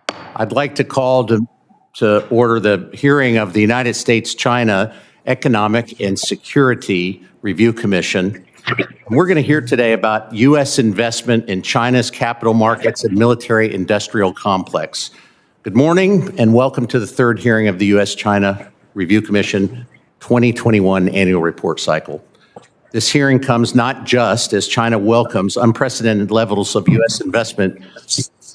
I'd like to call to order the hearing of the United States-China Economic and Security Review Commission. We're going to hear today about U.S. investment in China's capital markets and military-industrial complex. Good morning and welcome to the third hearing of the U.S.-China Review Commission 2021 annual report cycle. This hearing comes not just as China welcomes unprecedented levels of U.S. investment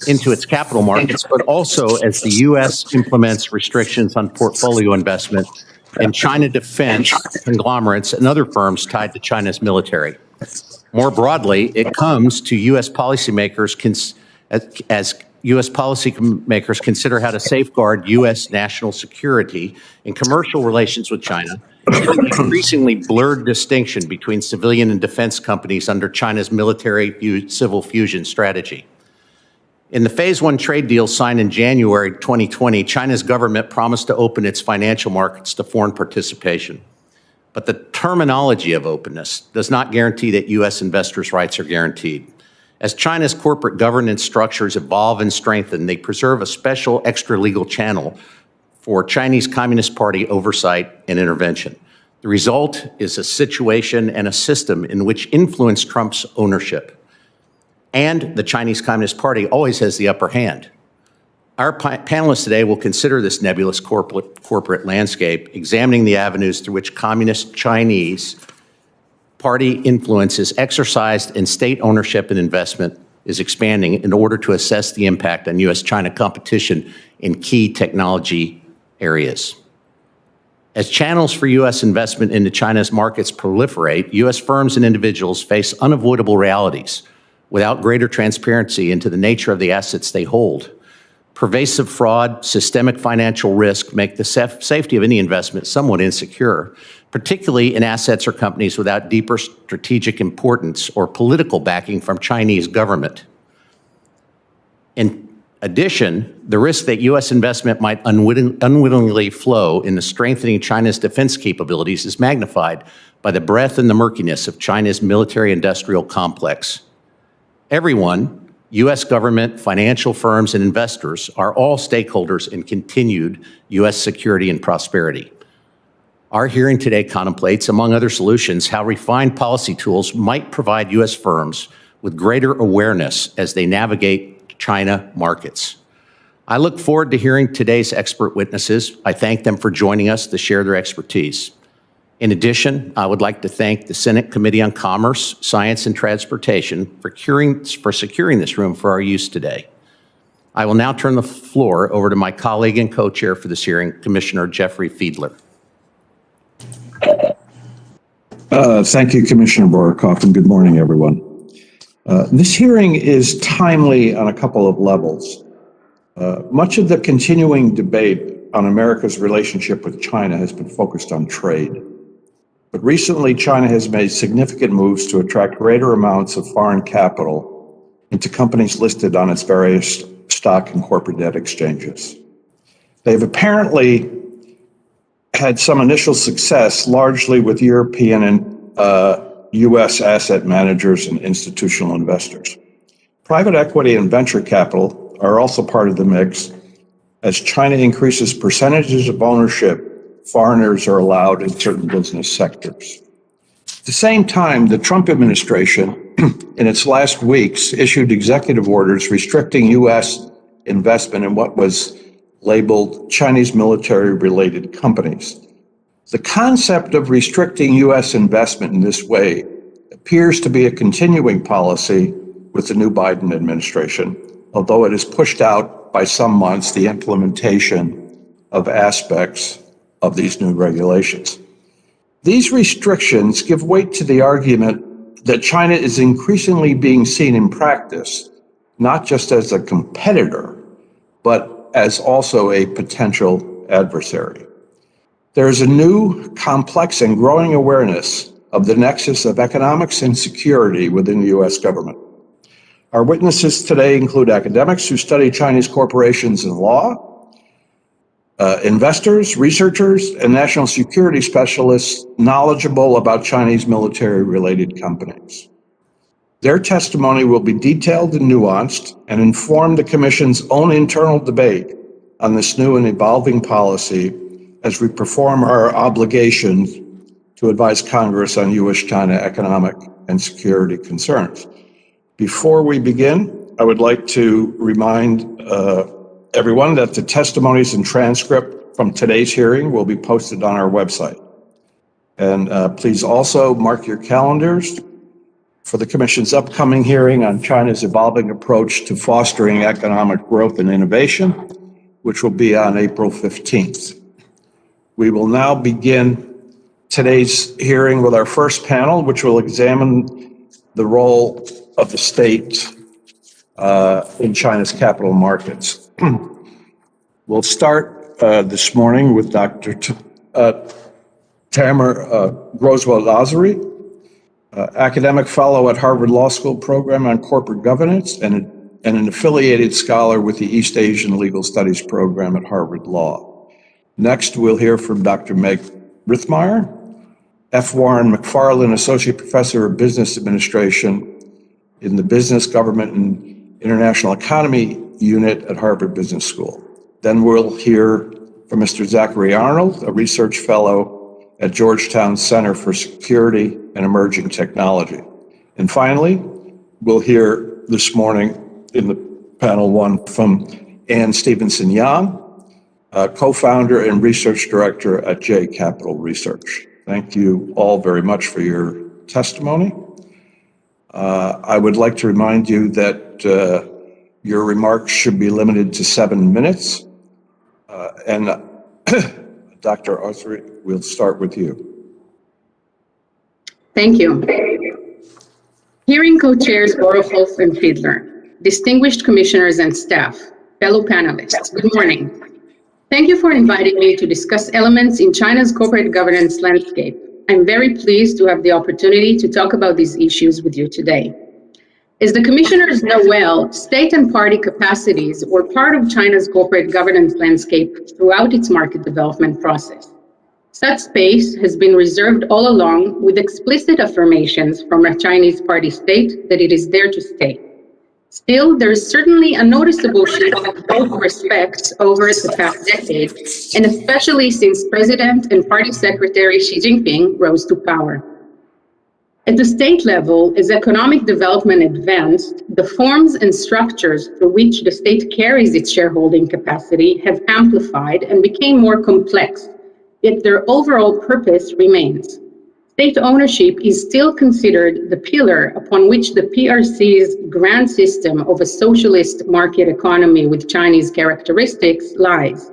into its capital markets, but also as the U.S. implements restrictions on portfolio investment in China defense conglomerates and other firms tied to China's military. More broadly, it comes to U.S. policymakers as U.S. policymakers consider how to safeguard U.S. national security in commercial relations with China, an increasingly blurred distinction between civilian and defense companies under China's military-civil fusion strategy. In the Phase 1 trade deal signed in January 2020, China's government promised to open its financial markets to foreign participation. But the terminology of openness does not guarantee that U.S. investors' rights are guaranteed. As China's corporate governance structures evolve and strengthen, they preserve a special extra-legal channel for Chinese Communist Party oversight and intervention. The result is a situation and a system in which influence trumps ownership. And the Chinese Communist Party always has the upper hand. Our panelists today will consider this nebulous corporate landscape, examining the avenues through which Communist Chinese Party influence is exercised and state ownership and investment is expanding in order to assess the impact on U.S.-China competition in key technology areas. As channels for U.S. investment into China's markets proliferate, U.S. firms and individuals face unavoidable realities without greater transparency into the nature of the assets they hold. Pervasive fraud, systemic financial risk make the safety of any investment somewhat insecure, particularly in assets or companies without deeper strategic importance or political backing from Chinese government. In addition, the risk that U.S. investment might unwittingly flow into strengthening China's defense capabilities is magnified by the breadth and the murkiness of China's military-industrial complex. Everyone, U.S. government, financial firms, and investors are all stakeholders in continued U.S. security and prosperity. Our hearing today contemplates, among other solutions, how refined policy tools might provide U.S. firms with greater awareness as they navigate China markets. I look forward to hearing today's expert witnesses. I thank them for joining us to share their expertise. In addition, I would like to thank the Senate Committee on Commerce, Science, and Transportation for securing this room for our use today. I will now turn the floor over to my colleague and co-chair for this hearing, Commissioner Jeffrey Fiedler. Thank you, Commissioner Borokoff, and good morning, everyone. This hearing is timely on a couple of levels. Much of the continuing debate on America's relationship with China has been focused on trade. But recently, China has made significant moves to attract greater amounts of foreign capital into companies listed on its various stock and corporate debt exchanges. They've apparently had some initial success, largely with European and U.S. asset managers and institutional investors. Private equity and venture capital are also part of the mix. As China increases percentages of ownership, foreigners are allowed in certain business sectors. At the same time, the Trump administration, in its last weeks, issued executive orders restricting U.S. investment in what was labeled Chinese military-related companies. The concept of restricting U.S. investment in this way appears to be a continuing policy with the new Biden administration, although it has pushed out by some months the implementation of aspects of these new regulations. These restrictions give weight to the argument that China is increasingly being seen in practice, not just as a competitor, but as also a potential adversary. There is a new, complex, and growing awareness of the nexus of economics and security within the U.S. government. Our witnesses today include academics who study Chinese corporations and law, investors, researchers, and national security specialists knowledgeable about Chinese military-related companies. Their testimony will be detailed and nuanced and inform the Commission's own internal debate on this new and evolving policy as we perform our obligations to advise Congress on U.S.-China economic and security concerns. Before we begin, I would like to remind everyone that the testimonies and transcript from today's hearing will be posted on our website. And please also mark your calendars for the Commission's upcoming hearing on China's evolving approach to fostering economic growth and innovation, which will be on April 15th. We will now begin today's hearing with our first panel, which will examine the role of the state in China's capital markets. We'll start this morning with Dr. Tamer Groswell-Lazary, academic fellow at Harvard Law School Program on Corporate Governance and an affiliated scholar with the East Asian Legal Studies Program at Harvard Law. Next, we'll hear from Dr. Meg Rithmeyer, F. Warren McFarland Associate Professor of Business Administration in the Business, Government, and International Economy Unit at Harvard Business School. Then we'll hear from Mr. Zachary Arnold, a research fellow at Georgetown Center for Security and Emerging Technology. And finally, we'll hear this morning in the panel one from Ann Stevenson-Yang, co-founder and research director at J Capital Research. Thank you all very much for your testimony. I would like to remind you that your remarks should be limited to 7 minutes. Dr. Arthur, we'll start with you. Thank you. Hearing co-chairs Borohoff and Fiedler, distinguished commissioners and staff, fellow panelists, good morning. Thank you for inviting me to discuss elements in China's corporate governance landscape. I'm very pleased to have the opportunity to talk about these issues with you today. As the commissioners know well, state and party capacities were part of China's corporate governance landscape throughout its market development process. Such space has been reserved all along, with explicit affirmations from a Chinese party state that it is there to stay. Still, there is certainly a noticeable shift in both respects over the past decade, and especially since President and Party Secretary Xi Jinping rose to power. At the state level, as economic development advanced, the forms and structures through which the state carries its shareholding capacity have amplified and became more complex, yet their overall purpose remains. State ownership is still considered the pillar upon which the PRC's grand system of a socialist market economy with Chinese characteristics lies.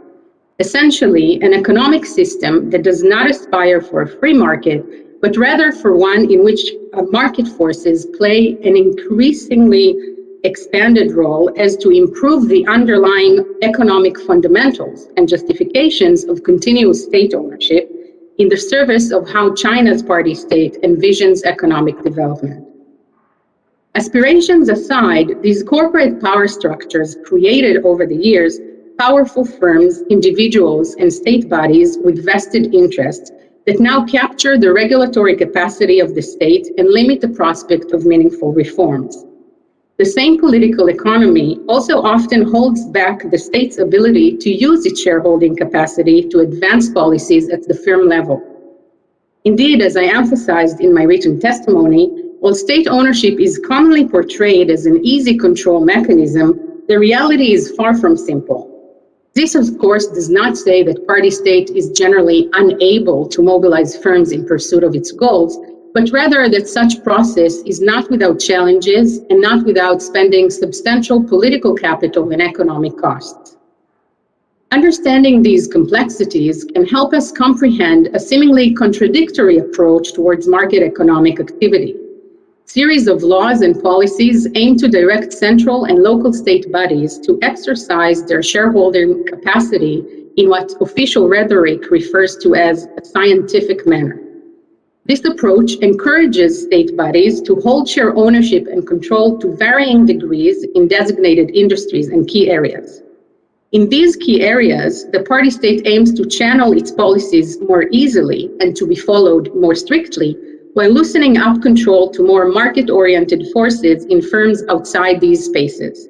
Essentially, an economic system that does not aspire for a free market, but rather for one in which market forces play an increasingly expanded role as to improve the underlying economic fundamentals and justifications of continuous state ownership in the service of how China's party state envisions economic development. Aspirations aside, these corporate power structures created over the years powerful firms, individuals, and state bodies with vested interests that now capture the regulatory capacity of the state and limit the prospect of meaningful reforms. The same political economy also often holds back the state's ability to use its shareholding capacity to advance policies at the firm level. Indeed, as I emphasized in my written testimony, while state ownership is commonly portrayed as an easy control mechanism, the reality is far from simple. This, of course, does not say that party state is generally unable to mobilize firms in pursuit of its goals, but rather that such process is not without challenges and not without spending substantial political capital and economic costs. Understanding these complexities can help us comprehend a seemingly contradictory approach towards market economic activity. Series of laws and policies aim to direct central and local state bodies to exercise their shareholding capacity in what official rhetoric refers to as a scientific manner. This approach encourages state bodies to hold share ownership and control to varying degrees in designated industries and key areas. In these key areas, the party state aims to channel its policies more easily and to be followed more strictly, while loosening up control to more market-oriented forces in firms outside these spaces.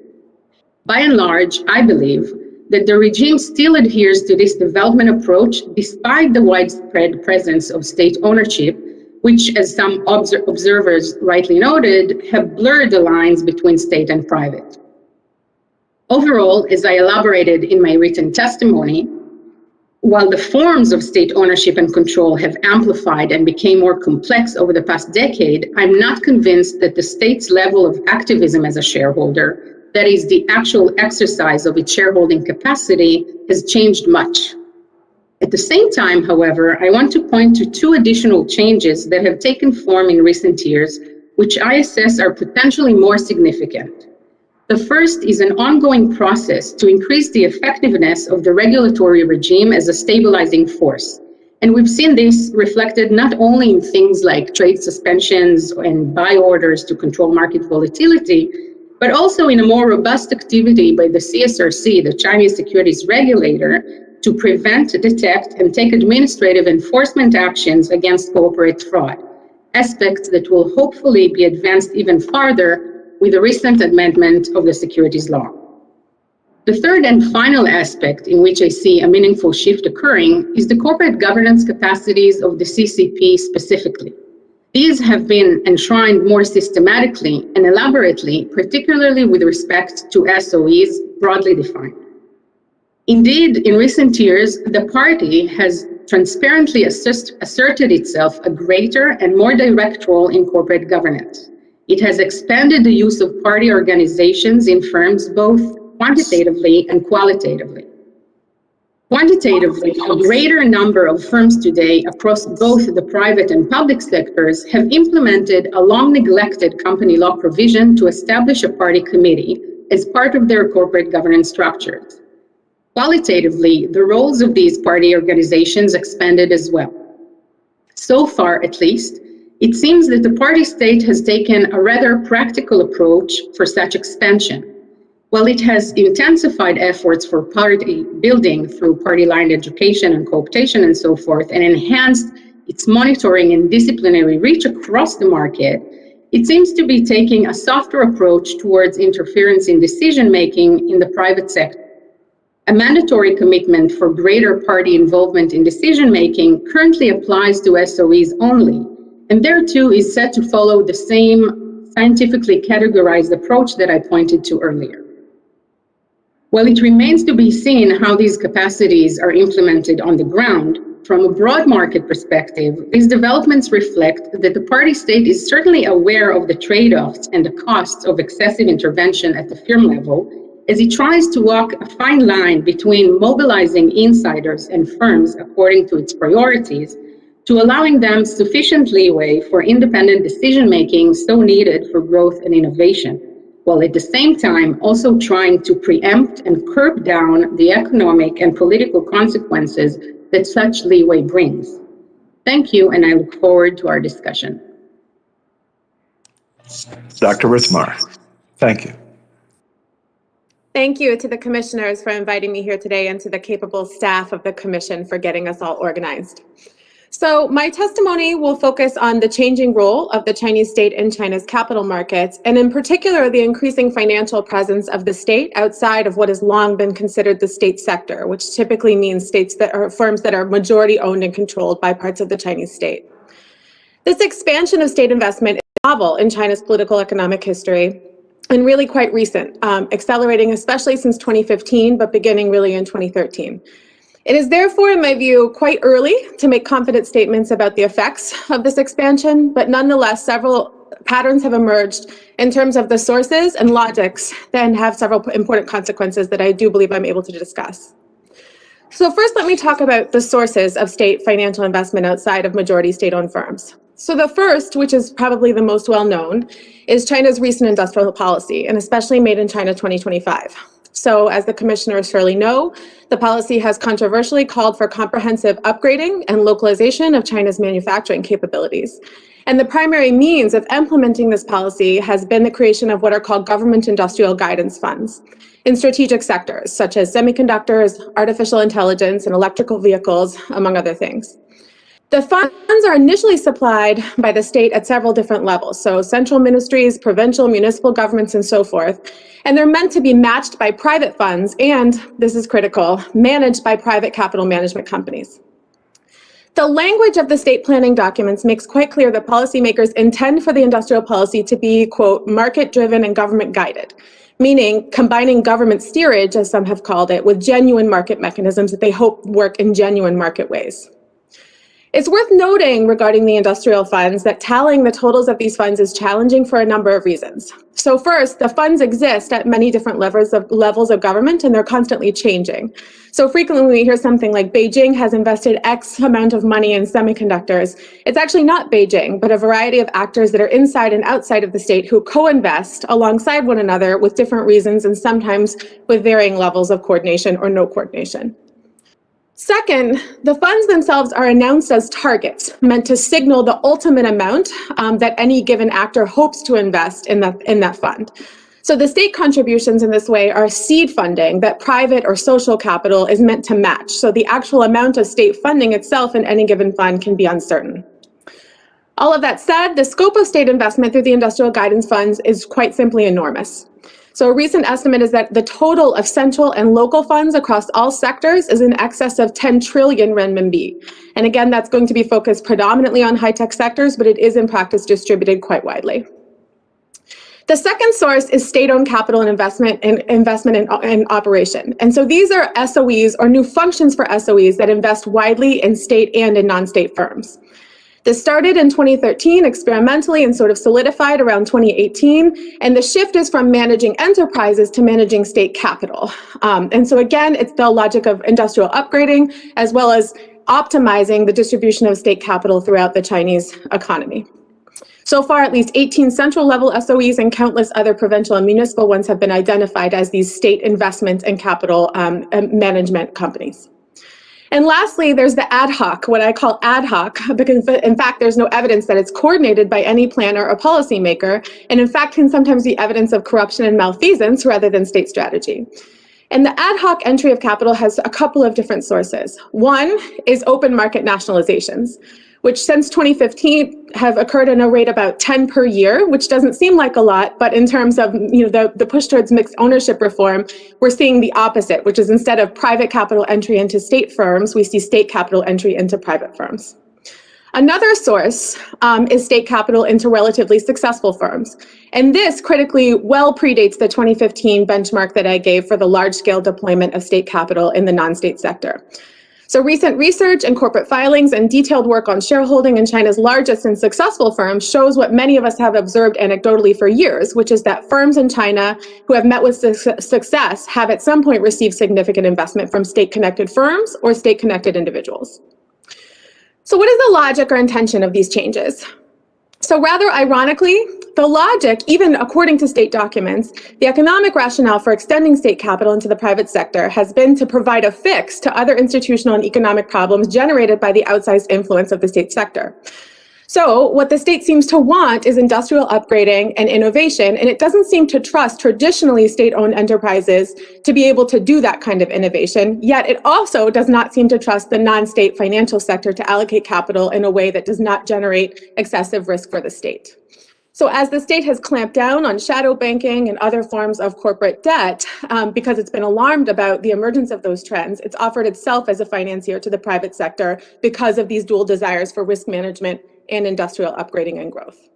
By and large, I believe that the regime still adheres to this development approach despite the widespread presence of state ownership, which, as some observers rightly noted, have blurred the lines between state and private. Overall, as I elaborated in my written testimony, while the forms of state ownership and control have amplified and became more complex over the past decade, I'm not convinced that the state's level of activism as a shareholder, that is, the actual exercise of its shareholding capacity, has changed much. At the same time, however, I want to point to two additional changes that have taken form in recent years, which I assess are potentially more significant. The first is an ongoing process to increase the effectiveness of the regulatory regime as a stabilizing force. And we've seen this reflected not only in things like trade suspensions and buy orders to control market volatility, but also in a more robust activity by the CSRC, the Chinese securities regulator, to prevent, detect, and take administrative enforcement actions against corporate fraud, aspects that will hopefully be advanced even farther with the recent amendment of the securities law. The third and final aspect in which I see a meaningful shift occurring is the corporate governance capacities of the CCP specifically. These have been enshrined more systematically and elaborately, particularly with respect to SOEs broadly defined. Indeed, in recent years, the party has transparently asserted itself a greater and more direct role in corporate governance. It has expanded the use of party organizations in firms both quantitatively and qualitatively. Quantitatively, a greater number of firms today across both the private and public sectors have implemented a long-neglected company law provision to establish a party committee as part of their corporate governance structures. Qualitatively, the roles of these party organizations expanded as well. So far, at least, it seems that the party state has taken a rather practical approach for such expansion. While it has intensified efforts for party building through party-line education and cooptation and so forth, and enhanced its monitoring and disciplinary reach across the market, it seems to be taking a softer approach towards interference in decision-making in the private sector. A mandatory commitment for greater party involvement in decision-making currently applies to SOEs only, and there too is set to follow the same scientifically categorized approach that I pointed to earlier. While it remains to be seen how these capacities are implemented on the ground, from a broad market perspective, these developments reflect that the party state is certainly aware of the trade-offs and the costs of excessive intervention at the firm level, as it tries to walk a fine line between mobilizing insiders and firms according to its priorities, to allowing them sufficient leeway for independent decision-making so needed for growth and innovation, while at the same time also trying to preempt and curb down the economic and political consequences that such leeway brings. Thank you, and I look forward to our discussion. Dr. Ritzmar, thank you. Thank you to the commissioners for inviting me here today and to the capable staff of the commission for getting us all organized. So my testimony will focus on the changing role of the Chinese state in China's capital markets, and in particular, the increasing financial presence of the state outside of what has long been considered the state sector, which typically means states that are firms that are majority owned and controlled by parts of the Chinese state. This expansion of state investment is novel in China's political economic history and really quite recent, accelerating especially since 2015, but beginning really in 2013. It is therefore, in my view, quite early to make confident statements about the effects of this expansion, but nonetheless, several patterns have emerged in terms of the sources and logics that have several important consequences that I do believe I'm able to discuss. So first, let me talk about the sources of state financial investment outside of majority state-owned firms. So the first, which is probably the most well-known, is China's recent industrial policy, and especially Made in China 2025. So as the commissioners surely know, the policy has controversially called for comprehensive upgrading and localization of China's manufacturing capabilities. And the primary means of implementing this policy has been the creation of what are called government industrial guidance funds in strategic sectors, such as semiconductors, artificial intelligence, and electrical vehicles, among other things. The funds are initially supplied by the state at several different levels, so central ministries, provincial, municipal governments, and so forth. And they're meant to be matched by private funds and, this is critical, managed by private capital management companies. The language of the state planning documents makes quite clear that policymakers intend for the industrial policy to be, quote, market-driven and government-guided, meaning combining government steerage, as some have called it, with genuine market mechanisms that they hope work in genuine market ways. It's worth noting regarding the industrial funds that tallying the totals of these funds is challenging for a number of reasons. So first, the funds exist at many different levels of government, and they're constantly changing. So frequently we hear something like Beijing has invested X amount of money in semiconductors. It's actually not Beijing, but a variety of actors that are inside and outside of the state who co-invest alongside one another with different reasons and sometimes with varying levels of coordination or no coordination. Second, the funds themselves are announced as targets, meant to signal the ultimate amount that any given actor hopes to invest in that fund. So the state contributions in this way are seed funding that private or social capital is meant to match. So the actual amount of state funding itself in any given fund can be uncertain. All of that said, the scope of state investment through the industrial guidance funds is quite simply enormous. So a recent estimate is that the total of central and local funds across all sectors is in excess of 10 trillion renminbi. And again, that's going to be focused predominantly on high-tech sectors, but it is in practice distributed quite widely. The second source is state-owned capital and investment in operation. And so these are SOEs or new functions for SOEs that invest widely in state and in non-state firms. This started in 2013 experimentally and sort of solidified around 2018. And the shift is from managing enterprises to managing state capital. And so again, it's the logic of industrial upgrading as well as optimizing the distribution of state capital throughout the Chinese economy. So far, at least 18 central level SOEs and countless other provincial and municipal ones have been identified as these state investment and capital management companies. And lastly, there's the ad hoc, what I call ad hoc, because in fact, there's no evidence that it's coordinated by any planner or policymaker, and in fact can sometimes be evidence of corruption and malfeasance rather than state strategy. And the ad hoc entry of capital has a couple of different sources. One is open market nationalizations, which since 2015 have occurred at a rate about 10 per year, which doesn't seem like a lot, but in terms of the push towards mixed ownership reform, we're seeing the opposite, which is instead of private capital entry into state firms, we see state capital entry into private firms. Another source is state capital into relatively successful firms. And this critically well predates the 2015 benchmark that I gave for the large-scale deployment of state capital in the non-state sector. So recent research and corporate filings and detailed work on shareholding in China's largest and successful firms shows what many of us have observed anecdotally for years, which is that firms in China who have met with success have at some point received significant investment from state-connected firms or state-connected individuals. So what is the logic or intention of these changes? So rather ironically, the logic, even according to state documents, the economic rationale for extending state capital into the private sector has been to provide a fix to other institutional and economic problems generated by the outsized influence of the state sector. So what the state seems to want is industrial upgrading and innovation, and it doesn't seem to trust traditionally state-owned enterprises to be able to do that kind of innovation, yet it also does not seem to trust the non-state financial sector to allocate capital in a way that does not generate excessive risk for the state. So as the state has clamped down on shadow banking and other forms of corporate debt, because it's been alarmed about the emergence of those trends, it's offered itself as a financier to the private sector because of these dual desires for risk management and industrial upgrading and growth.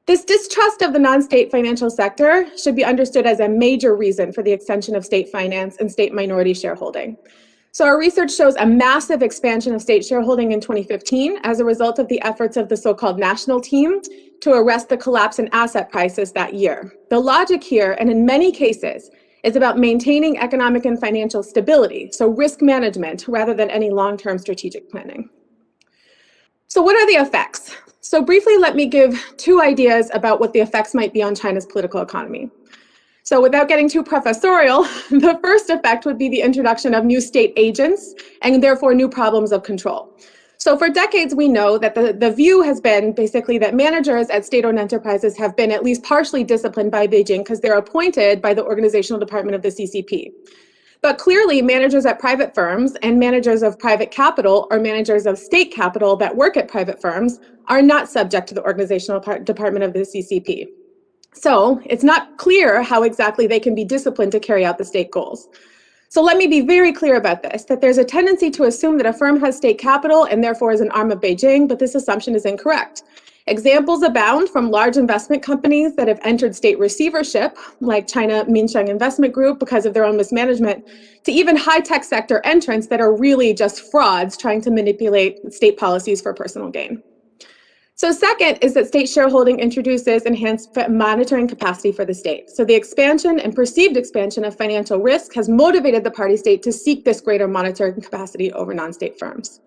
This distrust of the non-state financial sector should be understood as a major reason for the extension of state finance and state minority shareholding. So our research shows a massive expansion of state shareholding in 2015 as a result of the efforts of the so-called national team to arrest the collapse in asset prices that year. The logic here, and in many cases, is about maintaining economic and financial stability, so risk management rather than any long-term strategic planning. So what are the effects? So briefly, let me give two ideas about what the effects might be on China's political economy. So without getting too professorial, the first effect would be the introduction of new state agents and therefore new problems of control. So for decades, we know that the view has been basically that managers at state-owned enterprises have been at least partially disciplined by Beijing because they're appointed by the organizational department of the CCP. But clearly, managers at private firms and managers of private capital or managers of state capital that work at private firms are not subject to the organizational department of the CCP. So it's not clear how exactly they can be disciplined to carry out the state goals. So let me be very clear about this, that there's a tendency to assume that a firm has state capital and therefore is an arm of Beijing, but this assumption is incorrect. Examples abound from large investment companies that have entered state receivership, like China Minsheng Investment Group because of their own mismanagement, to even high-tech sector entrants that are really just frauds trying to manipulate state policies for personal gain. So second is that state shareholding introduces enhanced monitoring capacity for the state. So the expansion and perceived expansion of financial risk has motivated the party state to seek this greater monitoring capacity over non-state firms.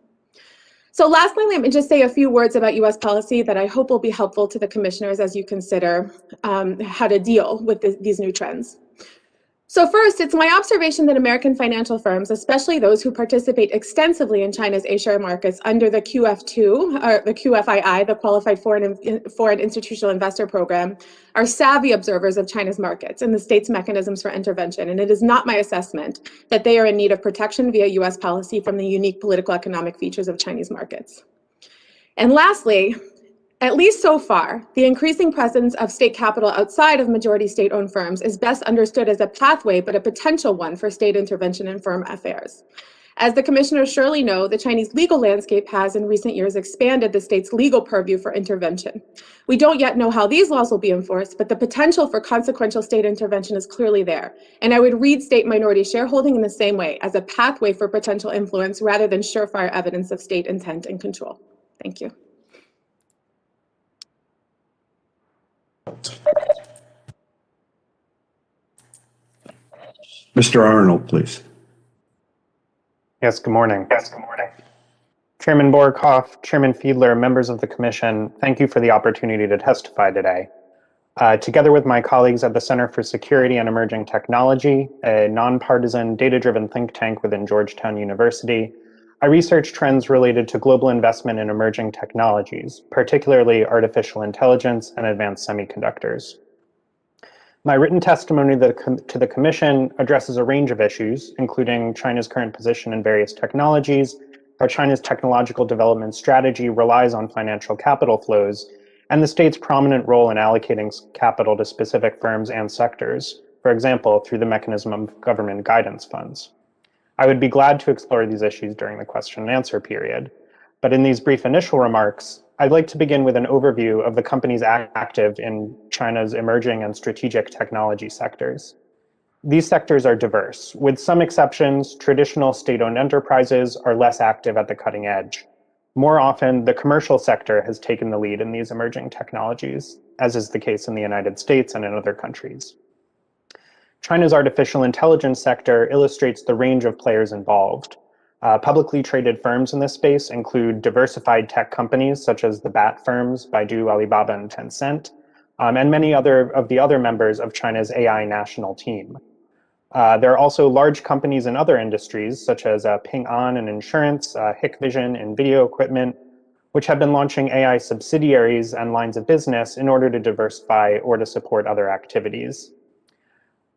So lastly, let me just say a few words about US policy that I hope will be helpful to the commissioners as you consider how to deal with these new trends. So first, it's my observation that American financial firms, especially those who participate extensively in China's A-share markets under the QF2, or the QFII, the Qualified Foreign Institutional Investor Program, are savvy observers of China's markets and the state's mechanisms for intervention. And it is not my assessment that they are in need of protection via US policy from the unique political economic features of Chinese markets. And lastly, at least so far, the increasing presence of state capital outside of majority state-owned firms is best understood as a pathway, but a potential one for state intervention in firm affairs. As the commissioners surely know, the Chinese legal landscape has in recent years expanded the state's legal purview for intervention. We don't yet know how these laws will be enforced, but the potential for consequential state intervention is clearly there. And I would read state minority shareholding in the same way, as a pathway for potential influence rather than surefire evidence of state intent and control. Thank you. Mr. Arnold, please. Yes, good morning. Chairman Borokoff, Chairman Fiedler, members of the Commission, thank you for the opportunity to testify today. Together with my colleagues at the Center for Security and Emerging Technology, a nonpartisan data-driven think tank within Georgetown University, I research trends related to global investment in emerging technologies, particularly artificial intelligence and advanced semiconductors. My written testimony to the Commission addresses a range of issues, including China's current position in various technologies, how China's technological development strategy relies on financial capital flows, and the state's prominent role in allocating capital to specific firms and sectors, for example, through the mechanism of government guidance funds. I would be glad to explore these issues during the question and answer period, but in these brief initial remarks, I'd like to begin with an overview of the companies active in China's emerging and strategic technology sectors. These sectors are diverse. With some exceptions, traditional state-owned enterprises are less active at the cutting edge. More often, the commercial sector has taken the lead in these emerging technologies, as is the case in the United States and in other countries. China's artificial intelligence sector illustrates the range of players involved. Publicly traded firms in this space include diversified tech companies such as the BAT firms, Baidu, Alibaba, and Tencent, and many of the other members of China's AI national team. There are also large companies in other industries such as Ping An in insurance, Hikvision in video equipment, which have been launching AI subsidiaries and lines of business in order to diversify or to support other activities.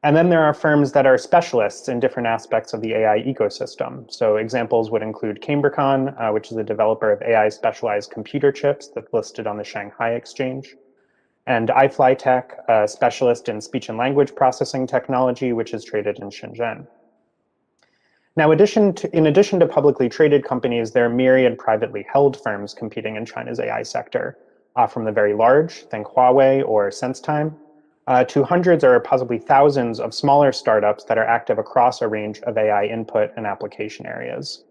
And then there are firms that are specialists in different aspects of the AI ecosystem. So examples would include Cambricon, which is a developer of AI specialized computer chips that's listed on the Shanghai Exchange, and iFlyTech, a specialist in speech and language processing technology, which is traded in Shenzhen. Now, in addition to publicly traded companies, there are myriad privately held firms competing in China's AI sector, from the very large, think Huawei or SenseTime, to hundreds or possibly thousands of smaller startups that are active across a range of AI input and application areas.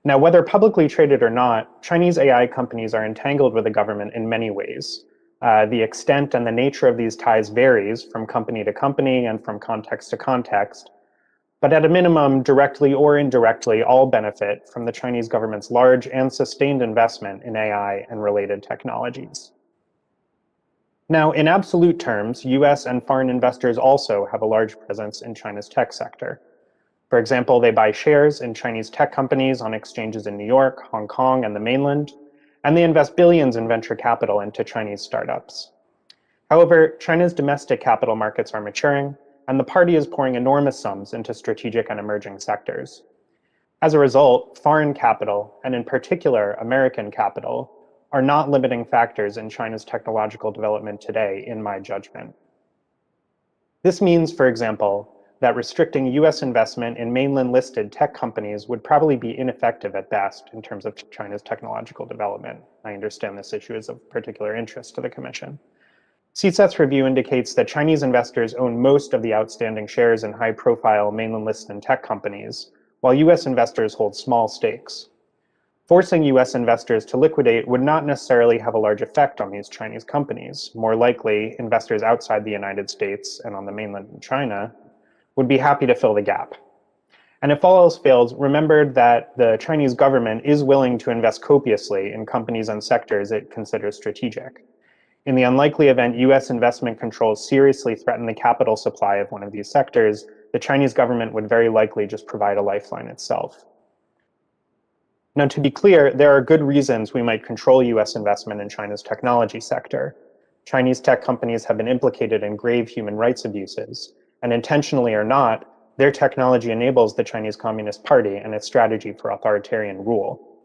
Now, whether publicly traded or not, Chinese AI companies are entangled with the government in many ways. The extent and the nature of these ties varies from company to company and from context to context, but at a minimum, directly or indirectly, all benefit from the Chinese government's large and sustained investment in AI and related technologies. Now, in absolute terms, US and foreign investors also have a large presence in China's tech sector. For example, they buy shares in Chinese tech companies on exchanges in New York, Hong Kong, and the mainland, and they invest billions in venture capital into Chinese startups. However, China's domestic capital markets are maturing, and the party is pouring enormous sums into strategic and emerging sectors. As a result, foreign capital, and in particular American capital, are not limiting factors in China's technological development today, in my judgment. This means, for example, that restricting US investment in mainland-listed tech companies would probably be ineffective at best in terms of China's technological development. I understand this issue is of particular interest to the Commission. CSET's review indicates that Chinese investors own most of the outstanding shares in high-profile mainland-listed tech companies, while US investors hold small stakes. Forcing US investors to liquidate would not necessarily have a large effect on these Chinese companies. More likely, investors outside the United States and on the mainland in China would be happy to fill the gap. And if all else fails, remember that the Chinese government is willing to invest copiously in companies and sectors it considers strategic. In the unlikely event US investment controls seriously threaten the capital supply of one of these sectors, the Chinese government would very likely just provide a lifeline itself. Now, to be clear, there are good reasons we might control US investment in China's technology sector. Chinese tech companies have been implicated in grave human rights abuses, and intentionally or not, their technology enables the Chinese Communist Party and its strategy for authoritarian rule.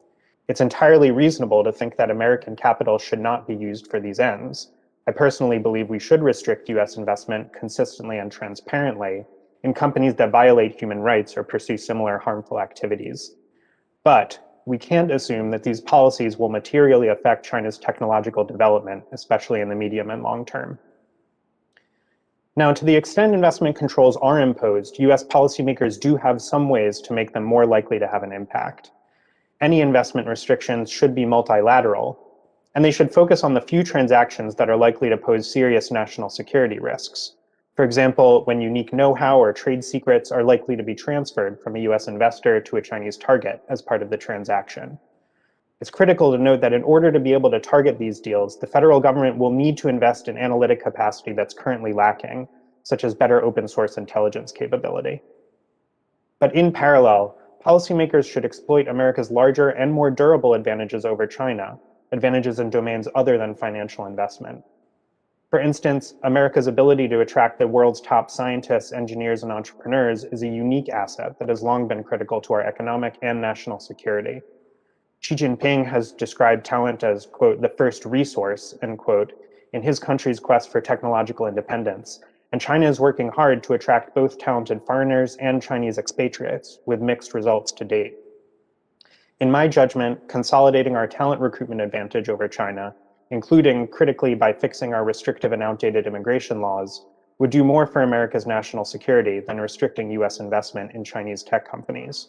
It's entirely reasonable to think that American capital should not be used for these ends. I personally believe we should restrict US investment consistently and transparently in companies that violate human rights or pursue similar harmful activities. But we can't assume that these policies will materially affect China's technological development, especially in the medium and long term. Now, to the extent investment controls are imposed, US policymakers do have some ways to make them more likely to have an impact. Any investment restrictions should be multilateral, and they should focus on the few transactions that are likely to pose serious national security risks. For example, when unique know-how or trade secrets are likely to be transferred from a US investor to a Chinese target as part of the transaction. It's critical to note that in order to be able to target these deals, the federal government will need to invest in analytic capacity that's currently lacking, such as better open source intelligence capability. But in parallel, policymakers should exploit America's larger and more durable advantages over China, advantages in domains other than financial investment. For instance, America's ability to attract the world's top scientists, engineers, and entrepreneurs is a unique asset that has long been critical to our economic and national security. Xi Jinping has described talent as, quote, the first resource, end quote, in his country's quest for technological independence, and China is working hard to attract both talented foreigners and Chinese expatriates, with mixed results to date. In my judgment, consolidating our talent recruitment advantage over China, including critically by fixing our restrictive and outdated immigration laws, would do more for America's national security than restricting US investment in Chinese tech companies.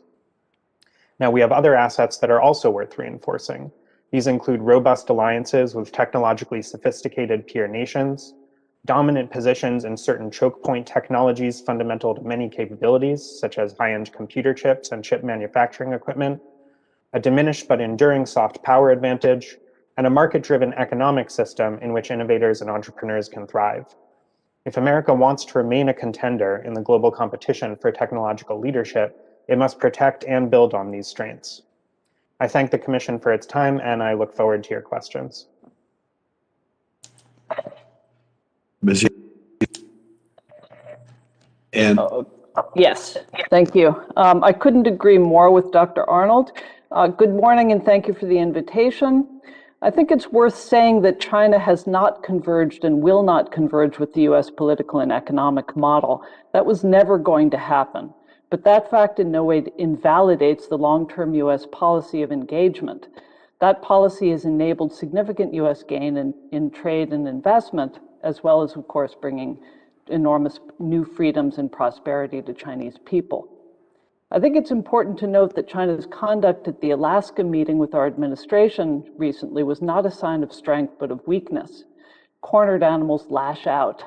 Now, we have other assets that are also worth reinforcing. These include robust alliances with technologically sophisticated peer nations, dominant positions in certain choke point technologies fundamental to many capabilities, such as high-end computer chips and chip manufacturing equipment, a diminished but enduring soft power advantage, and a market-driven economic system in which innovators and entrepreneurs can thrive. If America wants to remain a contender in the global competition for technological leadership, it must protect and build on these strengths. I thank the Commission for its time, and I look forward to your questions. Ms. And Yes, thank you. I couldn't agree more with Dr. Arnold. Good morning, and thank you for the invitation. I think it's worth saying that China has not converged and will not converge with the US political and economic model. That was never going to happen. But that fact in no way invalidates the long-term US policy of engagement. That policy has enabled significant US gain in trade and investment, as well as, of course, bringing enormous new freedoms and prosperity to Chinese people. I think it's important to note that China's conduct at the Alaska meeting with our administration recently was not a sign of strength, but of weakness. Cornered animals lash out.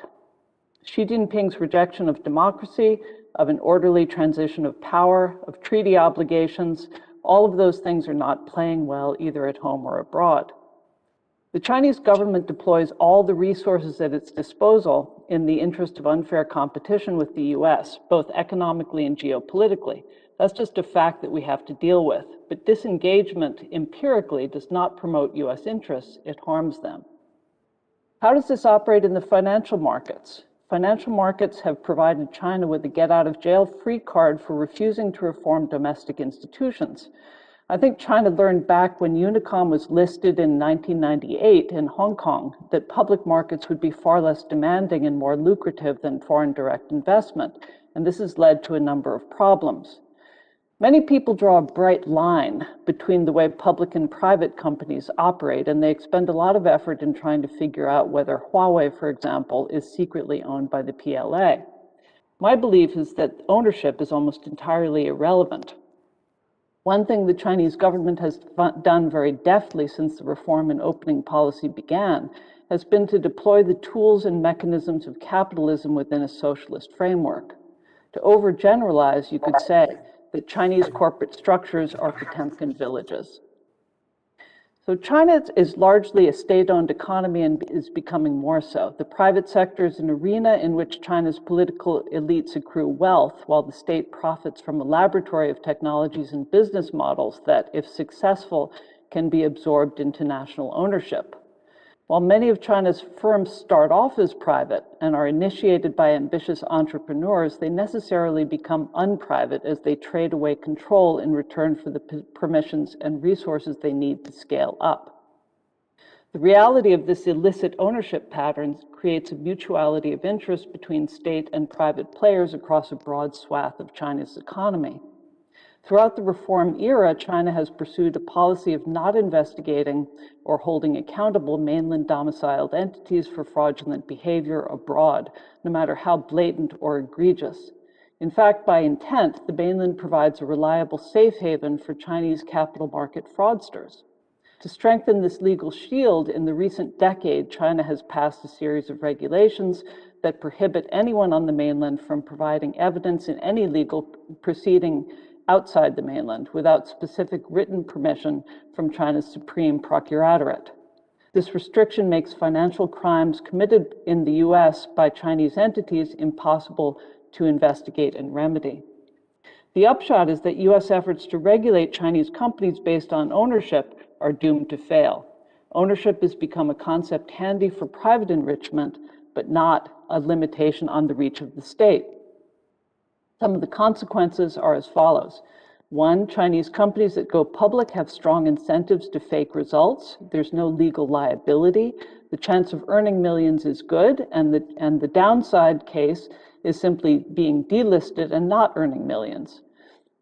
Xi Jinping's rejection of democracy, of an orderly transition of power, of treaty obligations, all of those things are not playing well either at home or abroad. The Chinese government deploys all the resources at its disposal in the interest of unfair competition with the US, both economically and geopolitically. That's just a fact that we have to deal with. But disengagement empirically does not promote US interests, it harms them. How does this operate in the financial markets? Financial markets have provided China with a get-out-of-jail-free card for refusing to reform domestic institutions. I think China learned back when Unicom was listed in 1998 in Hong Kong that public markets would be far less demanding and more lucrative than foreign direct investment, and this has led to a number of problems. Many people draw a bright line between the way public and private companies operate, and they expend a lot of effort in trying to figure out whether Huawei, for example, is secretly owned by the PLA. My belief is that ownership is almost entirely irrelevant. One thing the Chinese government has done very deftly since the reform and opening policy began has been to deploy the tools and mechanisms of capitalism within a socialist framework. To overgeneralize, you could say that Chinese corporate structures are Potemkin villages. So China is largely a state-owned economy and is becoming more so. The private sector is an arena in which China's political elites accrue wealth, while the state profits from a laboratory of technologies and business models that, if successful, can be absorbed into national ownership. While many of China's firms start off as private and are initiated by ambitious entrepreneurs, they necessarily become unprivate as they trade away control in return for the permissions and resources they need to scale up. The reality of this illicit ownership pattern creates a mutuality of interest between state and private players across a broad swath of China's economy. Throughout the reform era, China has pursued a policy of not investigating or holding accountable mainland domiciled entities for fraudulent behavior abroad, no matter how blatant or egregious. In fact, by intent, the mainland provides a reliable safe haven for Chinese capital market fraudsters. To strengthen this legal shield, in the recent decade, China has passed a series of regulations that prohibit anyone on the mainland from providing evidence in any legal proceeding outside the mainland without specific written permission from China's Supreme Procuratorate. This restriction makes financial crimes committed in the US by Chinese entities impossible to investigate and remedy. The upshot is that US efforts to regulate Chinese companies based on ownership are doomed to fail. Ownership has become a concept handy for private enrichment, but not a limitation on the reach of the state. Some of the consequences are as follows. One, Chinese companies that go public have strong incentives to fake results. There's no legal liability. The chance of earning millions is good, and the downside case is simply being delisted and not earning millions.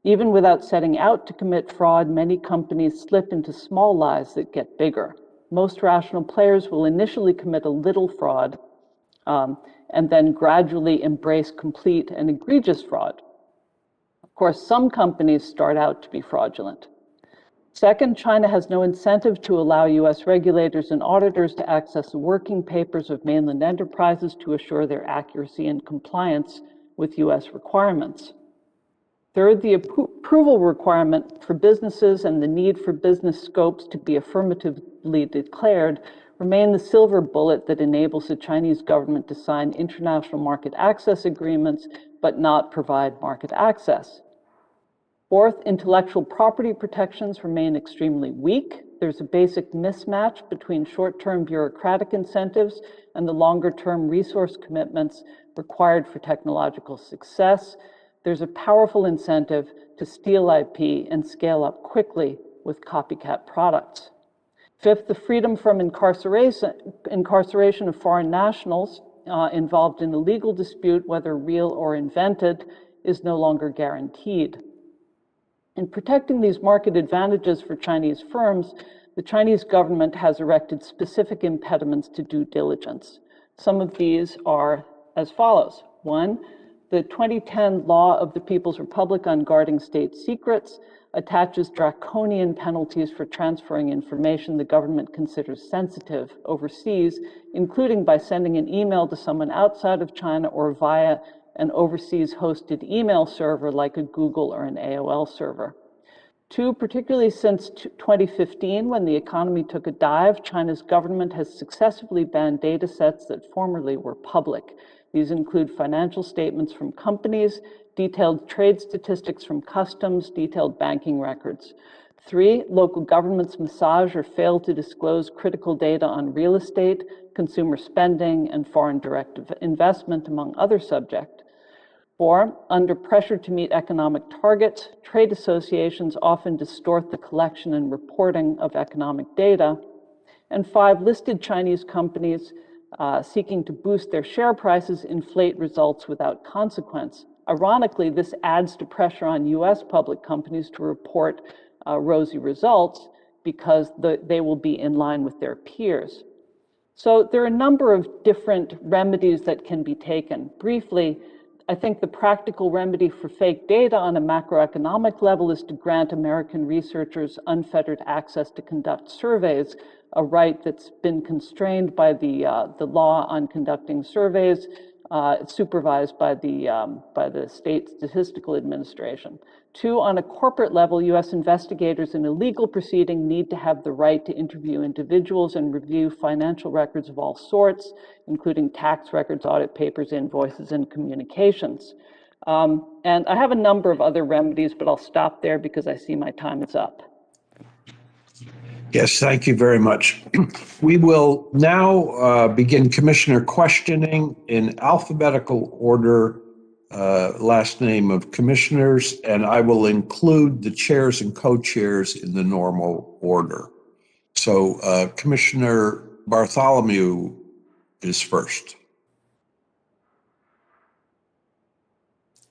Even without setting out to commit fraud, many companies slip into small lies that get bigger. Most rational players will initially commit a little fraud, and then gradually embrace complete and egregious fraud. Of course, some companies start out to be fraudulent. Second, China has no incentive to allow US regulators and auditors to access the working papers of mainland enterprises to assure their accuracy and compliance with US requirements. Third, the approval requirement for businesses and the need for business scopes to be affirmatively declared remain the silver bullet that enables the Chinese government to sign international market access agreements but not provide market access. Fourth, intellectual property protections remain extremely weak. There's a basic mismatch between short-term bureaucratic incentives and the longer-term resource commitments required for technological success. There's a powerful incentive to steal IP and scale up quickly with copycat products. Fifth, the freedom from incarceration of foreign nationals involved in a legal dispute, whether real or invented, is no longer guaranteed. In protecting these market advantages for Chinese firms, the Chinese government has erected specific impediments to due diligence. Some of these are as follows. One, the 2010 Law of the People's Republic on Guarding State Secrets attaches draconian penalties for transferring information the government considers sensitive overseas, including by sending an email to someone outside of China or via an overseas hosted email server like a Google or an AOL server. Two, particularly since 2015, when the economy took a dive, China's government has successfully banned data sets that formerly were public. These include financial statements from companies, detailed trade statistics from customs, detailed banking records. 3, local governments massage or fail to disclose critical data on real estate, consumer spending, and foreign direct investment, among other subjects. 4, under pressure to meet economic targets, trade associations often distort the collection and reporting of economic data. And 5, listed Chinese companies seeking to boost their share prices inflate results without consequence. Ironically, this adds to pressure on US public companies to report rosy results because they will be in line with their peers. So there are a number of different remedies that can be taken. Briefly, I think the practical remedy for fake data on a macroeconomic level is to grant American researchers unfettered access to conduct surveys, a right that's been constrained by the law on conducting surveys, supervised by the state statistical administration. 2, on a corporate level, US investigators in a legal proceeding need to have the right to interview individuals and review financial records of all sorts, including tax records, audit papers, invoices, and communications. And I have a number of other remedies, but I'll stop there because I see my time is up. Yes, thank you very much. We will now begin Commissioner questioning in alphabetical order, last name of commissioners, and I will include the chairs and co-chairs in the normal order. So Commissioner Bartholomew is first.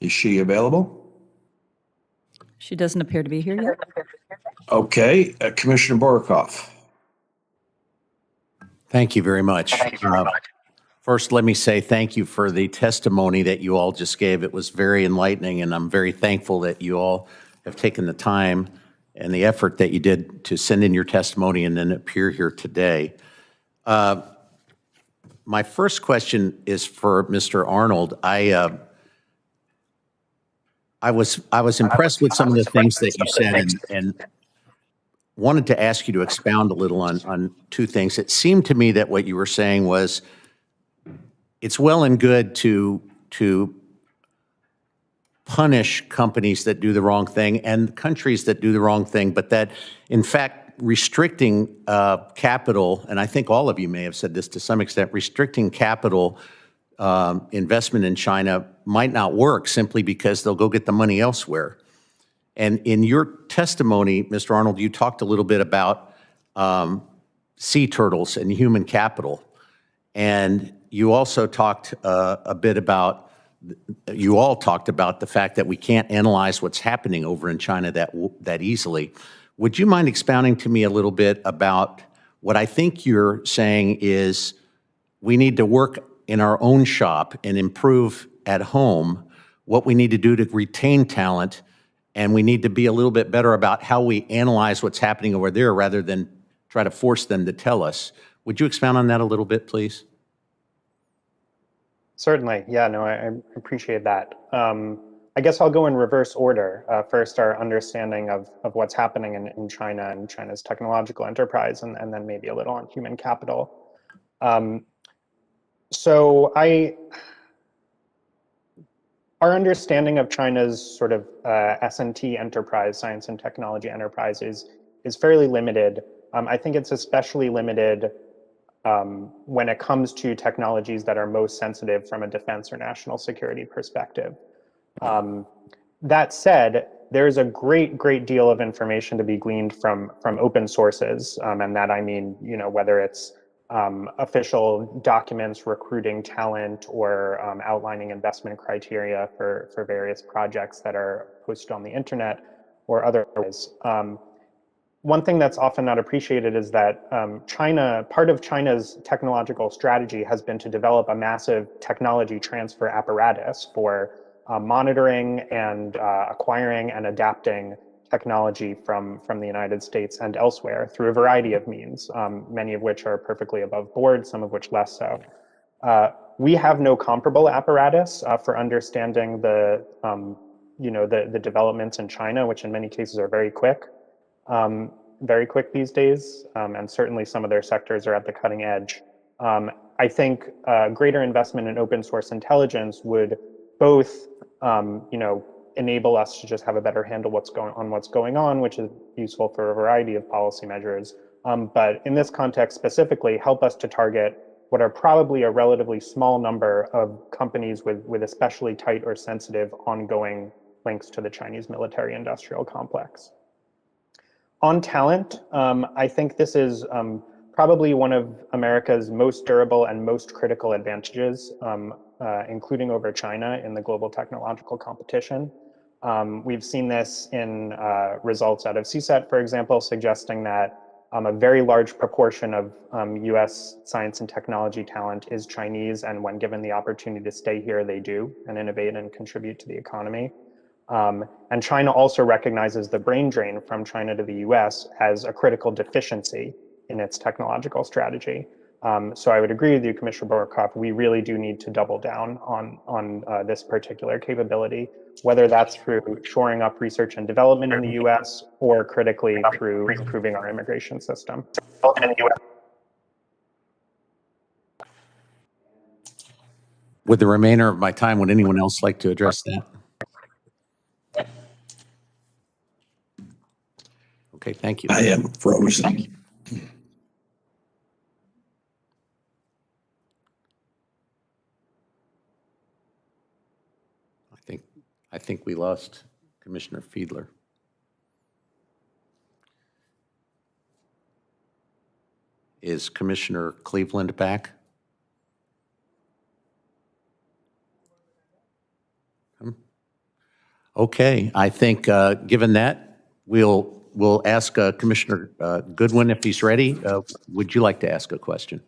Is she available? She doesn't appear to be here yet. Okay, Commissioner Borokoff. Thank you very much. First, let me say thank you for the testimony that you all just gave. It was very enlightening, and I'm very thankful that you all have taken the time and the effort that you did to send in your testimony and then appear here today. My first question is for Mr. Arnold. I was impressed with some of the things that you said and wanted to ask you to expound a little on two things. It seemed to me that what you were saying was it's well and good to punish companies that do the wrong thing and countries that do the wrong thing, but that, in fact, restricting capital, and I think all of you may have said this to some extent, restricting capital investment in China might not work simply because they'll go get the money elsewhere. And in your testimony, Mr. Arnold, you talked a little bit about sea turtles and human capital. And you also talked a bit about, you all talked about the fact that we can't analyze what's happening over in China that easily. Would you mind expounding to me a little bit about what I think you're saying is we need to work in our own shop and improve at home what we need to do to retain talent, and we need to be a little bit better about how we analyze what's happening over there rather than try to force them to tell us. Would you expound on that a little bit, please? Certainly. Yeah, no, I appreciate that. I guess I'll go in reverse order. First, our understanding of what's happening in China and China's technological enterprise, and then maybe a little on human capital. Our understanding of China's sort of S&T enterprise, science and technology enterprise, is fairly limited. I think it's especially limited when it comes to technologies that are most sensitive from a defense or national security perspective. That said, there's a great deal of information to be gleaned from open sources, and that I mean, you know, whether it's official documents recruiting talent or outlining investment criteria for various projects that are posted on the internet or otherwise. One thing that's often not appreciated is that part of China's technological strategy has been to develop a massive technology transfer apparatus for monitoring and acquiring and adapting technology from the United States and elsewhere through a variety of means, many of which are perfectly above board, some of which less so. We have no comparable apparatus for understanding the developments in China, which in many cases are very quick these days, and certainly some of their sectors are at the cutting edge. I think greater investment in open source intelligence would both enable us to just have a better handle what's going on, which is useful for a variety of policy measures. But in this context specifically, help us to target what are probably a relatively small number of companies with especially tight or sensitive ongoing links to the Chinese military-industrial complex. On talent, I think this is probably one of America's most durable and most critical advantages, including over China in the global technological competition. We've seen this in results out of CSET, for example, suggesting that a very large proportion of US science and technology talent is Chinese, and when given the opportunity to stay here, they do and innovate and contribute to the economy. And China also recognizes the brain drain from China to the US as a critical deficiency in its technological strategy. So I would agree with you, Commissioner Borkoff, we really do need to double down on this particular capability, whether that's through shoring up research and development in the US or critically through improving our immigration system. With the remainder of my time, would anyone else like to address that? Okay, thank you. I am frozen. I think we lost Commissioner Fiedler. Is Commissioner Cleveland back? Okay, I think given that, we'll ask Commissioner Goodwin if he's ready. Would you like to ask a question?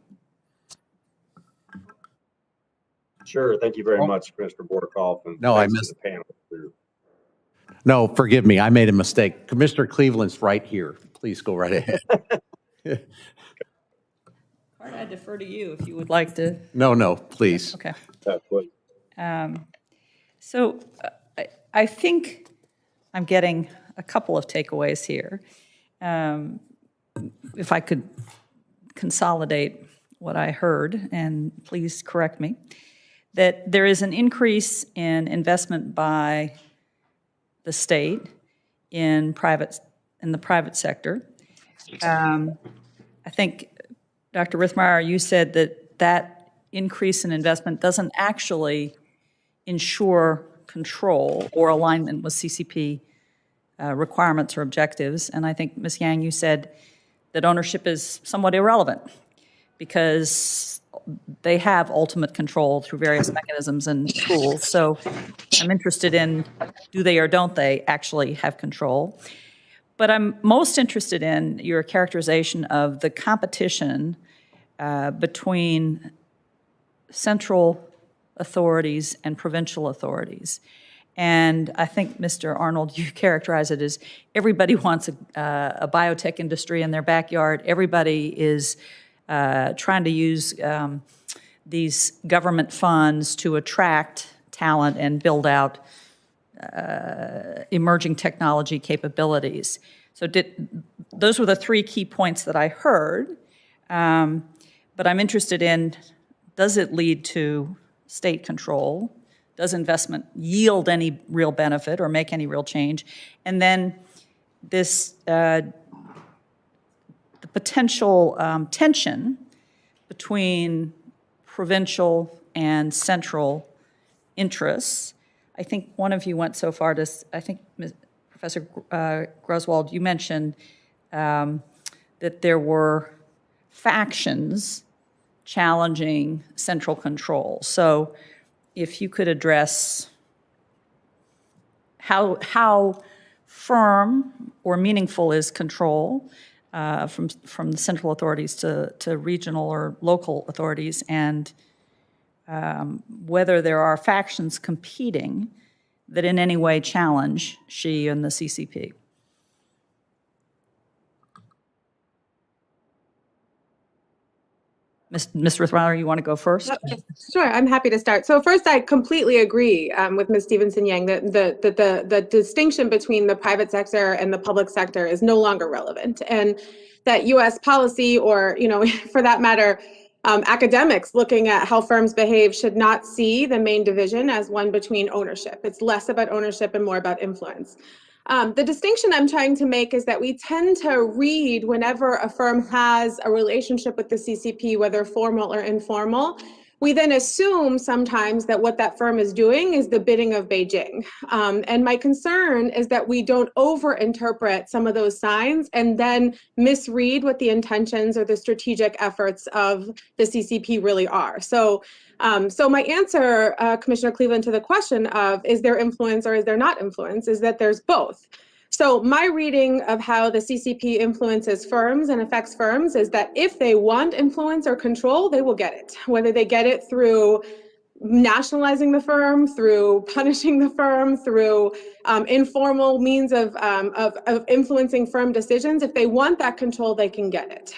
Sure. Thank you very much, Mr. Borkoff. And no, I missed the panel. No, forgive me. I made a mistake. Commissioner Cleveland's right here. Please go right ahead. I defer to you if you would like to. No, please. Okay. Please. So I think I'm getting a couple of takeaways here. If I could consolidate what I heard, and please correct me, that there is an increase in investment by the state in the private sector. I think, Dr. Rithmeyer, you said that increase in investment doesn't actually ensure control or alignment with CCP requirements or objectives. And I think, Ms. Yang, you said that ownership is somewhat irrelevant because they have ultimate control through various mechanisms and tools. So I'm interested in, do they or don't they actually have control? But I'm most interested in your characterization of the competition between central authorities and provincial authorities. And I think, Mr. Arnold, you characterize it as everybody wants a biotech industry in their backyard. Everybody is trying to use these government funds to attract talent and build out emerging technology capabilities. So those were the three key points that I heard. But I'm interested in, does it lead to state control? Does investment yield any real benefit or make any real change? And then this, the potential tension between provincial and central interests. I think one of you went so far to, I think Professor Griswold, you mentioned that there were factions challenging central control. So if you could address how firm or meaningful is control from the central authorities to regional or local authorities, and whether there are factions competing that in any way challenge Xi and the CCP. Ms. Rithmeyer, you want to go first? Sure, I'm happy to start. So first, I completely agree with Ms. Stevenson-Yang that the distinction between the private sector and the public sector is no longer relevant, and that U.S. policy, or for that matter, Academics looking at how firms behave should not see the main division as one between ownership. It's less about ownership and more about influence. The distinction I'm trying to make is that we tend to read whenever a firm has a relationship with the CCP, whether formal or informal, we then assume sometimes that what that firm is doing is the bidding of Beijing. And my concern is that we don't overinterpret some of those signs and then misread what the intentions or the strategic efforts of the CCP really are. So my answer, Commissioner Cleveland, to the question of is there influence or is there not influence is that there's both. So my reading of how the CCP influences firms and affects firms is that if they want influence or control, they will get it, whether they get it through nationalizing the firm, through punishing the firm, through informal means of influencing firm decisions. If they want that control, they can get it.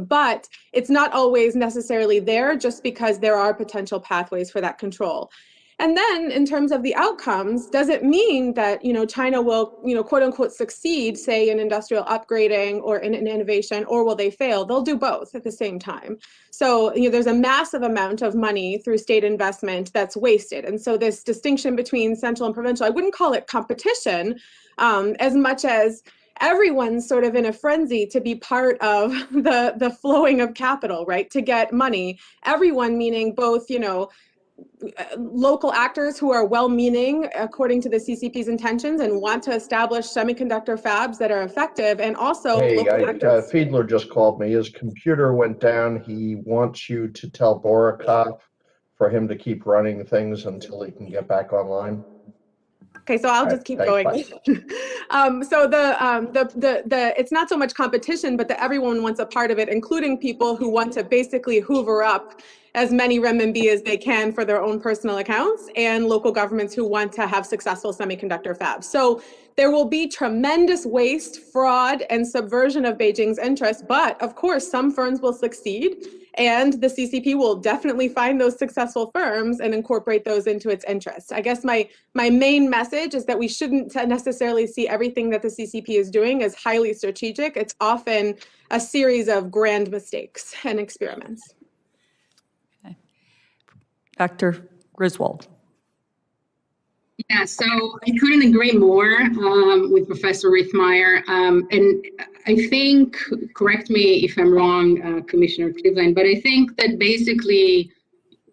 But it's not always necessarily there just because there are potential pathways for that control. And then in terms of the outcomes, does it mean that, China will, quote unquote, succeed, say in industrial upgrading or in innovation, or will they fail? They'll do both at the same time. So, there's a massive amount of money through state investment that's wasted. And so this distinction between central and provincial, I wouldn't call it competition as much as everyone's sort of in a frenzy to be part of the flowing of capital, right? To get money. Everyone meaning both, local actors who are well-meaning according to the CCP's intentions and want to establish semiconductor fabs that are effective, and also local actors. Fiedler just called me. His computer went down. He wants you to tell Borikov for him to keep running things until he can get back online. Okay, so I'll just keep going. So it's not so much competition, but that everyone wants a part of it, including people who want to basically hoover up as many renminbi as they can for their own personal accounts, and local governments who want to have successful semiconductor fabs. So there will be tremendous waste, fraud, and subversion of Beijing's interests, but of course, some firms will succeed, and the CCP will definitely find those successful firms and incorporate those into its interests. I guess my main message is that we shouldn't necessarily see everything that the CCP is doing as highly strategic. It's often a series of grand mistakes and experiments. Okay. Dr. Griswold. Yeah, so I couldn't agree more with Professor Riethmeyer. And I think, correct me if I'm wrong, Commissioner Cleveland, but I think that basically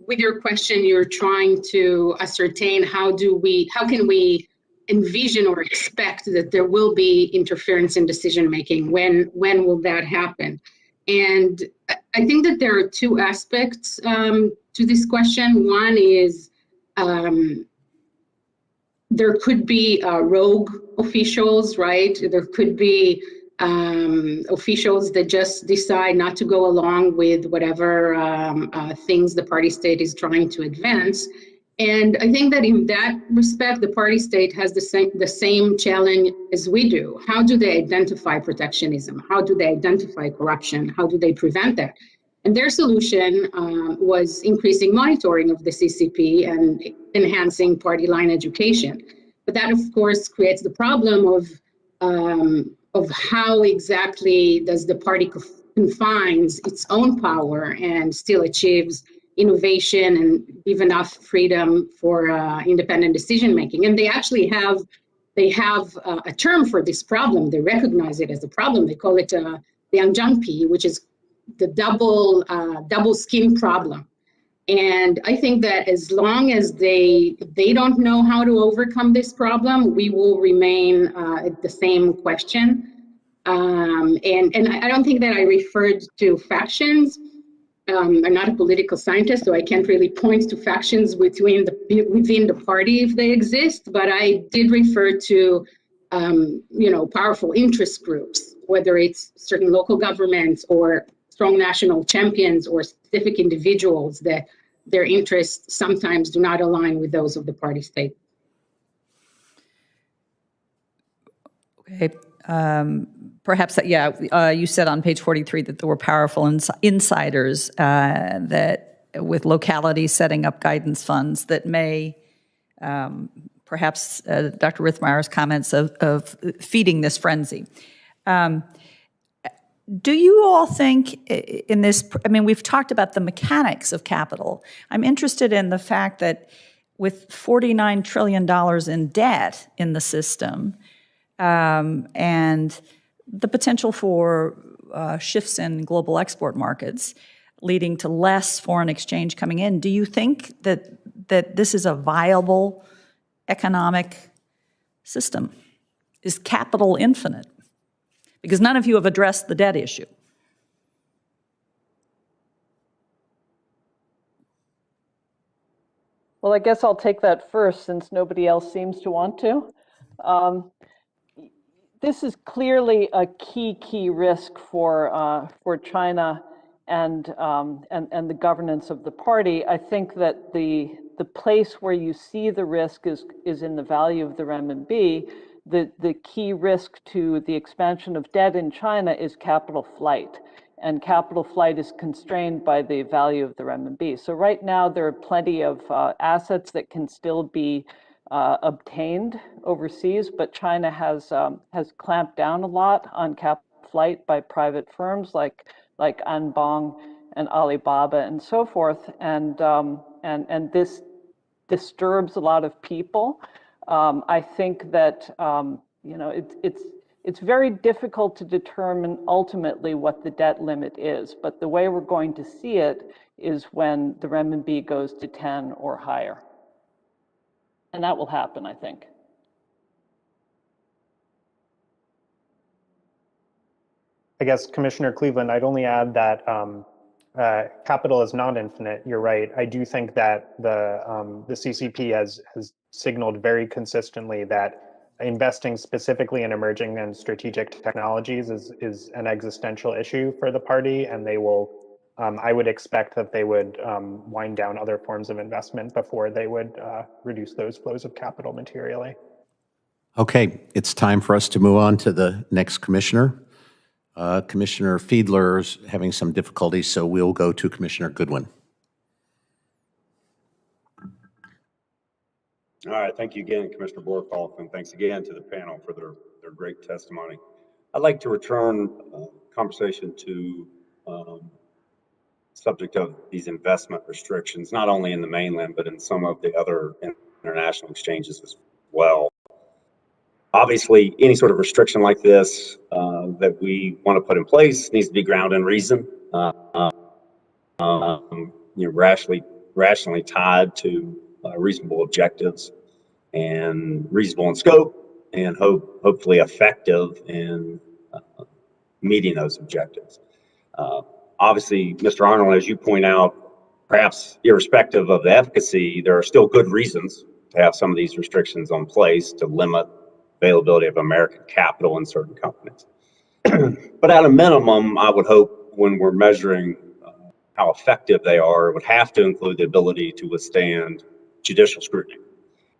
with your question, you're trying to ascertain how can we envision or expect that there will be interference in decision-making? When will that happen? And I think that there are two aspects to this question. One is, there could be rogue officials, right? There could be officials that just decide not to go along with whatever things the party state is trying to advance. And I think that in that respect, the party state has the same challenge as we do. How do they identify protectionism? How do they identify corruption? How do they prevent that? And their solution was increasing monitoring of the CCP and enhancing party line education. But that, of course, creates the problem of how exactly does the party confines its own power and still achieves innovation and give enough freedom for independent decision making. And they actually have a term for this problem. They recognize it as a problem. They call it the Anjangpi, which is the double skin problem. And I think that as long as they don't know how to overcome this problem, we will remain at the same question. And I don't think that I referred to factions. I'm not a political scientist, so I can't really point to factions within the party if they exist. But I did refer to powerful interest groups, whether it's certain local governments or strong national champions or specific individuals that their interests sometimes do not align with those of the party state. Okay. Perhaps, you said on page 43 that there were powerful insiders that with localities setting up guidance funds that may, perhaps Dr. Riethmeyer's comments of feeding this frenzy. do you all think in this, I mean, we've talked about the mechanics of capital. I'm interested in the fact that with $49 trillion in debt in the system, and the potential for shifts in global export markets leading to less foreign exchange coming in, do you think that this is a viable economic system? Is capital infinite? Because none of you have addressed the debt issue. Well, I guess I'll take that first since nobody else seems to want to. This is clearly a key risk for China and the governance of the party. I think that the place where you see the risk is in the value of the renminbi. The key risk to the expansion of debt in China is capital flight, and capital flight is constrained by the value of the renminbi. So right now there are plenty of assets that can still be obtained overseas, but China has clamped down a lot on capital flight by private firms like Anbang and Alibaba and so forth, and this disturbs a lot of people. I think that it's very difficult to determine ultimately what the debt limit is, but the way we're going to see it is when the renminbi goes to 10 or higher. And that will happen, I think. I guess, Commissioner Cleveland, I'd only add that capital is not infinite. You're right. I do think that the CCP has signaled very consistently that investing specifically in emerging and strategic technologies is an existential issue for the party, and they will. I would expect that they would wind down other forms of investment before they would reduce those flows of capital materially. Okay, it's time for us to move on to the next commissioner. Commissioner Fiedler is having some difficulties, so we'll go to Commissioner Goodwin. All right, thank you again, Commissioner Borkoff, and thanks again to the panel for their great testimony. I'd like to return conversation to subject of these investment restrictions, not only in the mainland, but in some of the other international exchanges as well. Obviously, any sort of restriction like this that we want to put in place needs to be grounded in reason, rationally tied to reasonable objectives and reasonable in scope, and hopefully effective in meeting those objectives. Obviously, Mr. Arnold, as you point out, perhaps irrespective of the efficacy, there are still good reasons to have some of these restrictions on place to limit availability of American capital in certain companies. But at a minimum, I would hope when we're measuring how effective they are, it would have to include the ability to withstand judicial scrutiny.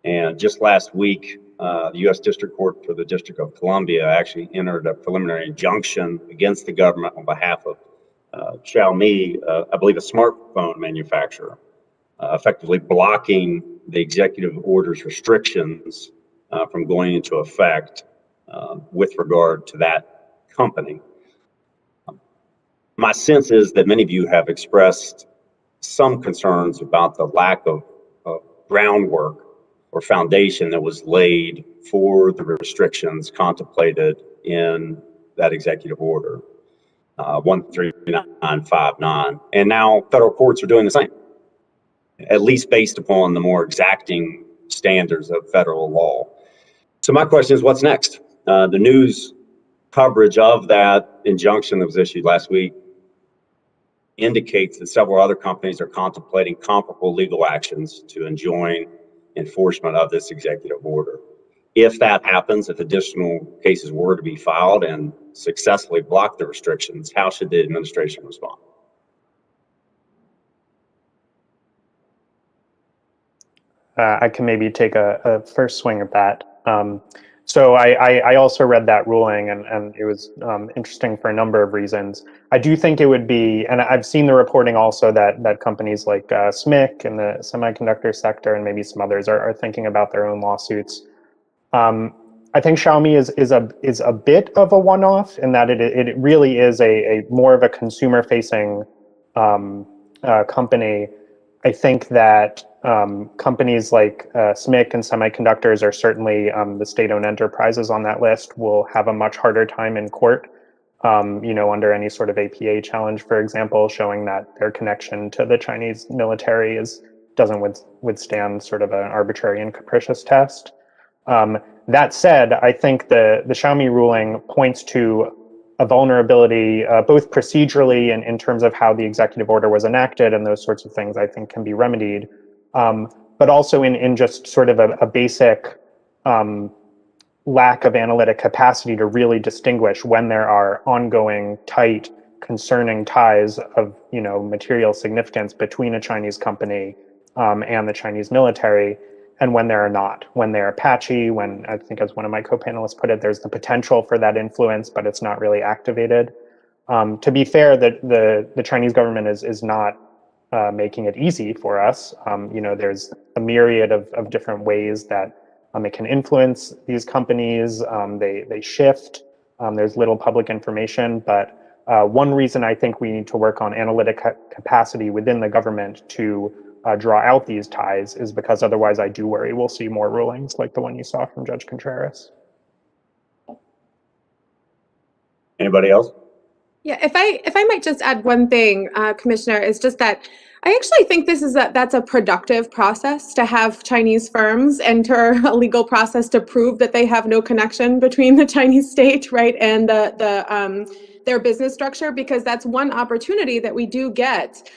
And just last week, the U.S. District Court for the District of Columbia actually entered a preliminary injunction against the government on behalf of Xiaomi, I believe a smartphone manufacturer, effectively blocking the executive order's restrictions from going into effect with regard to that company. My sense is that many of you have expressed some concerns about the lack of groundwork or foundation that was laid for the restrictions contemplated in that executive order, 13959. And now federal courts are doing the same, at least based upon the more exacting standards of federal law. So my question is, what's next? The news coverage of that injunction that was issued last week indicates that several other companies are contemplating comparable legal actions to enjoin enforcement of this executive order. If that happens, if additional cases were to be filed and successfully block the restrictions, how should the administration respond? I can maybe take a first swing at that. So I also read that ruling, and it was interesting for a number of reasons. I do think it would be, and I've seen the reporting also that companies like SMIC in the semiconductor sector and maybe some others are thinking about their own lawsuits. I think Xiaomi is a bit of a one-off in that it really is a more of a consumer-facing company. I think that companies like SMIC and semiconductors are certainly the state-owned enterprises on that list will have a much harder time in court, under any sort of APA challenge, for example, showing that their connection to the Chinese military doesn't withstand sort of an arbitrary and capricious test. That said, I think the Xiaomi ruling points to a vulnerability, both procedurally and in terms of how the executive order was enacted and those sorts of things, I think can be remedied, but also in just sort of a basic lack of analytic capacity to really distinguish when there are ongoing, tight, concerning ties of material significance between a Chinese company and the Chinese military, and when there are not, when they're patchy, when, I think as one of my co-panelists put it, there's the potential for that influence, but it's not really activated. To be fair, the Chinese government is not making it easy for us. There's a myriad of different ways that it can influence these companies. They shift. There's little public information, but one reason I think we need to work on analytic capacity within the government to draw out these ties is because otherwise I do worry we'll see more rulings like the one you saw from Judge Contreras. Anybody else? Yeah, if I might just add one thing, Commissioner, is just that I actually think that's a productive process to have Chinese firms enter a legal process to prove that they have no connection between the Chinese state, right, and their business structure, because that's one opportunity that we do get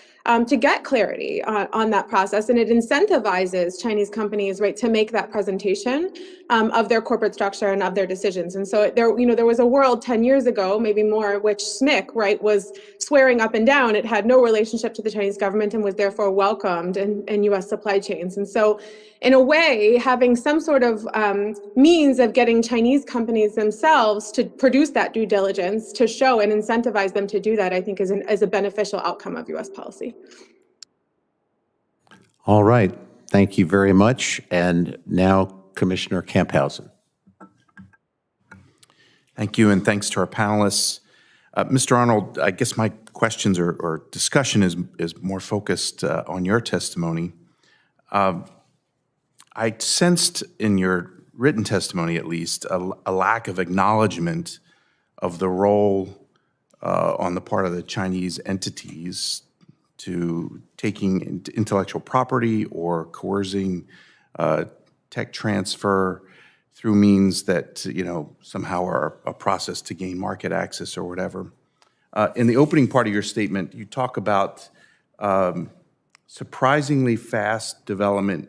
to get clarity on that process, and it incentivizes Chinese companies, right, to make that presentation of their corporate structure and of their decisions. And so there was a world 10 years ago, maybe more, which SMIC, right, was swearing up and down it had no relationship to the Chinese government and was therefore welcomed in U.S. supply chains. And so, in a way, having some sort of means of getting Chinese companies themselves to produce that due diligence, to show and incentivize them to do that, I think is a beneficial outcome of U.S. policy. All right. Thank you very much. And now, Commissioner Camphausen. Thank you, and thanks to our panelists. Mr. Arnold, I guess my questions or discussion is more focused on your testimony. I sensed in your written testimony, at least, a lack of acknowledgement of the role on the part of the Chinese entities to taking intellectual property or coercing tech transfer through means that, somehow are a process to gain market access or whatever. In the opening part of your statement, you talk about surprisingly fast development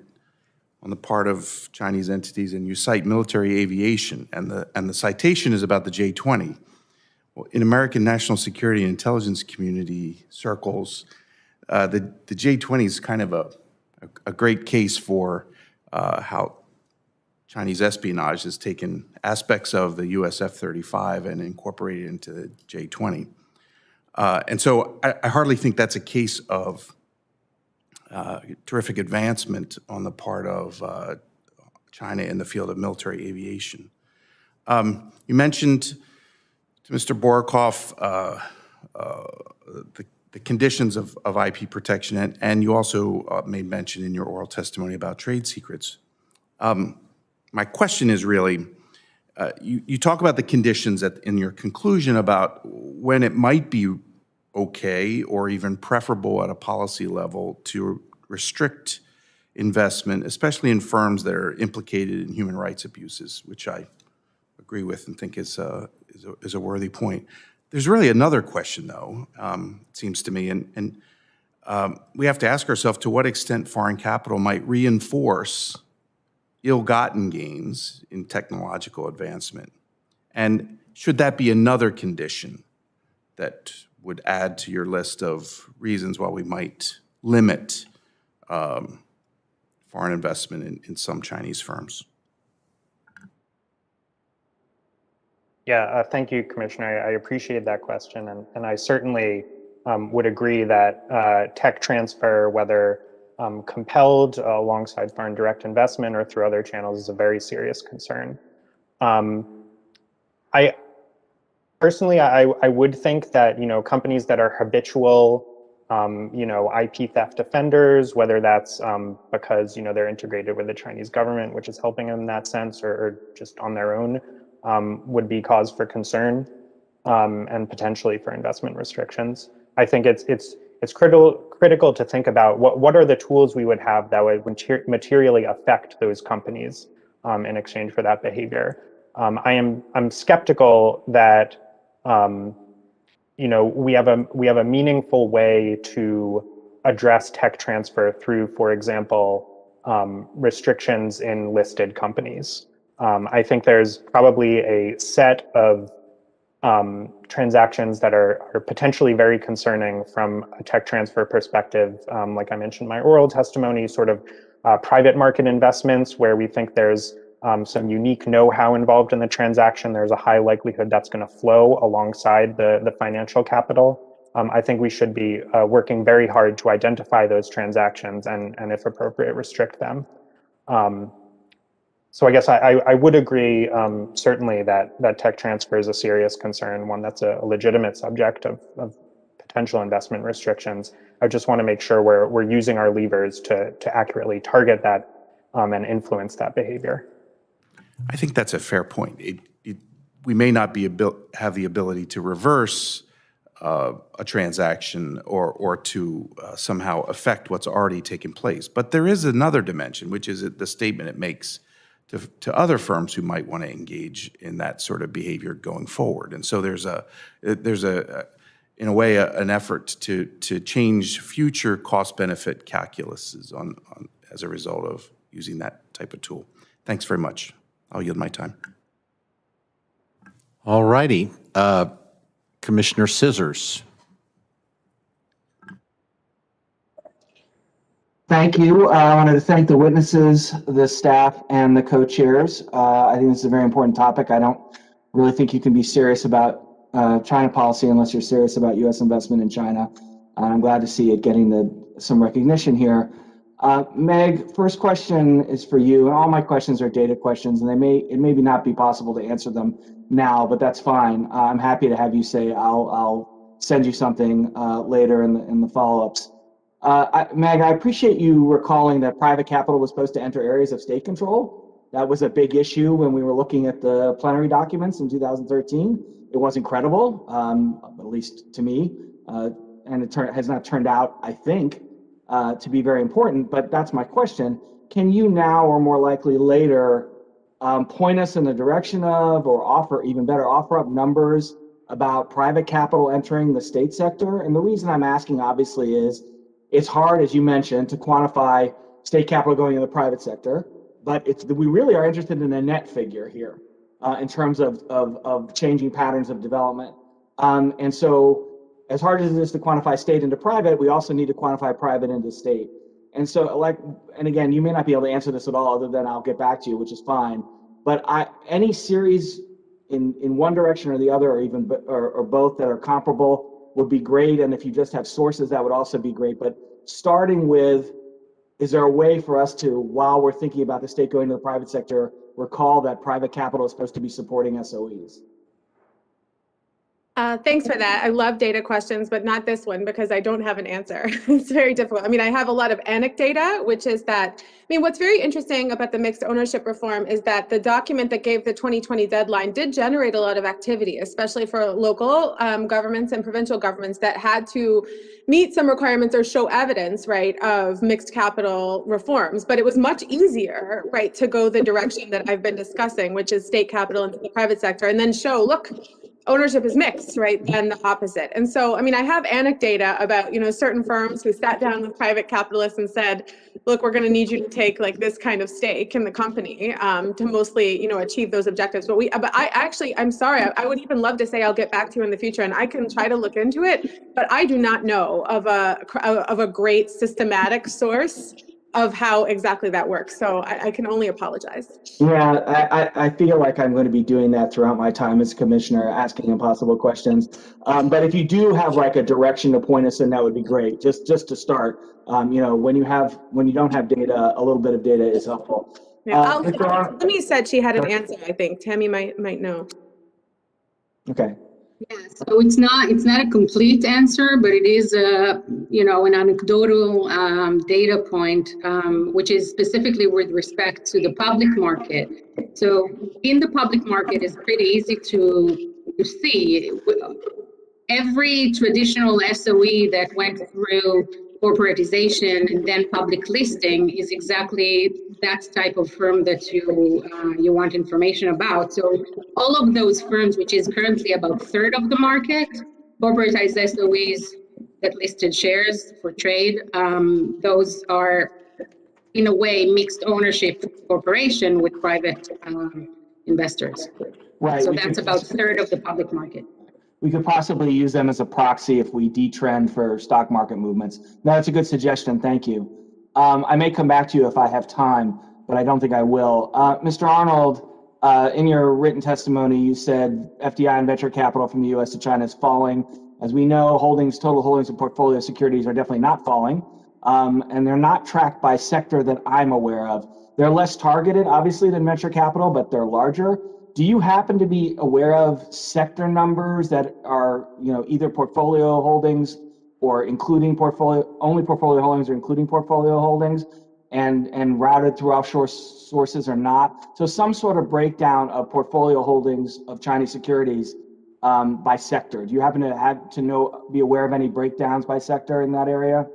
on the part of Chinese entities, and you cite military aviation, and the citation is about the J-20. Well, in American national security and intelligence community circles, the J-20 is kind of a great case for how Chinese espionage has taken aspects of the US F-35 and incorporated into the J-20. And so I hardly think that's a case of terrific advancement on the part of China in the field of military aviation. You mentioned to Mr. Borokoff the conditions of IP protection, and you also made mention in your oral testimony about trade secrets. My question is really, you talk about the conditions in your conclusion about when it might be okay or even preferable at a policy level to restrict investment, especially in firms that are implicated in human rights abuses, which I agree with and think is a worthy point. There's really another question, though, it seems to me, and we have to ask ourselves to what extent foreign capital might reinforce ill-gotten gains in technological advancement. And should that be another condition that would add to your list of reasons why we might limit foreign investment in some Chinese firms? Yeah, thank you, Commissioner. I appreciate that question, and I certainly would agree that tech transfer, whether compelled alongside foreign direct investment or through other channels, is a very serious concern. I personally, I would think that, companies that are habitual, IP theft offenders, whether that's because, they're integrated with the Chinese government, which is helping them in that sense, or just on their own, would be cause for concern, and potentially for investment restrictions. I think it's critical to think about what are the tools we would have that would materially affect those companies in exchange for that behavior. I'm skeptical that we have a meaningful way to address tech transfer through, for example, restrictions in listed companies. I think there's probably a set of transactions that are potentially very concerning from a tech transfer perspective. Like I mentioned in my oral testimony, sort of private market investments where we think there's some unique know-how involved in the transaction. There's a high likelihood that's going to flow alongside the financial capital. I think we should be working very hard to identify those transactions and if appropriate, restrict them. So I guess I would agree, certainly, that tech transfer is a serious concern, one that's a legitimate subject of potential investment restrictions. I just want to make sure we're using our levers to accurately target that and influence that behavior. I think that's a fair point. We may not have the ability to reverse a transaction or to somehow affect what's already taken place. But there is another dimension, which is the statement it makes to other firms who might want to engage in that sort of behavior going forward. And so there's in a way an effort to change future cost-benefit calculuses as a result of using that type of tool. Thanks very much. I'll yield my time. All righty. Commissioner Scissors. Thank you. I wanted to thank the witnesses, the staff, and the co-chairs. I think this is a very important topic. I don't really think you can be serious about China policy unless you're serious about U.S. investment in China. I'm glad to see it getting some recognition here. Meg, first question is for you. All my questions are data questions, and it may not be possible to answer them now, but that's fine. I'm happy to have you say I'll send you something later in the follow-ups. Meg, I appreciate you recalling that private capital was supposed to enter areas of state control. That was a big issue when we were looking at the plenary documents in 2013. It wasn't credible, at least to me, and it has not turned out, I think, to be very important, but that's my question. Can you now, or more likely later, point us in the direction of, or offer up numbers about private capital entering the state sector? And the reason I'm asking, obviously, is it's hard, as you mentioned, to quantify state capital going in the private sector, but we really are interested in a net figure here in terms of changing patterns of development. And so, as hard as it is to quantify state into private, we also need to quantify private into state. And so, and again, you may not be able to answer this at all, other than I'll get back to you, which is fine. But any series in one direction or the other, or both that are comparable would be great. And if you just have sources, that would also be great. But starting with, is there a way for us to, while we're thinking about the state going to the private sector, recall that private capital is supposed to be supporting SOEs? Thanks for that. I love data questions, but not this one because I don't have an answer. It's very difficult. I mean, I have a lot of anecdata, which is that, what's very interesting about the mixed ownership reform is that the document that gave the 2020 deadline did generate a lot of activity, especially for local governments and provincial governments that had to meet some requirements or show evidence, right, of mixed capital reforms. But it was much easier, right, to go the direction that I've been discussing, which is state capital into the private sector, and then show, look, ownership is mixed, right, than the opposite. And so, I have anecdata about, certain firms who sat down with private capitalists and said, look, we're going to need you to take like this kind of stake in the company to mostly, achieve those objectives. But I'm sorry, I would even love to say I'll get back to you in the future and I can try to look into it, but I do not know of a great systematic source of how exactly that works. So I can only apologize. Yeah, I feel like I'm going to be doing that throughout my time as commissioner, asking impossible questions. But if you do have like a direction to point us in, that would be great. Just to start, when you don't have data, a little bit of data is helpful. Yeah, Mr. Arnold, Tammy said she had an answer, I think. Tammy might know. okay. Yeah, so it's not a complete answer, but it is an anecdotal data point, which is specifically with respect to the public market. So in the public market, it's pretty easy to see. Every traditional SOE that went through corporatization and then public listing is exactly that type of firm that you want information about. So all of those firms, which is currently about a third of the market, corporatized SOEs that listed shares for trade, those are in a way mixed ownership corporation with private investors. Right. So that's about a third of the public market. We could possibly use them as a proxy if we detrend for stock market movements. No, that's a good suggestion. Thank you. I may come back to you if I have time, but I don't think I will. Mr. Arnold, in your written testimony, you said FDI and venture capital from the U.S. to China is falling. As we know, total holdings of portfolio securities are definitely not falling, and they're not tracked by sector that I'm aware of. They're less targeted, obviously, than venture capital, but they're larger. Do you happen to be aware of sector numbers that are, either portfolio holdings or including only portfolio holdings or including portfolio holdings and routed through offshore sources or not? So some sort of breakdown of portfolio holdings of Chinese securities by sector. Do you happen to be aware of any breakdowns by sector in that area?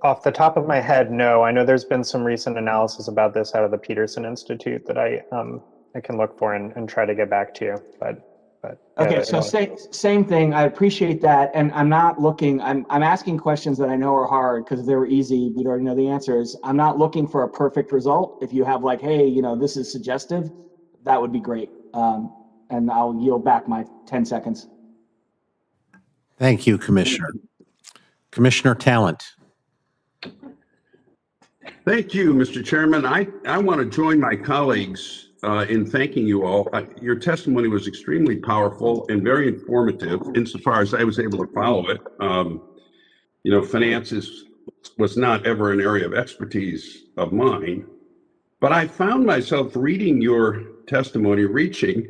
Off the top of my head, no. I know there's been some recent analysis about this out of the Peterson Institute that I can look for and try to get back to you. But okay, yeah, so same thing. I appreciate that, and I'm not looking. I'm asking questions that I know are hard because if they were easy, we'd already know the answers. I'm not looking for a perfect result. If you have like, hey, this is suggestive, that would be great. And I'll yield back my 10 seconds. Thank you, Commissioner. Commissioner Talent. Thank you, Mr. Chairman. I want to join my colleagues in thanking you all. Your testimony was extremely powerful and very informative insofar as I was able to follow it. Finance was not ever an area of expertise of mine, but I found myself reading your testimony reaching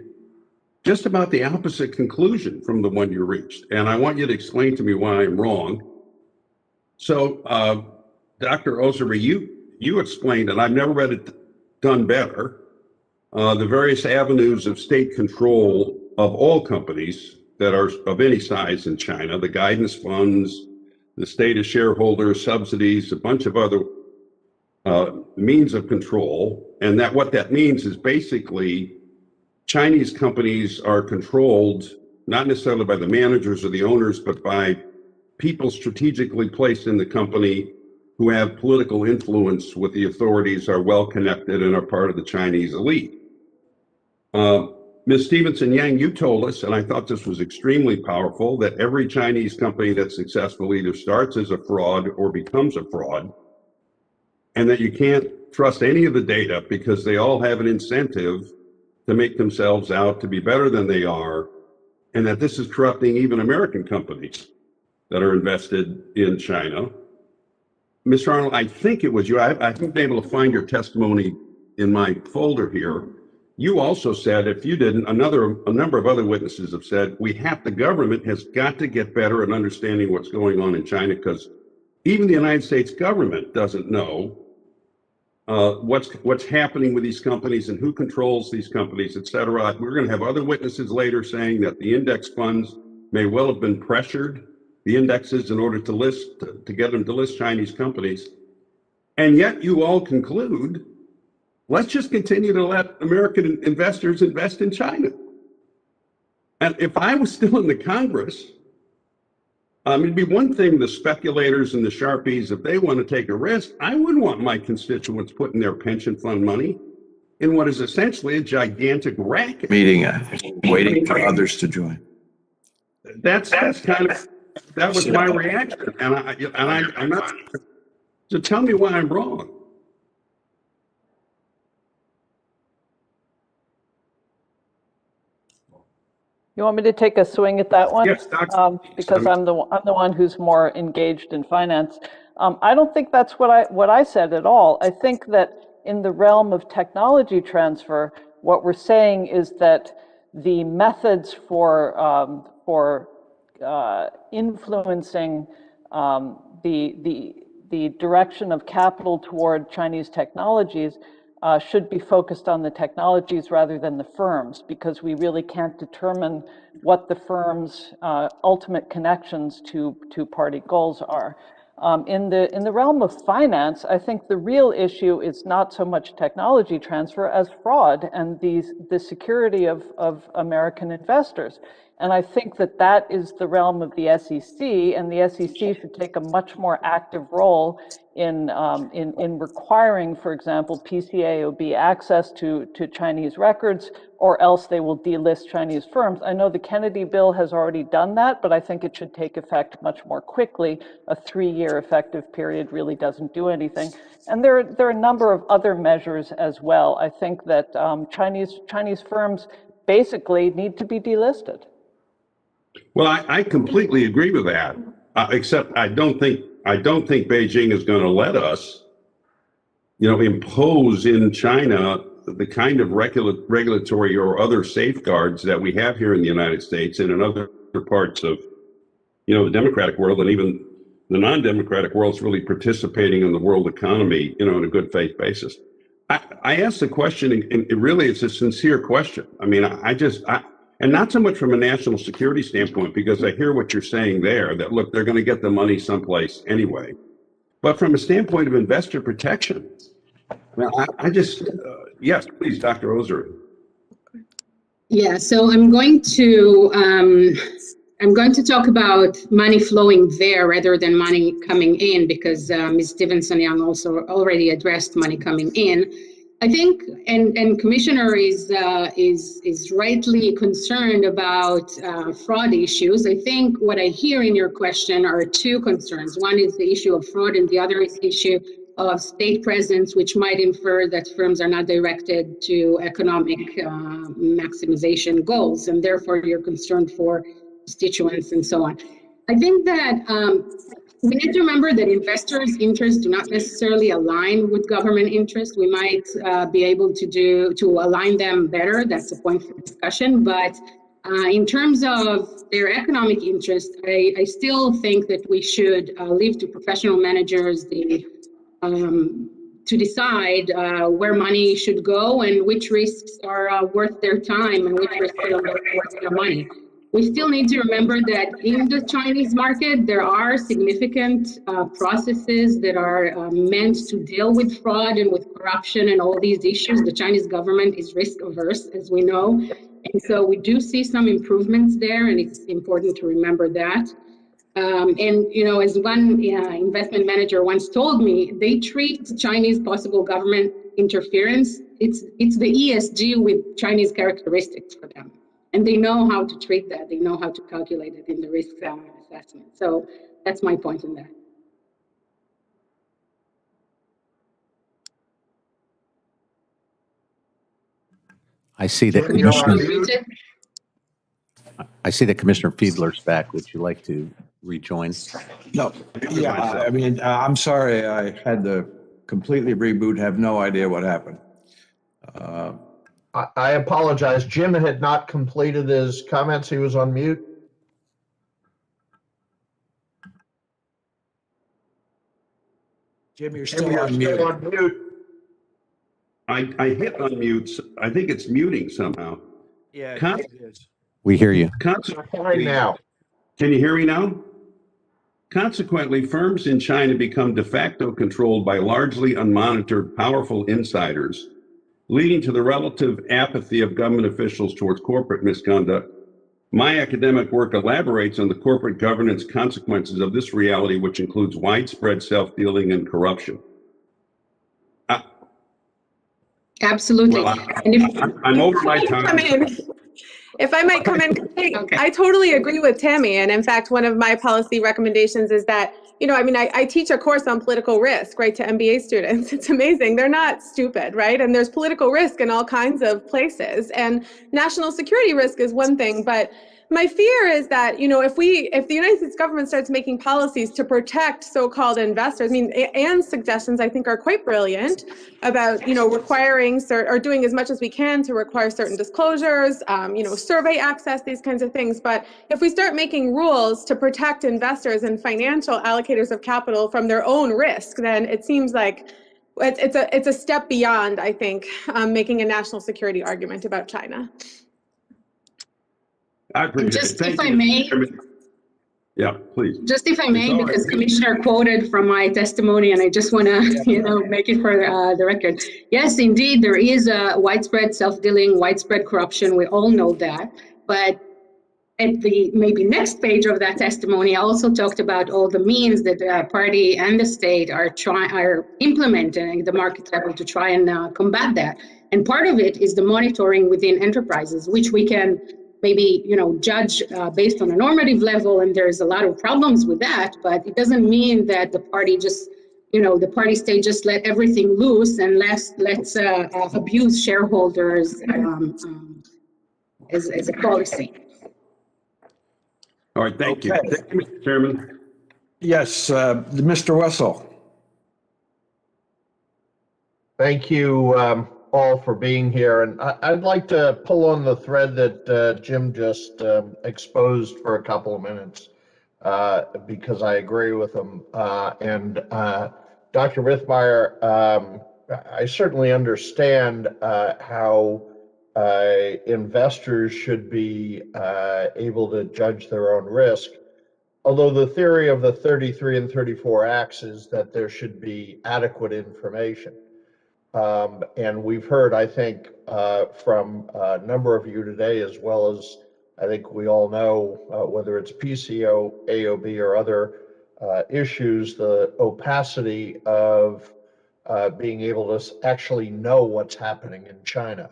just about the opposite conclusion from the one you reached. And I want you to explain to me why I'm wrong. So, Dr. Osery, you explained, and I've never read it done better, the various avenues of state control of all companies that are of any size in China, the guidance funds, the status shareholders, subsidies, a bunch of other means of control. And that what that means is basically Chinese companies are controlled not necessarily by the managers or the owners, but by people strategically placed in the company who have political influence with the authorities, are well connected, and are part of the Chinese elite. Ms. Stevenson Yang, you told us, and I thought this was extremely powerful, that every Chinese company that's successful either starts as a fraud or becomes a fraud, and that you can't trust any of the data because they all have an incentive to make themselves out to be better than they are, and that this is corrupting even American companies that are invested in China. Mr. Arnold, I think it was you. I haven't been able to find your testimony in my folder here. You also said, if you didn't, a number of other witnesses have said, the government has got to get better at understanding what's going on in China, because even the United States government doesn't know what's happening with these companies and who controls these companies, et cetera. We're going to have other witnesses later saying that the index funds may well have been pressured, the indexes, in order to get them to list Chinese companies. And yet you all conclude, let's just continue to let American investors invest in China. And if I was still in the Congress, it'd be one thing, the speculators and the Sharpies, if they want to take a risk, I wouldn't want my constituents putting their pension fund money in what is essentially a gigantic racket. Waiting for others to join. That was my reaction. And I'm not, so tell me why I'm wrong. You want me to take a swing at that one? Yes, Dr. Because I'm the one who's more engaged in finance. I don't think that's what I said at all. I think that in the realm of technology transfer, what we're saying is that the methods for influencing the direction of capital toward Chinese technologies should be focused on the technologies rather than the firms, because we really can't determine what the firms' ultimate connections to party goals are. In the realm of finance, I think the real issue is not so much technology transfer as fraud and the security of American investors. And I think that is the realm of the SEC, and the SEC should take a much more active role in requiring, for example, PCAOB access to Chinese records, or else they will delist Chinese firms. I know the Kennedy bill has already done that, but I think it should take effect much more quickly. A 3-year effective period really doesn't do anything. And there are a number of other measures as well. I think that Chinese firms basically need to be delisted. Well, I completely agree with that, except I don't think Beijing is going to let us, impose in China the kind of regulatory or other safeguards that we have here in the United States and in other parts of, the democratic world, and even the non-democratic world is really participating in the world economy, on a good faith basis. I asked the question, and really it's a sincere question. I mean, and not so much from a national security standpoint, because I hear what you're saying there, that look, they're going to get the money someplace anyway. But from a standpoint of investor protection, well, yes, please, Dr. Ozer. Yeah, so I'm going to talk about money flowing there rather than money coming in, because Ms. Stevenson-Young also already addressed money coming in. I think, and Commissioner is rightly concerned about fraud issues. I think what I hear in your question are two concerns. One is the issue of fraud, and the other is the issue of state presence, which might infer that firms are not directed to economic maximization goals, and therefore you're concerned for constituents and so on. I think that we need to remember that investors' interests do not necessarily align with government interests. We might be able to align them better. That's a point for discussion. But in terms of their economic interest, I still think that we should leave to professional managers to decide where money should go and which risks are worth their time and which risks are worth their money. We still need to remember that in the Chinese market, there are significant processes that are meant to deal with fraud and with corruption and all these issues. The Chinese government is risk averse, as we know. And so we do see some improvements there, and it's important to remember that. As one investment manager once told me, they treat Chinese possible government interference, it's the ESG with Chinese characteristics for them. And they know how to treat that. They know how to calculate it in the risk assessment. So that's my point on that. I see that Commissioner Fiedler's back. Would you like to rejoin? No, yeah, I'm sorry, I had to completely reboot, have no idea what happened. I apologize. Jim had not completed his comments. He was on mute. Jim, you're still on mute. I hit unmute. I think it's muting somehow. Yeah, it is. We hear you. Consequently, now. Can you hear me now? Consequently, firms in China become de facto controlled by largely unmonitored, powerful insiders, leading to the relative apathy of government officials towards corporate misconduct. My academic work elaborates on the corporate governance consequences of this reality, which includes widespread self-dealing and corruption. Absolutely. Well, I'm over my time. If I might come in, I totally agree with Tammy. And in fact, one of my policy recommendations is that, I teach a course on political risk, right, to MBA students. It's amazing. They're not stupid, right? And there's political risk in all kinds of places. And national security risk is one thing, but my fear is that, if the United States government starts making policies to protect so-called investors, Anne's suggestions, I think, are quite brilliant about, requiring or doing as much as we can to require certain disclosures, survey access, these kinds of things. But if we start making rules to protect investors and financial allocators of capital from their own risk, then it seems like it's a step beyond, I think, making a national security argument about China. I appreciate Just it. Thank if I you, may, yeah, please. just if I may, all right. because Commissioner quoted from my testimony, and I just want to, make it for the record. Yes, indeed, there is a widespread self-dealing, widespread corruption. We all know that. But at the maybe next page of that testimony, I also talked about all the means that the party and the state are implementing at the market level to try and combat that. And part of it is the monitoring within enterprises, which we can maybe judge based on a normative level, and there's a lot of problems with that, but it doesn't mean that the party just, the party state just let everything loose and let's abuse shareholders as a policy. All right, thank you. Okay. Thank you, Mr. Chairman. Yes, Mr. Wessel. Thank you all for being here. And I'd like to pull on the thread that Jim just exposed for a couple of minutes because I agree with him. And Dr. Rithmeyer, I certainly understand how investors should be able to judge their own risk. Although the theory of the 33 and 34 Acts is that there should be adequate information. And we've heard, I think, from a number of you today, as well as I think we all know, whether it's PCO, AOB, or other issues, the opacity of being able to actually know what's happening in China.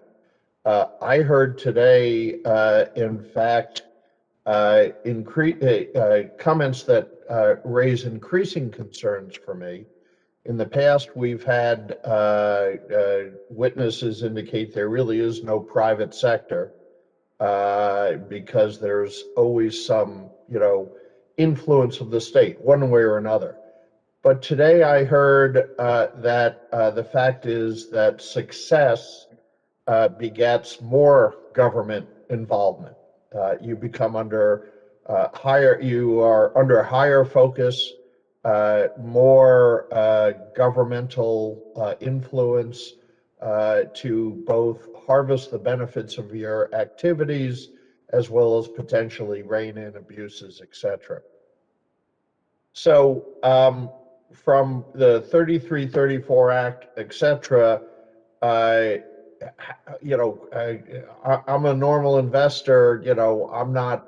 I heard today, in fact, comments that raise increasing concerns for me. In the past, we've had witnesses indicate there really is no private sector because there's always some, influence of the state, one way or another. But today I heard that the fact is that success begets more government involvement. You become you are under higher focus, more governmental influence to both harvest the benefits of your activities as well as potentially rein in abuses, etc. So from the 33, 34 Act, etc., I'm a normal investor, I'm not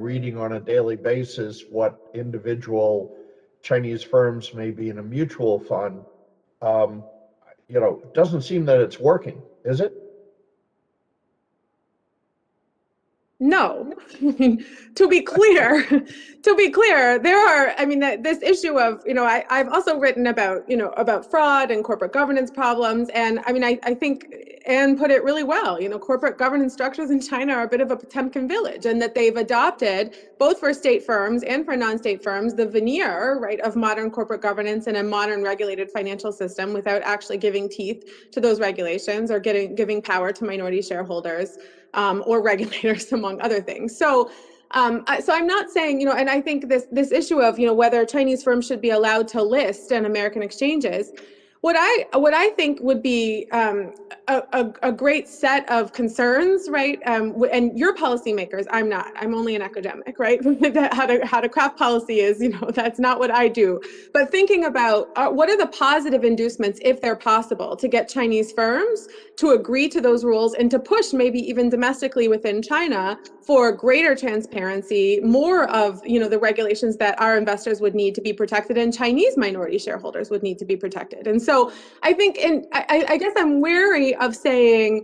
reading on a daily basis what individual Chinese firms may be in a mutual fund. It doesn't seem that it's working, is it? No, to be clear, there are, this issue of, I've also written about, about fraud and corporate governance problems. And I think Anne put it really well, corporate governance structures in China are a bit of a Potemkin village, and that they've adopted, both for state firms and for non-state firms, the veneer, right, of modern corporate governance and a modern regulated financial system without actually giving teeth to those regulations or giving power to minority shareholders. Or regulators, among other things. So I'm not saying, and I think this issue of, whether Chinese firms should be allowed to list on American exchanges, what I think would be a great set of concerns, right? And you're policymakers, I'm not. I'm only an academic, right? how to craft policy is, that's not what I do. But thinking about what are the positive inducements, if they're possible, to get Chinese firms to agree to those rules and to push maybe even domestically within China for greater transparency, more of the regulations that our investors would need to be protected and Chinese minority shareholders would need to be protected. And so I think, I guess I'm wary of saying,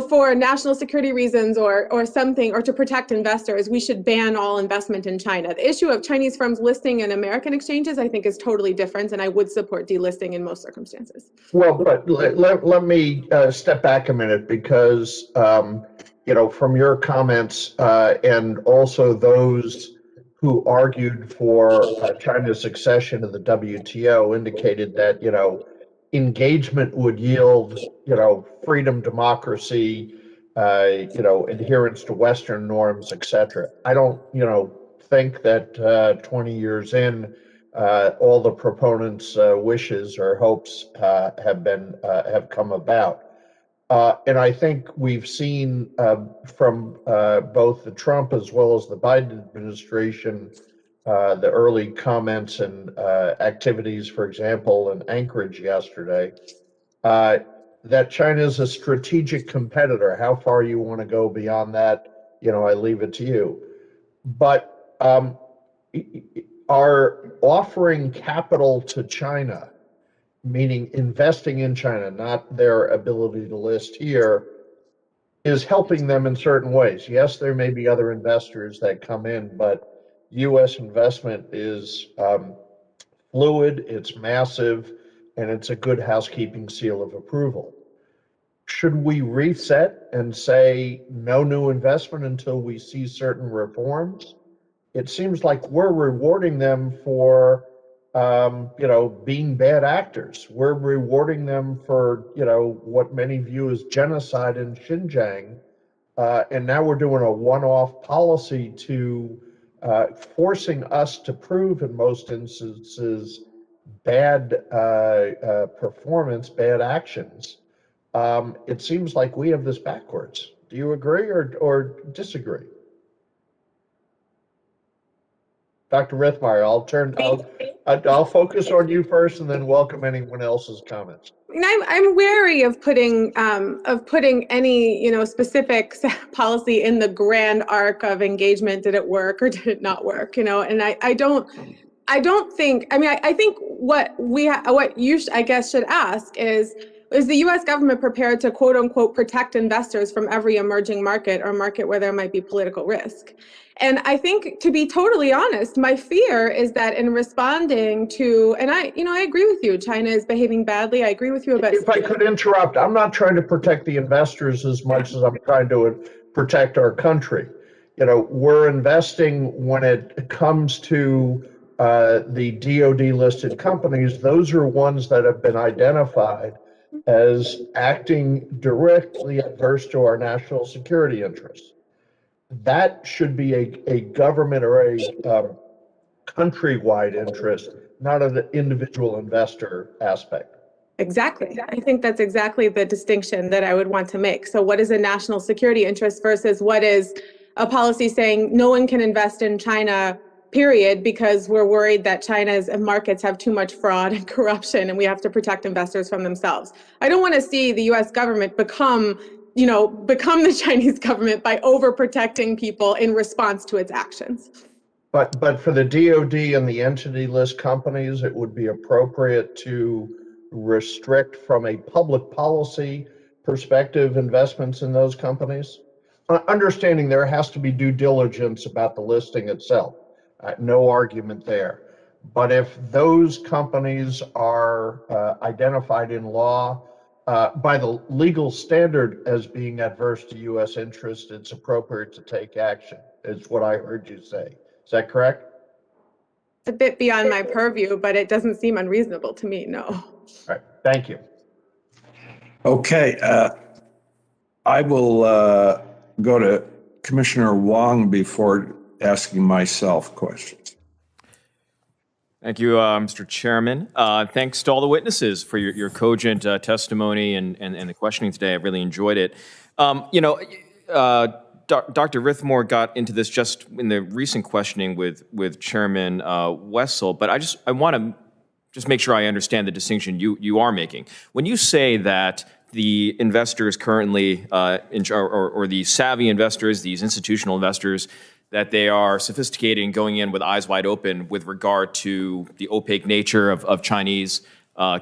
for national security reasons or something, or to protect investors, we should ban all investment in China. The issue of Chinese firms listing in American exchanges, I think, is totally different, and I would support delisting in most circumstances. Well, but let me step back a minute because, from your comments and also those who argued for China's succession to the WTO indicated that, engagement would yield, freedom, democracy, adherence to Western norms, et cetera. I don't, think that 20 years in, all the proponents' wishes or hopes have come about. And I think we've seen from both the Trump as well as the Biden administration, the early comments and activities, for example, in Anchorage yesterday, that China is a strategic competitor. How far you want to go beyond that, I leave it to you. But are offering capital to China, meaning investing in China, not their ability to list here, is helping them in certain ways. Yes, there may be other investors that come in, but U.S. investment is fluid, it's massive, and it's a good housekeeping seal of approval. Should we reset and say no new investment until we see certain reforms? It seems like we're rewarding them for, being bad actors. We're rewarding them for, what many view as genocide in Xinjiang. And now we're doing a one-off policy to forcing us to prove in most instances bad performance, bad actions. It seems like we have this backwards. Do you agree or disagree? Dr. Rithmeyer, I'll focus on you first and then welcome anyone else's comments. I'm wary of putting any specific policy in the grand arc of engagement. Did it work or did it not work? And I don't think. I think what you I guess should ask is the U.S. government prepared to quote unquote protect investors from every emerging market or market where there might be political risk? And I think, to be totally honest, my fear is that in responding to, and I agree with you, China is behaving badly. I agree with you about. If I could interrupt, I'm not trying to protect the investors as much as I'm trying to protect our country. We're investing when it comes to the DoD listed companies. Those are ones that have been identified as acting directly adverse to our national security interests. That should be a government or a countrywide interest, not an individual investor aspect. Exactly. I think that's exactly the distinction that I would want to make. So what is a national security interest versus what is a policy saying no one can invest in China, period, because we're worried that China's markets have too much fraud and corruption and we have to protect investors from themselves. I don't want to see the US government become the Chinese government by overprotecting people in response to its actions. But for the DoD and the entity list companies, it would be appropriate to restrict from a public policy perspective investments in those companies. Understanding there has to be due diligence about the listing itself. No argument there. But if those companies are identified in law by the legal standard as being adverse to U.S. interest, it's appropriate to take action, is what I heard you say. Is that correct? It's a bit beyond my purview, but it doesn't seem unreasonable to me, no. All right, thank you. Okay, I will go to Commissioner Wong before asking myself questions. Thank you, Mr. Chairman. Thanks to all the witnesses for your cogent testimony and the questioning today. I really enjoyed it. Dr. Rithmore got into this just in the recent questioning with Chairman Wessel, but I want to just make sure I understand the distinction you are making. When you say that the investors currently, or the savvy investors, these institutional investors, that they are sophisticated and going in with eyes wide open with regard to the opaque nature of Chinese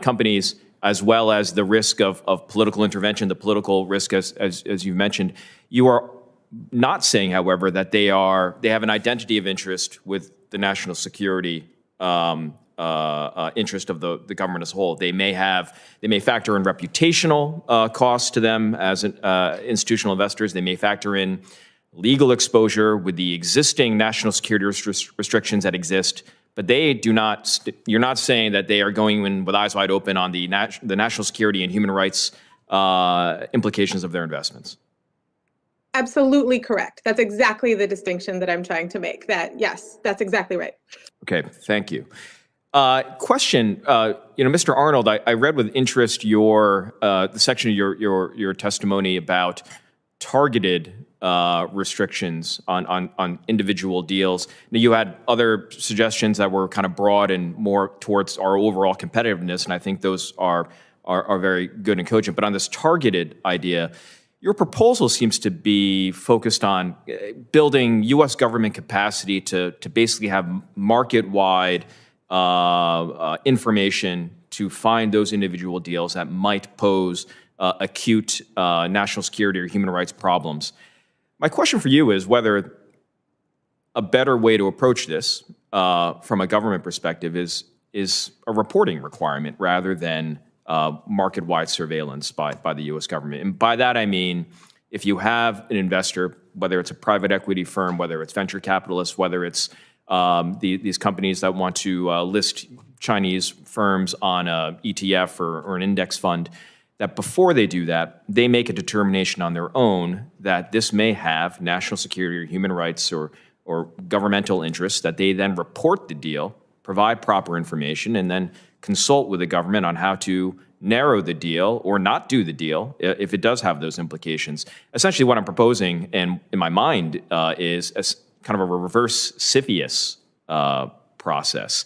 companies as well as the risk of political intervention, the political risk, as you mentioned. You are not saying, however, that they have an identity of interest with the national security interest of the government as a whole. They may factor in reputational costs to them as institutional investors. They may factor in legal exposure with the existing national security restrictions that exist, but they do not. You're not saying that they are going in with eyes wide open on the national security and human rights implications of their investments. Absolutely correct. That's exactly the distinction that I'm trying to make. That, yes, that's exactly right. Okay, thank you. Question, Mr. Arnold, I read with interest the section of your testimony about targeted restrictions on individual deals. Now, you had other suggestions that were kind of broad and more towards our overall competitiveness, and I think those are very good and cogent. But on this targeted idea, your proposal seems to be focused on building U.S. government capacity to basically have market-wide information to find those individual deals that might pose acute national security or human rights problems. My question for you is whether a better way to approach this from a government perspective is a reporting requirement rather than market-wide surveillance by the U.S. government. And by that I mean, if you have an investor, whether it's a private equity firm, whether it's venture capitalists, whether it's these companies that want to list Chinese firms on an ETF or an index fund, that before they do that, they make a determination on their own that this may have national security or human rights or governmental interests, that they then report the deal, provide proper information, and then consult with the government on how to narrow the deal or not do the deal if it does have those implications. Essentially what I'm proposing, and in my mind, is kind of a reverse CFIUS process.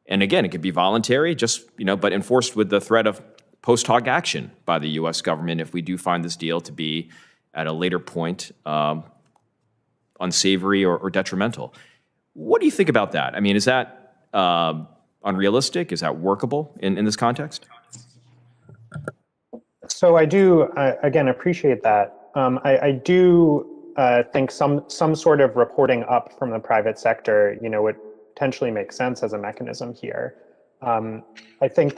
And again, it could be voluntary, but enforced with the threat of post hoc action by the U.S. government if we do find this deal to be at a later point unsavory or detrimental. What do you think about that? I mean, is that unrealistic? Is that workable in this context? So I do, again, appreciate that. I do think some sort of reporting up from the private sector, would potentially make sense as a mechanism here. I think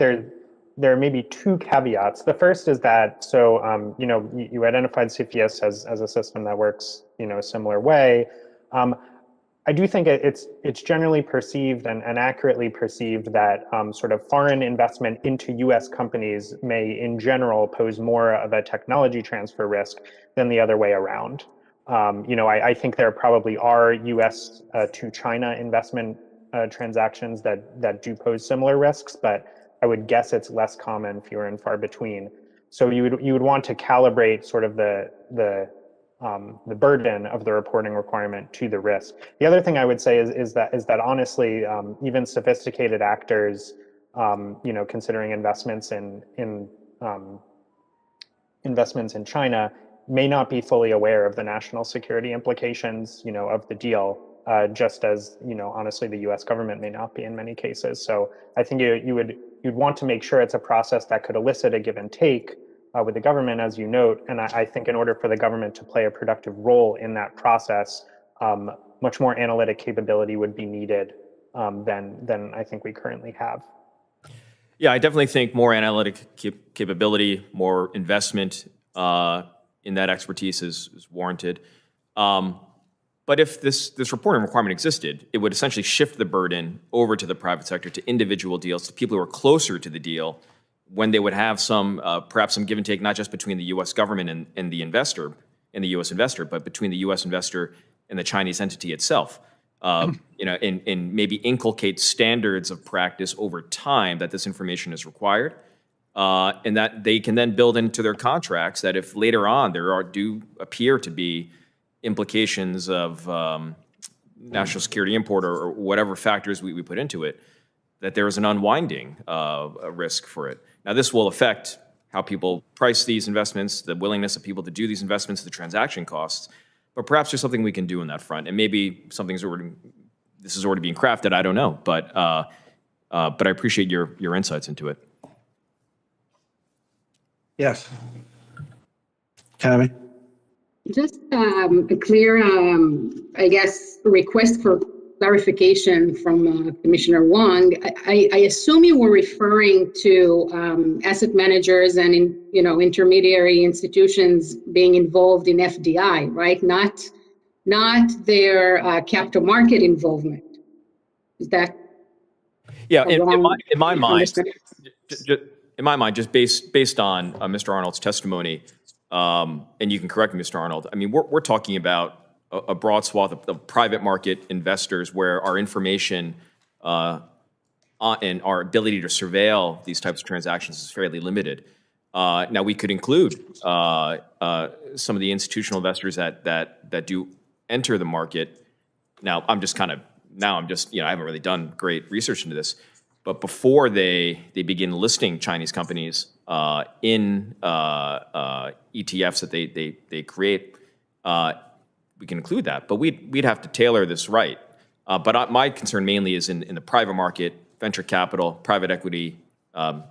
there may be two caveats. The first is that, you identified CFIUS as a system that works, a similar way. I do think it's generally perceived and accurately perceived that sort of foreign investment into U.S. companies may, in general, pose more of a technology transfer risk than the other way around. I think there probably are U.S. To China investment transactions that do pose similar risks, but I would guess it's less common, fewer and far between. So you would want to calibrate sort of the burden of the reporting requirement to the risk. The other thing I would say is that honestly, even sophisticated actors, considering investments in China, may not be fully aware of the national security implications, of the deal, just as, honestly, the U.S. government may not be in many cases. So I think you'd want to make sure it's a process that could elicit a give and take with the government, as you note. And I think in order for the government to play a productive role in that process, much more analytic capability would be needed than I think we currently have. Yeah, I definitely think more analytic capability, more investment in that expertise is warranted. But if this reporting requirement existed, it would essentially shift the burden over to the private sector, to individual deals, to people who are closer to the deal, when they would have perhaps some give and take, not just between the U.S. government and the investor, and the U.S. investor, but between the U.S. investor and the Chinese entity itself. And maybe inculcate standards of practice over time that this information is required, and that they can then build into their contracts that if later on there do appear to be implications of national security import or whatever factors we put into it, that there is an unwinding a risk for it. Now, this will affect how people price these investments, the willingness of people to do these investments, the transaction costs, but perhaps there's something we can do on that front. And maybe this is already being crafted, I don't know, but I appreciate your insights into it. Yes. Tammy? Just a clear, I guess, request for clarification from Commissioner Wong. I assume you were referring to asset managers and intermediary institutions being involved in FDI, right? Not their capital market involvement. Is that? Yeah, in my mind, just based on Mr. Arnold's testimony, and you can correct me, Mr. Arnold. I mean, we're talking about a broad swath of private market investors where our information and our ability to surveil these types of transactions is fairly limited. Now, we could include some of the institutional investors that do enter the market. Now, I'm just, I haven't really done great research into this, but before they begin listing Chinese companies in ETFs that they create, we can include that. But we'd have to tailor this right. But my concern mainly is in the private market, venture capital, private equity,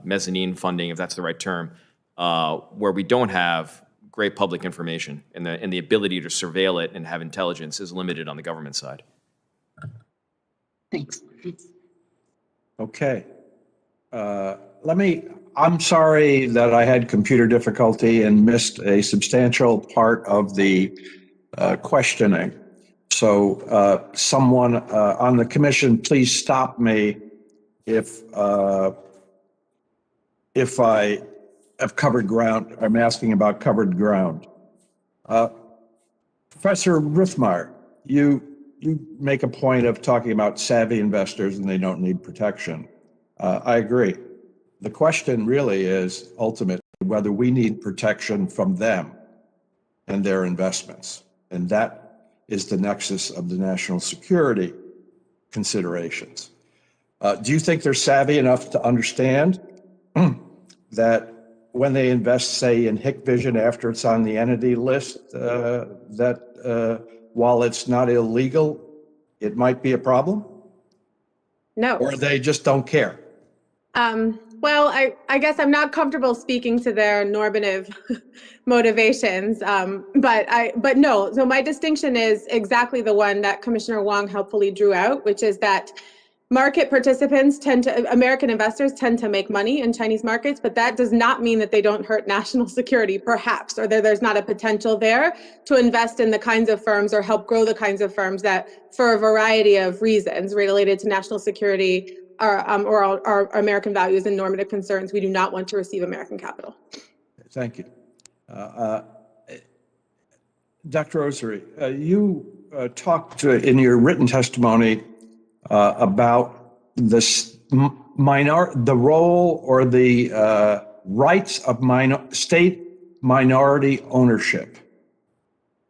mezzanine funding, if that's the right term, where we don't have great public information and the ability to surveil it and have intelligence is limited on the government side. Thanks. Okay. I'm sorry that I had computer difficulty and missed a substantial part of the questioning. So someone on the commission, please stop me if I have covered ground. I'm asking about covered ground. Professor Rithmeyer, you make a point of talking about savvy investors and they don't need protection. I agree. The question really is ultimately whether we need protection from them and their investments. And that is the nexus of the national security considerations. Do you think they're savvy enough to understand that when they invest, say, in Hikvision after it's on the entity list, that while it's not illegal, it might be a problem? No. Or they just don't care? Well, I guess I'm not comfortable speaking to their normative motivations, but no. So my distinction is exactly the one that Commissioner Wong helpfully drew out, which is that market participants American investors tend to make money in Chinese markets, but that does not mean that they don't hurt national security, perhaps, or there's not a potential there to invest in the kinds of firms or help grow the kinds of firms that, for a variety of reasons related to national security or our American values and normative concerns, we do not want to receive American capital. Thank you. Dr. Osiri, you talked in your written testimony about the role or the rights of state minority ownership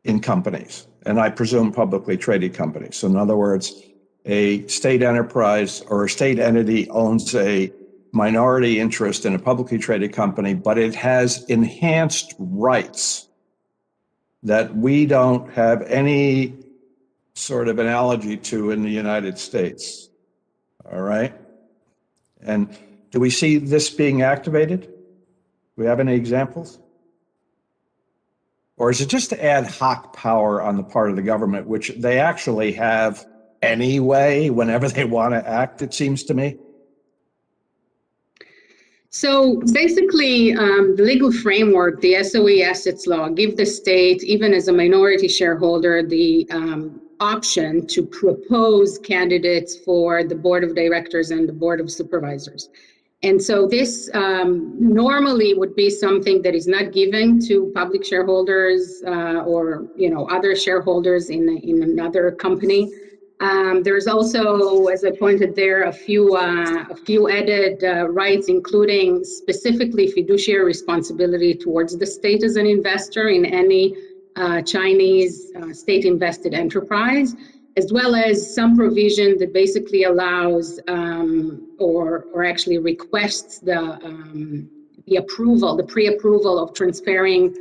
in companies, and I presume publicly traded companies. So in other words, a state enterprise or a state entity owns a minority interest in a publicly traded company, but it has enhanced rights that we don't have any sort of analogy to in the United States. All right? And do we see this being activated? Do we have any examples? Or is it just ad hoc power on the part of the government, which they actually have anyway whenever they want to act, it seems to me? So basically, the legal framework, the SOE assets law, give the state, even as a minority shareholder, the option to propose candidates for the board of directors and the board of supervisors. And so this normally would be something that is not given to public shareholders or other shareholders in another company. There's also, as I pointed there, a few added rights, including specifically fiduciary responsibility towards the state as an investor in any Chinese state-invested enterprise, as well as some provision that basically allows or actually requests the pre-approval of transferring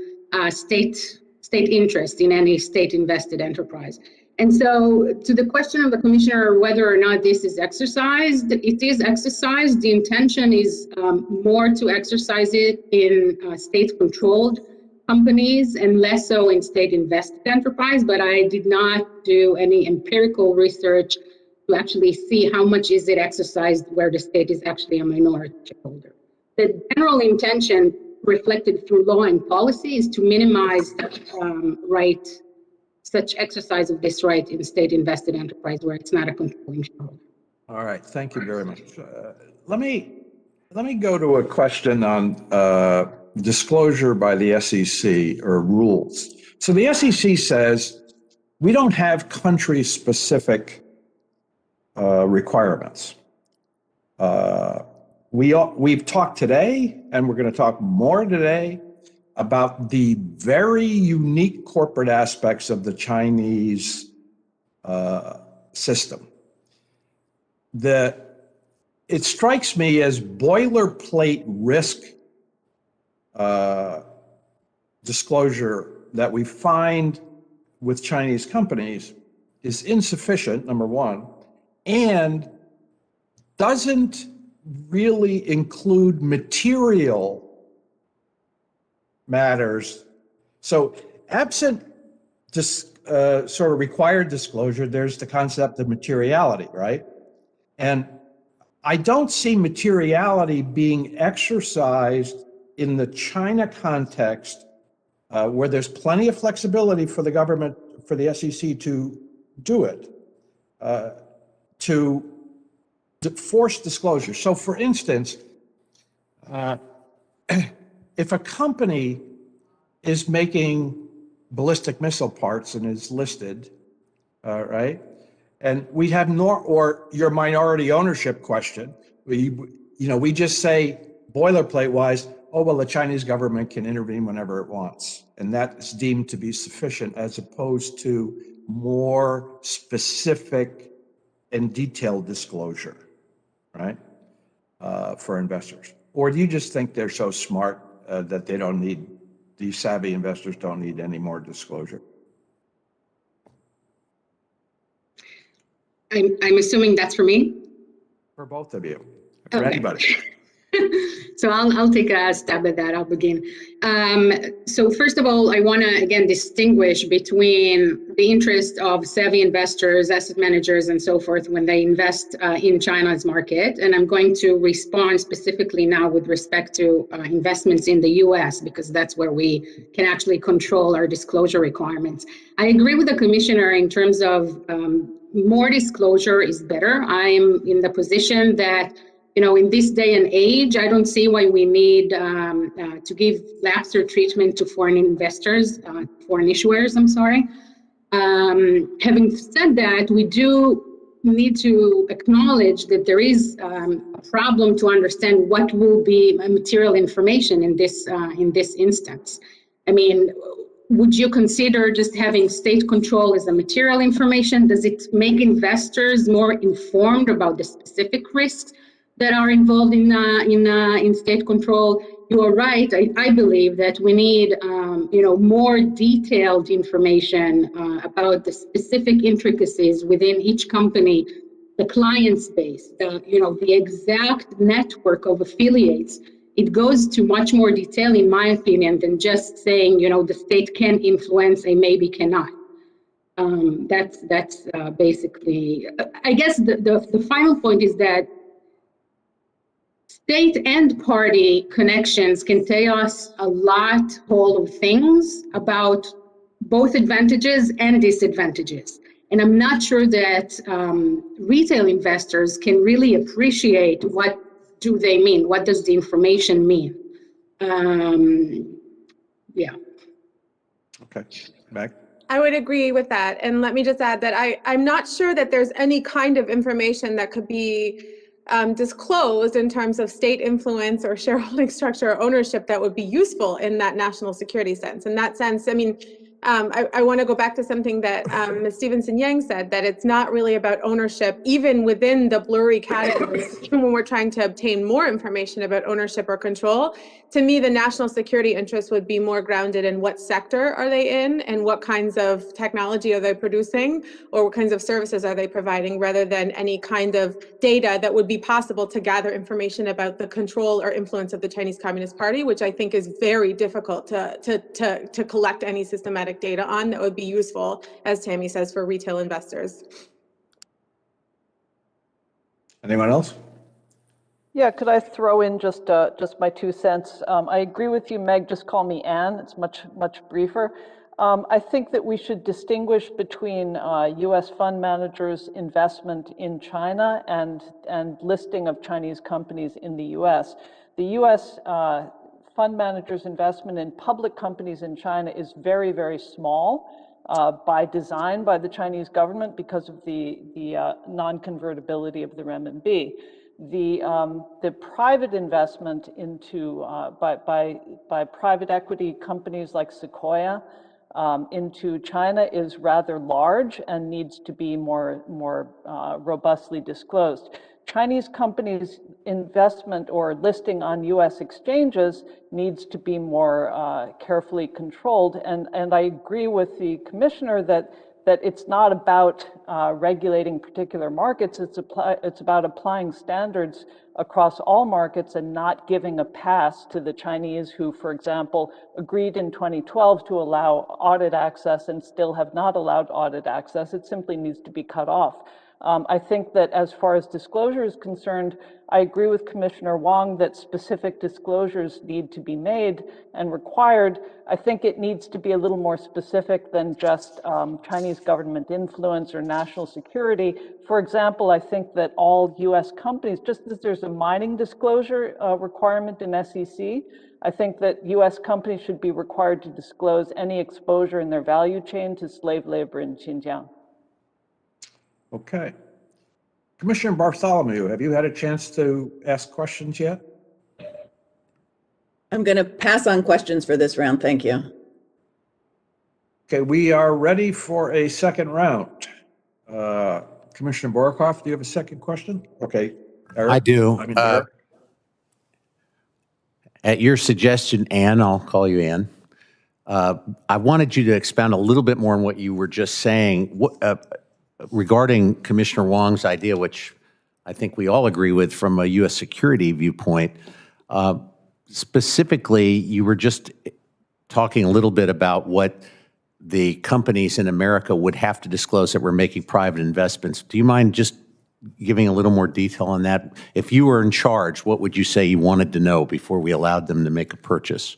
state interest in any state-invested enterprise. And so to the question of the commissioner, whether or not this is exercised, it is exercised. The intention is more to exercise it in state-controlled companies and less so in state-invested enterprise, but I did not do any empirical research to actually see how much is it exercised where the state is actually a minority shareholder. The general intention reflected through law and policy is to minimize such exercise of this right in state-invested enterprise where it's not a controlling shareholder. All right, thank you very much. Let me go to a question on disclosure by the SEC or rules. So the SEC says we don't have country-specific requirements. We've talked today, and we're going to talk more today, about the very unique corporate aspects of the Chinese system. It strikes me as boilerplate risk disclosure that we find with Chinese companies is insufficient, number one, and doesn't really include material matters. So absent sort of required disclosure, there's the concept of materiality, right? And I don't see materiality being exercised in the China context where there's plenty of flexibility for the government, for the SEC to do it, to force disclosure. So for instance, if a company is making ballistic missile parts and is listed, right? And we have or your minority ownership question, we just say boilerplate wise, oh, well, the Chinese government can intervene whenever it wants. And that is deemed to be sufficient as opposed to more specific and detailed disclosure, right? For investors. Or do you just think they're so smart that they don't need, these savvy investors don't need any more disclosure? I'm assuming that's for me? For both of you, for Okay. anybody. So I'll take a stab at that. I'll begin. So first of all, I want to again distinguish between the interest of savvy investors, asset managers, and so forth when they invest in China's market. And I'm going to respond specifically now with respect to investments in the US, because that's where we can actually control our disclosure requirements. I agree with the commissioner in terms of more disclosure is better. I'm in the position that in this day and age, I don't see why we need to give laxer treatment to foreign investors, foreign issuers, I'm sorry. Having said that, we do need to acknowledge that there is a problem to understand what will be material information in this instance. I mean, would you consider just having state control as a material information? Does it make investors more informed about the specific risks that are involved in state control? You are right. I believe that we need more detailed information about the specific intricacies within each company, the client base, the exact network of affiliates. It goes to much more detail, in my opinion, than just saying the state can influence and maybe cannot. That's basically. I guess the final point is that state and party connections can tell us a lot of things about both advantages and disadvantages. And I'm not sure that retail investors can really appreciate what do they mean, what does the information mean. Yeah. Okay, back. I would agree with that. And let me just add that I'm not sure that there's any kind of information that could be disclosed in terms of state influence or shareholding structure or ownership that would be useful in that national security sense. In that sense, I mean, I want to go back to something that Ms. Stevenson-Yang said, that it's not really about ownership, even within the blurry categories, even when we're trying to obtain more information about ownership or control. To me, the national security interest would be more grounded in what sector are they in and what kinds of technology are they producing or what kinds of services are they providing, rather than any kind of data that would be possible to gather information about the control or influence of the Chinese Communist Party, which I think is very difficult to collect any systematic data on that would be useful, as Tammy says, for retail investors. Anyone else? Yeah, could I throw in just my 2 cents? I agree with you, Meg. Just call me Ann. It's much briefer. I think that we should distinguish between U.S. fund managers' investment in China and listing of Chinese companies in the U.S. The U.S. Fund managers' investment in public companies in China is very, very small by design by the Chinese government because of the non-convertibility of the renminbi. The private investment into by private equity companies like Sequoia into China is rather large and needs to be more robustly disclosed. Chinese companies' investment or listing on U.S. exchanges needs to be more carefully controlled. And I agree with the commissioner that it's not about regulating particular markets. It's about applying standards across all markets and not giving a pass to the Chinese who, for example, agreed in 2012 to allow audit access and still have not allowed audit access. It simply needs to be cut off. I think that as far as disclosure is concerned, I agree with Commissioner Wong that specific disclosures need to be made and required. I think it needs to be a little more specific than just Chinese government influence or national security. For example, I think that all U.S. companies, just as there's a mining disclosure requirement in SEC, I think that U.S. companies should be required to disclose any exposure in their value chain to slave labor in Xinjiang. Okay. Commissioner Bartholomew, have you had a chance to ask questions yet? I'm going to pass on questions for this round. Thank you. Okay, we are ready for a second round. Commissioner Borokoff, do you have a second question? Okay. Eric? I do. Eric. At your suggestion, Ann, I'll call you Ann. I wanted you to expound a little bit more on what you were just saying regarding Commissioner Wong's idea, which I think we all agree with from a U.S. security viewpoint. Specifically, you were just talking a little bit about what the companies in America would have to disclose that we're making private investments. Do you mind just giving a little more detail on that? If you were in charge, what would you say you wanted to know before we allowed them to make a purchase?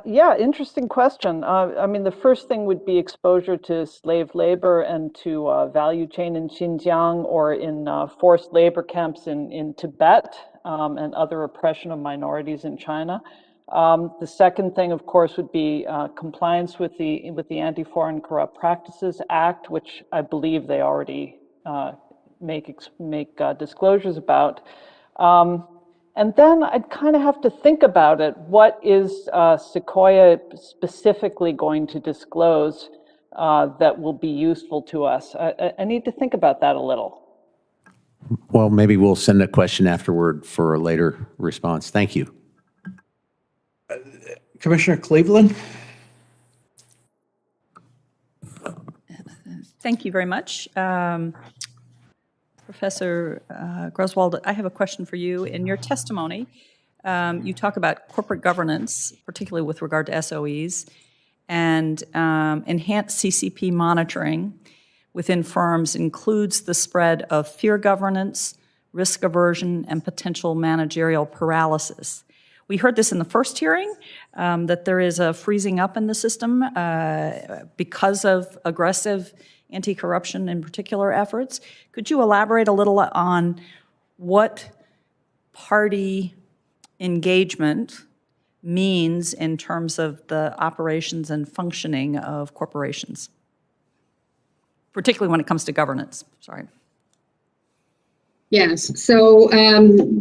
Yeah, interesting question. I mean, the first thing would be exposure to slave labor and to value chain in Xinjiang or in forced labor camps in Tibet and other oppression of minorities in China. The second thing, of course, would be compliance with the Anti-Foreign Corrupt Practices Act, which I believe they already make disclosures about. And then I'd kind of have to think about it. What is Sequoia specifically going to disclose that will be useful to us? I need to think about that a little. Well, maybe we'll send a question afterward for a later response. Thank you. Commissioner Cleveland? Thank you very much. Professor Griswold, I have a question for you. In your testimony, you talk about corporate governance, particularly with regard to SOEs, and enhanced CCP monitoring within firms includes the spread of fear governance, risk aversion, and potential managerial paralysis. We heard this in the first hearing, that there is a freezing up in the system because of aggressive anti-corruption in particular efforts. Could you elaborate a little on what party engagement means in terms of the operations and functioning of corporations, particularly when it comes to governance? Sorry. Yes. So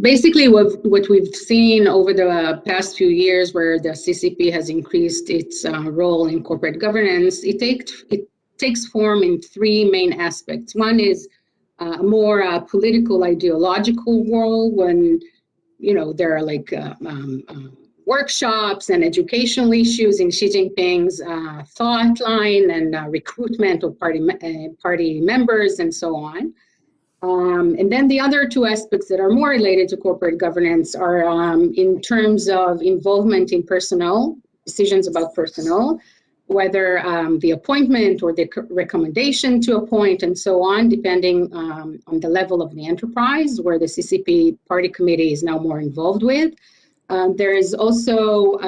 basically, what we've seen over the past few years, where the CCP has increased its role in corporate governance, it takes form in three main aspects. One is a more political, ideological role, when there are like workshops and educational issues in Xi Jinping's thought line and recruitment of party members and so on. And then the other two aspects that are more related to corporate governance are in terms of involvement in personnel, decisions about personnel, whether the appointment or the recommendation to appoint and so on, depending on the level of the enterprise, where the CCP party committee is now more involved with. There is also,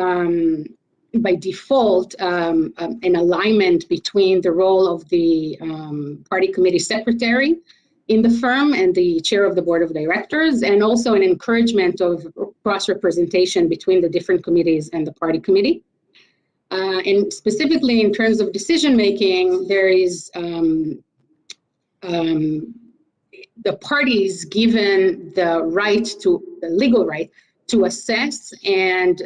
by default, an alignment between the role of the party committee secretary in the firm and the chair of the board of directors, and also an encouragement of cross-representation between the different committees and the party committee. And specifically in terms of decision-making, there is the parties given the legal right to assess and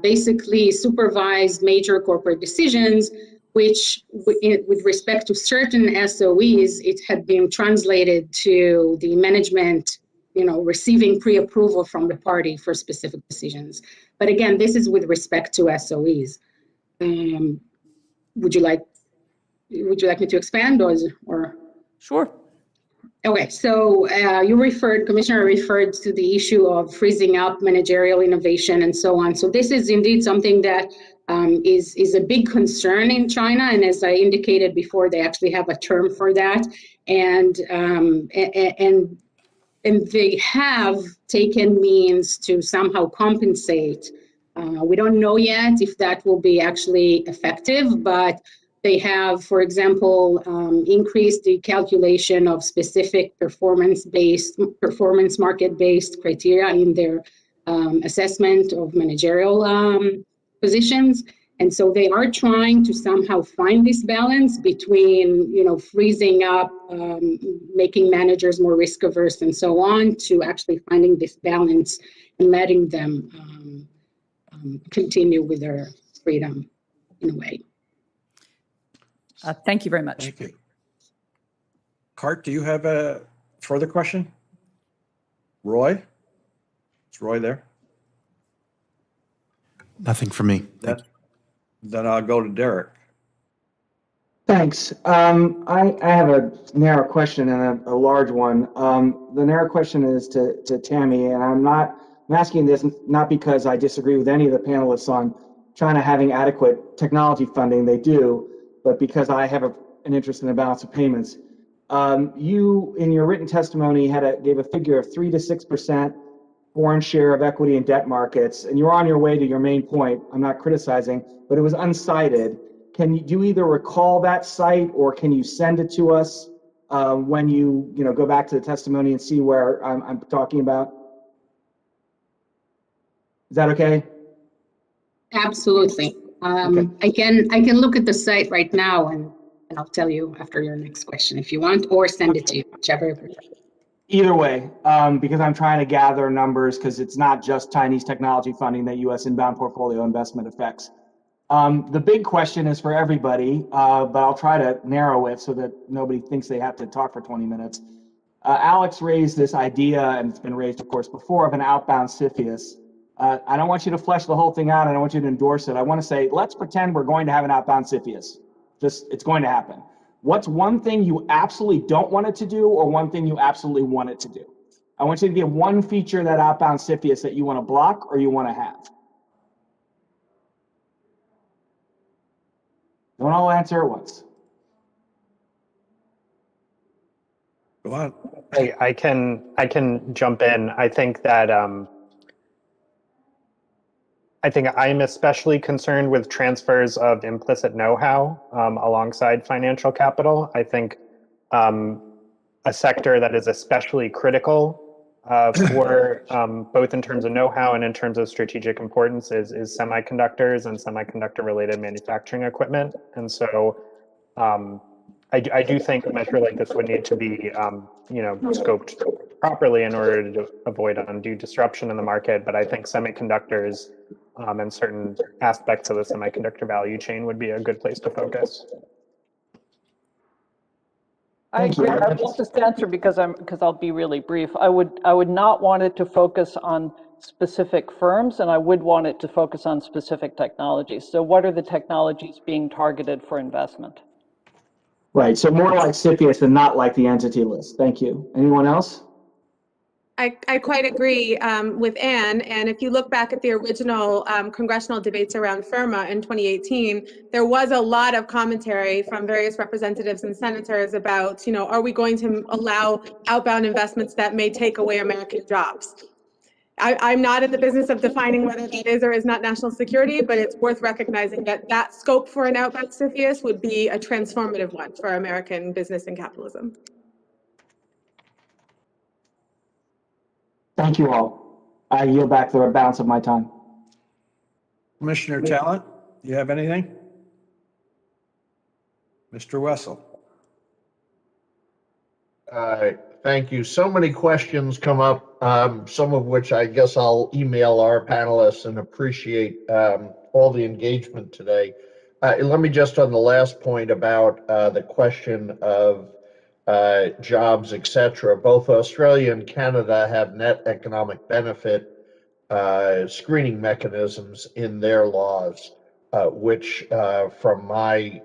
basically supervise major corporate decisions, which with respect to certain SOEs, it had been translated to the management, receiving pre-approval from the party for specific decisions. But again, this is with respect to SOEs. Would you like me to expand or? Sure. Okay, so Commissioner referred to the issue of freezing up managerial innovation and so on. So this is indeed something that is a big concern in China, and as I indicated before, they actually have a term for that, and they have taken means to somehow compensate. We don't know yet if that will be actually effective, but they have, for example, increased the calculation of specific performance market-based criteria in their assessment of managerial positions. And so they are trying to somehow find this balance between, freezing up, making managers more risk averse and so on, to actually finding this balance and letting them continue with their freedom in a way. Thank you very much. Thank you. Cart, do you have a further question? Roy? Is Roy there? Nothing for me. Thank you. Then I'll go to Derek. Thanks. I have a narrow question and a large one. The narrow question is to Tammy, and I'm asking this not because I disagree with any of the panelists on China having adequate technology funding. They do, but because I have an interest in the balance of payments. You, in your written testimony, gave a figure of 3 to 6% foreign share of equity in debt markets, and you're on your way to your main point. I'm not criticizing, but it was uncited. Do you either recall that site, or can you send it to us when you go back to the testimony and see where I'm talking about? Is that okay? Absolutely. Okay. I can look at the site right now and I'll tell you after your next question if you want, or send it to you, whichever you prefer. Either way, because I'm trying to gather numbers, because it's not just Chinese technology funding that U.S. inbound portfolio investment affects. The big question is for everybody, but I'll try to narrow it so that nobody thinks they have to talk for 20 minutes. Alex raised this idea, and it's been raised, of course, before, of an outbound CFIUS. I don't want you to flesh the whole thing out. I don't want you to endorse it. I want to say, let's pretend we're going to have an outbound CFIUS. It's going to happen. What's one thing you absolutely don't want it to do, or one thing you absolutely want it to do? I want you to give one feature of that outbound CFIUS that you want to block or you want to have. Don't all answer at once. Go on. I can jump in. I think that I think I'm especially concerned with transfers of implicit know-how alongside financial capital. I think a sector that is especially critical for both in terms of know-how and in terms of strategic importance is semiconductors and semiconductor-related manufacturing equipment. And so I I do think a measure like this would need to be, scoped properly in order to avoid undue disruption in the market. But I think semiconductors and certain aspects of the semiconductor value chain would be a good place to focus. I agree. I will just answer because I'll be really brief. I would not want it to focus on specific firms, and I would want it to focus on specific technologies. So what are the technologies being targeted for investment? Right, so more like CFIUS and not like the entity list. Thank you. Anyone else? I quite agree with Anne. And if you look back at the original congressional debates around FIRMA in 2018, there was a lot of commentary from various representatives and senators about, are we going to allow outbound investments that may take away American jobs? I'm not in the business of defining whether that is or is not national security, but it's worth recognizing that that scope for an outbound CFIUS would be a transformative one for American business and capitalism. Thank you all. I yield back the balance of my time. Commissioner Talent, you have anything? Mr. Wessel. Thank you. So many questions come up, some of which I guess I'll email our panelists and appreciate all the engagement today. Let me just on the last point about the question of jobs, etc. Both Australia and Canada have net economic benefit screening mechanisms in their laws, which from my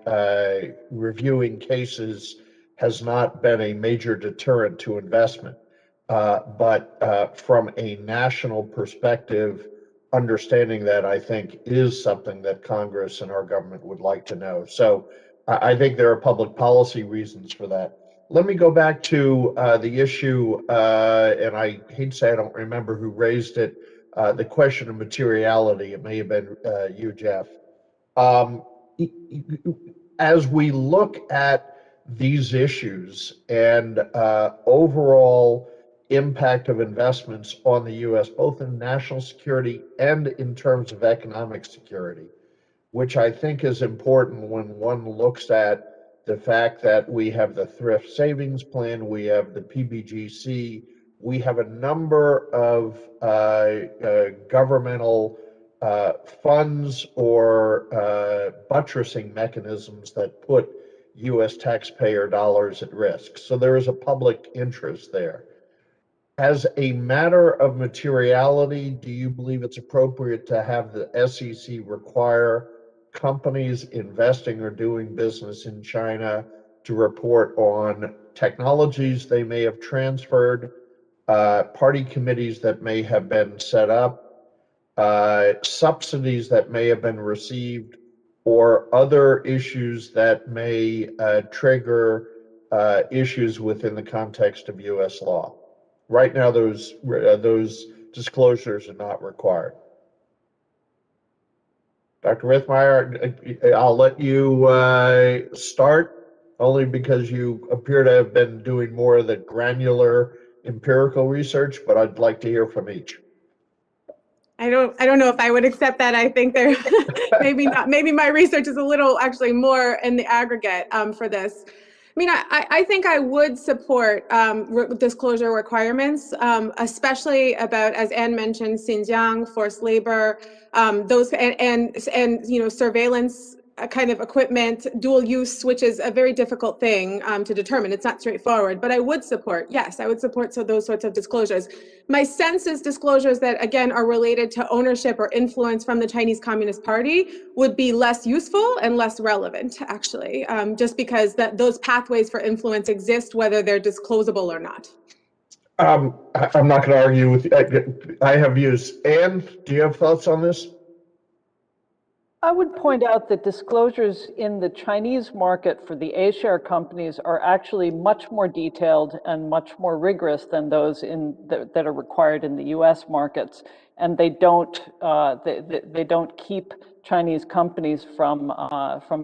reviewing cases has not been a major deterrent to investment. But from a national perspective, understanding that I think is something that Congress and our government would like to know. So I think there are public policy reasons for that. Let me go back to the issue, and I hate to say I don't remember who raised it, the question of materiality. It may have been you, Jeff. As we look at these issues and overall impact of investments on the U.S., both in national security and in terms of economic security, which I think is important when one looks at the fact that we have the Thrift Savings Plan, we have the PBGC, we have a number of governmental funds or buttressing mechanisms that put U.S. taxpayer dollars at risk. So there is a public interest there. As a matter of materiality, do you believe it's appropriate to have the SEC require companies investing or doing business in China to report on technologies they may have transferred, party committees that may have been set up, subsidies that may have been received, or other issues that may trigger issues within the context of U.S. law? Right now, those disclosures are not required. Dr. Rithmeyer, I'll let you start, only because you appear to have been doing more of the granular empirical research, but I'd like to hear from each. I don't know if I would accept that. I think there maybe not. Maybe my research is a little actually more in the aggregate for this. I mean, I think I would support disclosure requirements, especially about, as Anne mentioned, Xinjiang, forced labor, those and surveillance kind of equipment, dual use, which is a very difficult thing to determine. It's not straightforward, but I would support, yes, I would support those sorts of disclosures. My sense is disclosures that, again, are related to ownership or influence from the Chinese Communist Party would be less useful and less relevant, actually, just because those pathways for influence exist, whether they're disclosable or not. I'm not going to argue with you. I have views. Anne, do you have thoughts on this? I would point out that disclosures in the Chinese market for the A-share companies are actually much more detailed and much more rigorous than those that are required in the U.S. markets, and they don't keep Chinese companies from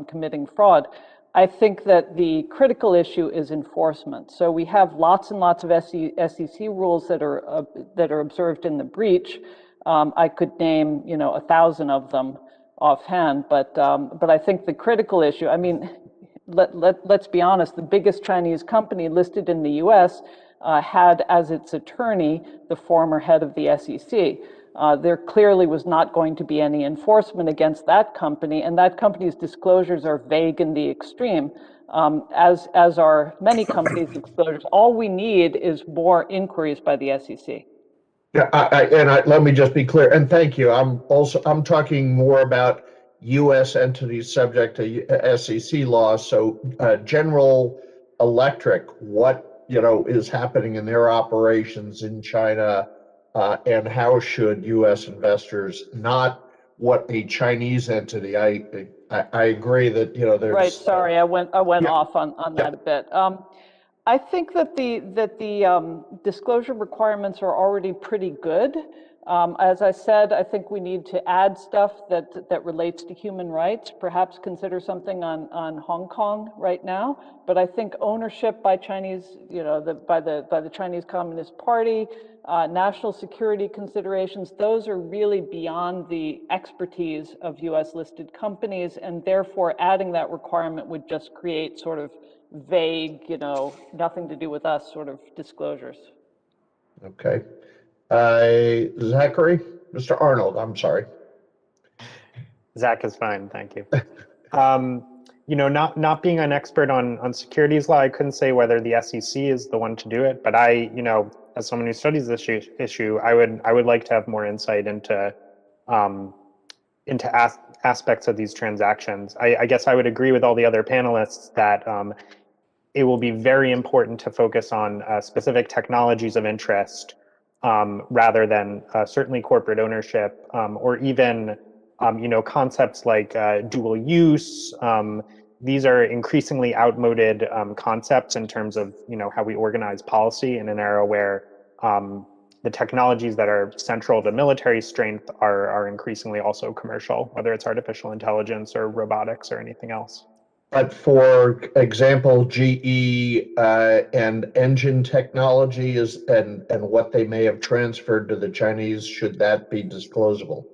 committing fraud. I think that the critical issue is enforcement. So we have lots and lots of SEC rules that are observed in the breach. I could name 1,000 of them offhand, but I think the critical issue, I mean, let's be honest, the biggest Chinese company listed in the US had as its attorney the former head of the SEC. There clearly was not going to be any enforcement against that company, and that company's disclosures are vague in the extreme, as are many companies' disclosures. All we need is more inquiries by the SEC. Yeah, let me just be clear, and thank you. I'm talking more about U.S. entities subject to SEC laws. So General Electric, what is happening in their operations in China, and how should U.S. investors, not what a Chinese entity. I agree that there's right. Sorry, I went off on that a bit. I think that the disclosure requirements are already pretty good. As I said, I think we need to add stuff that relates to human rights, perhaps consider something on Hong Kong right now. But I think ownership by Chinese, by the Chinese Communist Party, national security considerations, those are really beyond the expertise of US listed companies, and therefore adding that requirement would just create sort of vague, nothing to do with us sort of disclosures. Okay. Zachary? Mr. Arnold, I'm sorry. Zach is fine, thank you. Not being an expert on securities law, I couldn't say whether the SEC is the one to do it, but as someone who studies this issue, I would like to have more insight into aspects of these transactions. I guess I would agree with all the other panelists that it will be very important to focus on specific technologies of interest rather than certainly corporate ownership or even concepts like dual use. These are increasingly outmoded concepts in terms of how we organize policy in an era where the technologies that are central to military strength are increasingly also commercial, whether it's artificial intelligence or robotics or anything else. But for example, GE and engine technology and what they may have transferred to the Chinese, should that be disclosable?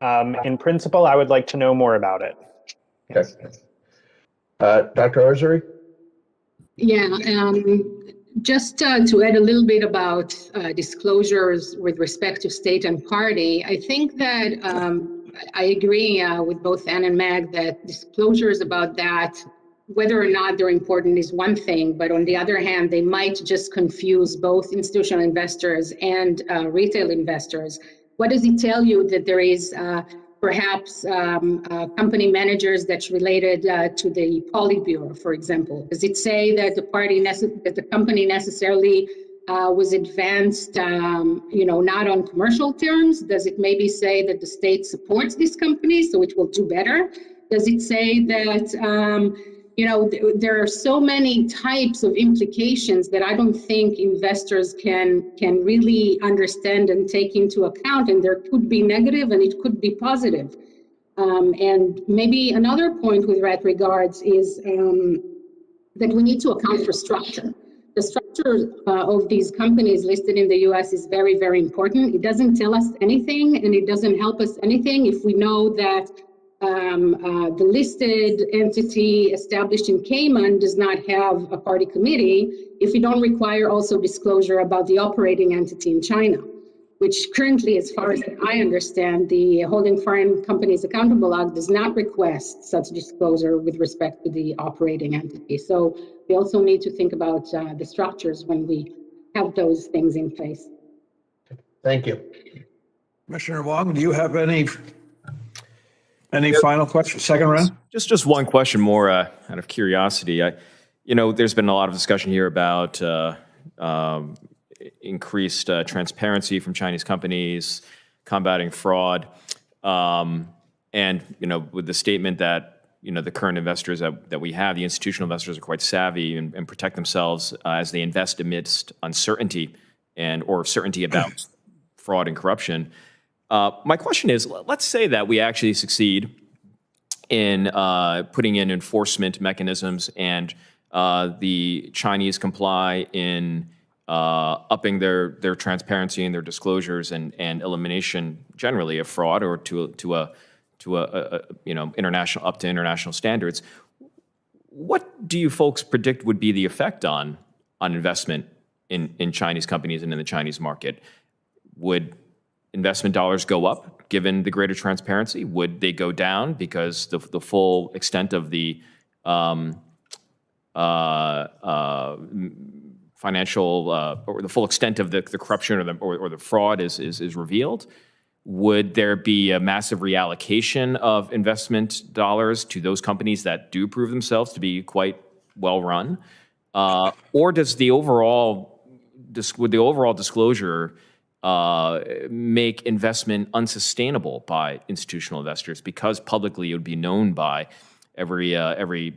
In principle, I would like to know more about it. Yes. Okay. Dr. Ozary? Yeah, just to add a little bit about disclosures with respect to state and party, I think that I agree with both Ann and Meg that disclosures about that, whether or not they're important is one thing, but on the other hand, they might just confuse both institutional investors and retail investors. What does it tell you that there is perhaps company managers that's related to the Politburo, for example? Does it say that the company necessarily was advanced, not on commercial terms? Does it maybe say that the state supports this company, so it will do better? Does it say that, there are so many types of implications that I don't think investors can really understand and take into account, and there could be negative and it could be positive. And maybe another point with that regards is that we need to account for structure. The structure of these companies listed in the US is very, very important. It doesn't tell us anything and it doesn't help us anything if we know that the listed entity established in Cayman does not have a party committee, if we don't require also disclosure about the operating entity in China, which currently, as far as I understand, the Holding Foreign Companies Accountable Act does not request such disclosure with respect to the operating entity. So we also need to think about the structures when we have those things in place. Thank you. Commissioner Wong, do you have any final questions? Second round? Just one question more out of curiosity. There's been a lot of discussion here about increased transparency from Chinese companies, combating fraud, and with the statement that the current investors that we have, the institutional investors, are quite savvy and protect themselves as they invest amidst uncertainty or certainty about fraud and corruption. My question is, let's say that we actually succeed in putting in enforcement mechanisms and the Chinese comply in upping their transparency and their disclosures and elimination generally of fraud or to international up to international standards. What do you folks predict would be the effect on investment in Chinese companies and in the Chinese market? Would investment dollars go up given the greater transparency? Would they go down because the full extent of the financial or the full extent of the corruption or the fraud is revealed? Would there be a massive reallocation of investment dollars to those companies that do prove themselves to be quite well run? Or does the overall disclosure make investment unsustainable by institutional investors because publicly it would be known by every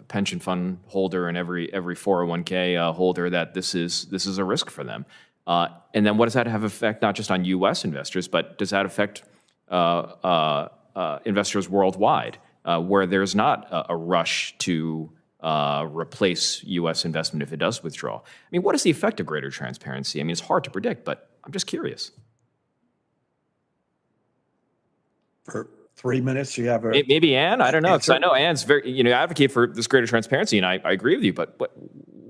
pension fund holder and every 401k holder that this is a risk for them? And then what does that have effect not just on U.S. investors, but does that affect investors worldwide, where there's not a rush to replace U.S. investment if it does withdraw? I mean, what is the effect of greater transparency? I mean, it's hard to predict, but I'm just curious. For 3 minutes, you have a... Maybe Ann, I don't know, because I know Ann's very, advocate for this greater transparency, and I agree with you, but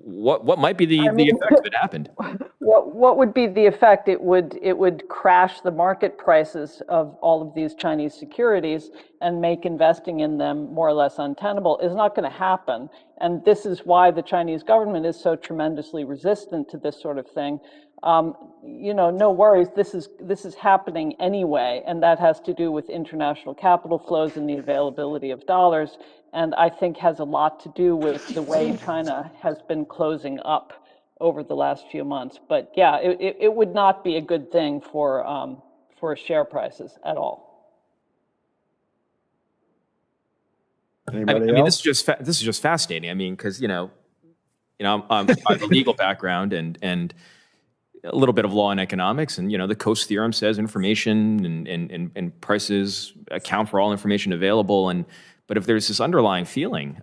what might be the effect if it happened? What would be the effect? It would crash the market prices of all of these Chinese securities and make investing in them more or less untenable. Is not going to happen, and this is why the Chinese government is so tremendously resistant to this sort of thing. No worries. This is happening anyway, and that has to do with international capital flows and the availability of dollars, and I think has a lot to do with the way China has been closing up over the last few months. But yeah, it would not be a good thing for share prices at all. Anybody I mean, else? this is just fascinating. I mean, because I have a legal background and a little bit of law and economics, and the Coase theorem says information and prices account for all information available. But if there's this underlying feeling,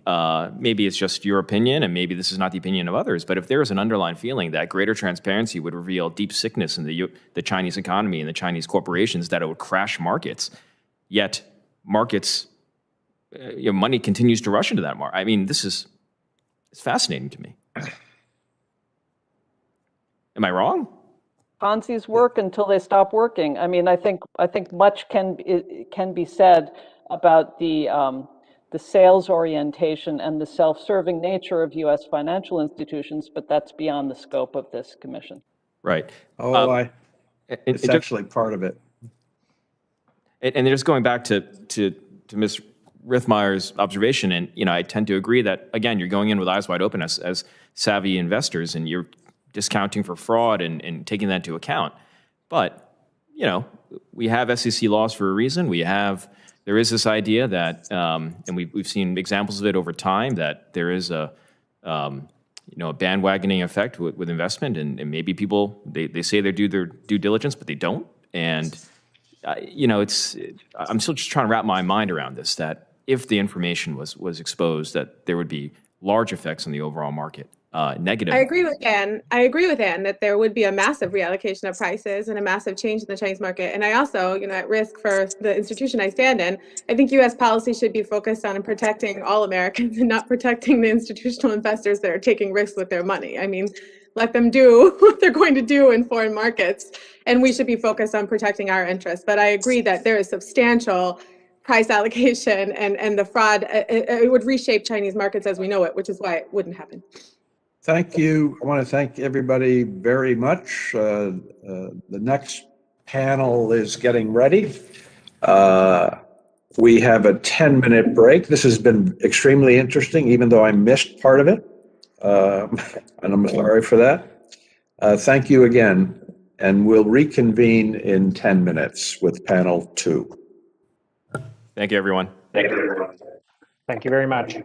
maybe it's just your opinion, and maybe this is not the opinion of others, but if there is an underlying feeling that greater transparency would reveal deep sickness in the Chinese economy and the Chinese corporations, that it would crash markets, yet markets, money continues to rush into that market. I mean, it's fascinating to me. Am I wrong? Ponzi's work until they stop working. I mean, I think much can be said about the sales orientation and the self-serving nature of U.S. financial institutions, but that's beyond the scope of this commission. Right. It's actually part of it. And just going back to Ms. Rithmeier's observation, and I tend to agree that, again, you're going in with eyes wide open as savvy investors, and you're discounting for fraud and taking that into account. But we have SEC laws for a reason. There is this idea that, and we've seen examples of it over time, that there is a bandwagoning effect with investment, and maybe people they say they do their due diligence, but they don't. And I'm still just trying to wrap my mind around this, that if the information was exposed, that there would be large effects on the overall market. Negative. I agree with Ann that there would be a massive reallocation of prices and a massive change in the Chinese market. And I also, at risk for the institution I stand in, I think U.S. policy should be focused on protecting all Americans and not protecting the institutional investors that are taking risks with their money. I mean, let them do what they're going to do in foreign markets, and we should be focused on protecting our interests. But I agree that there is substantial price allocation and the fraud. It would reshape Chinese markets as we know it, which is why it wouldn't happen. Thank you. I want to thank everybody very much. The next panel is getting ready. We have a 10-minute break. This has been extremely interesting, even though I missed part of it. And I'm sorry for that. Thank you again. And we'll reconvene in 10 minutes with panel 2. Thank you, everyone. Thank you very much.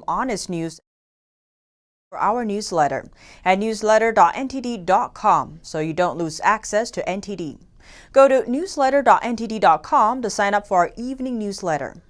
honest news for our newsletter at newsletter.ntd.com so you don't lose access to NTD. Go to newsletter.ntd.com to sign up for our evening newsletter.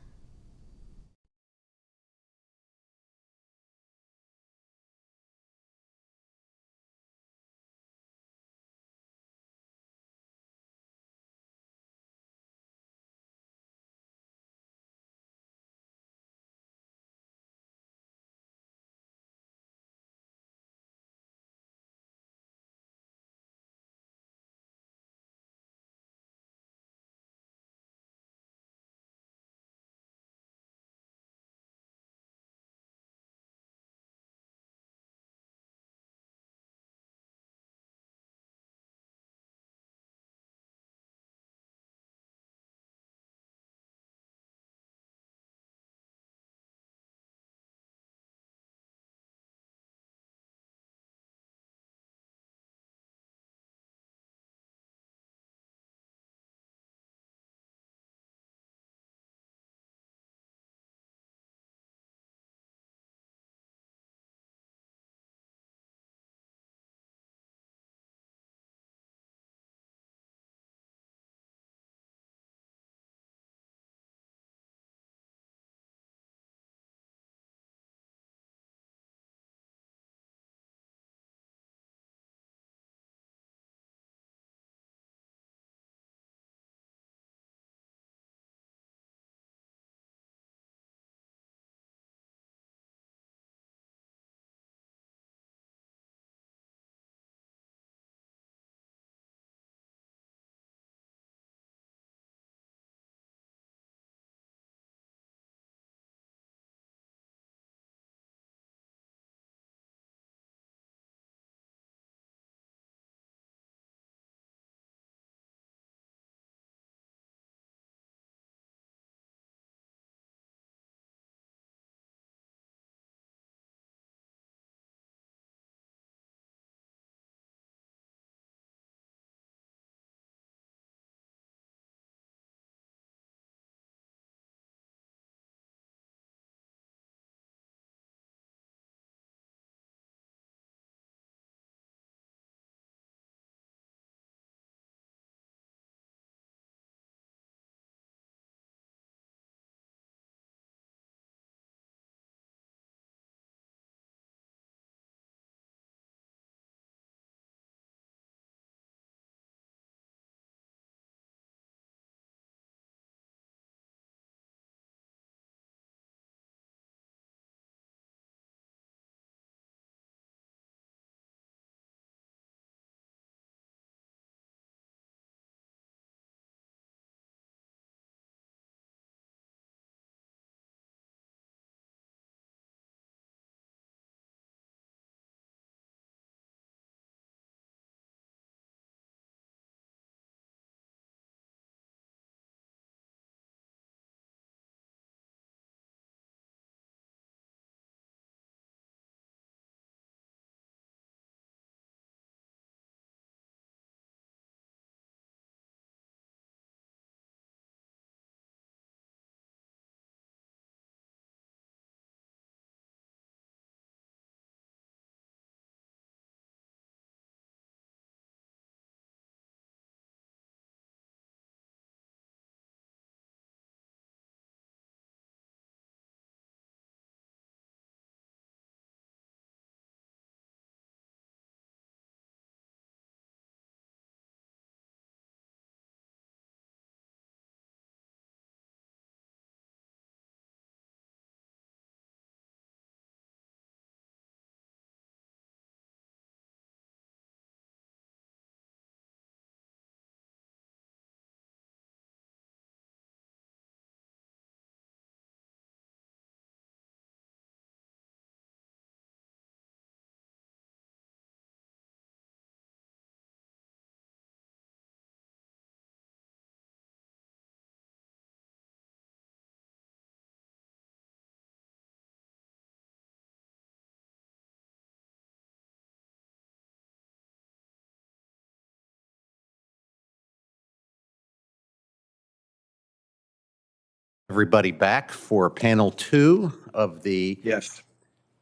Everybody back for panel 2 of the Yes.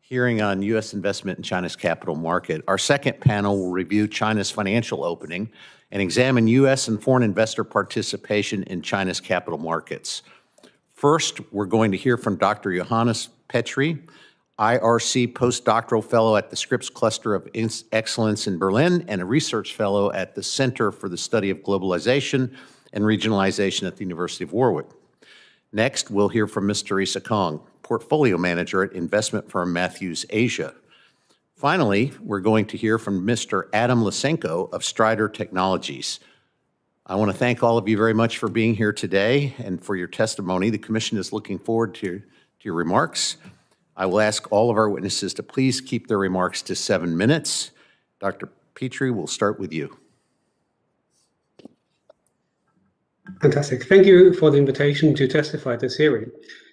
hearing on U.S. investment in China's capital market. Our second panel will review China's financial opening and examine U.S. and foreign investor participation in China's capital markets. First, we're going to hear from Dr. Johannes Petri, IRC postdoctoral fellow at the Scripps Cluster of Excellence in Berlin and a research fellow at the Center for the Study of Globalization and Regionalization at the University of Warwick. Next, we'll hear from Ms. Teresa Kong, portfolio manager at investment firm Matthews Asia. Finally, we're going to hear from Mr. Adam Lysenko of Strider Technologies. I want to thank all of you very much for being here today and for your testimony. The Commission is looking forward to your remarks. I will ask all of our witnesses to please keep their remarks to 7 minutes. Dr. Petri, we'll start with you. Fantastic. Thank you for the invitation to testify at this hearing.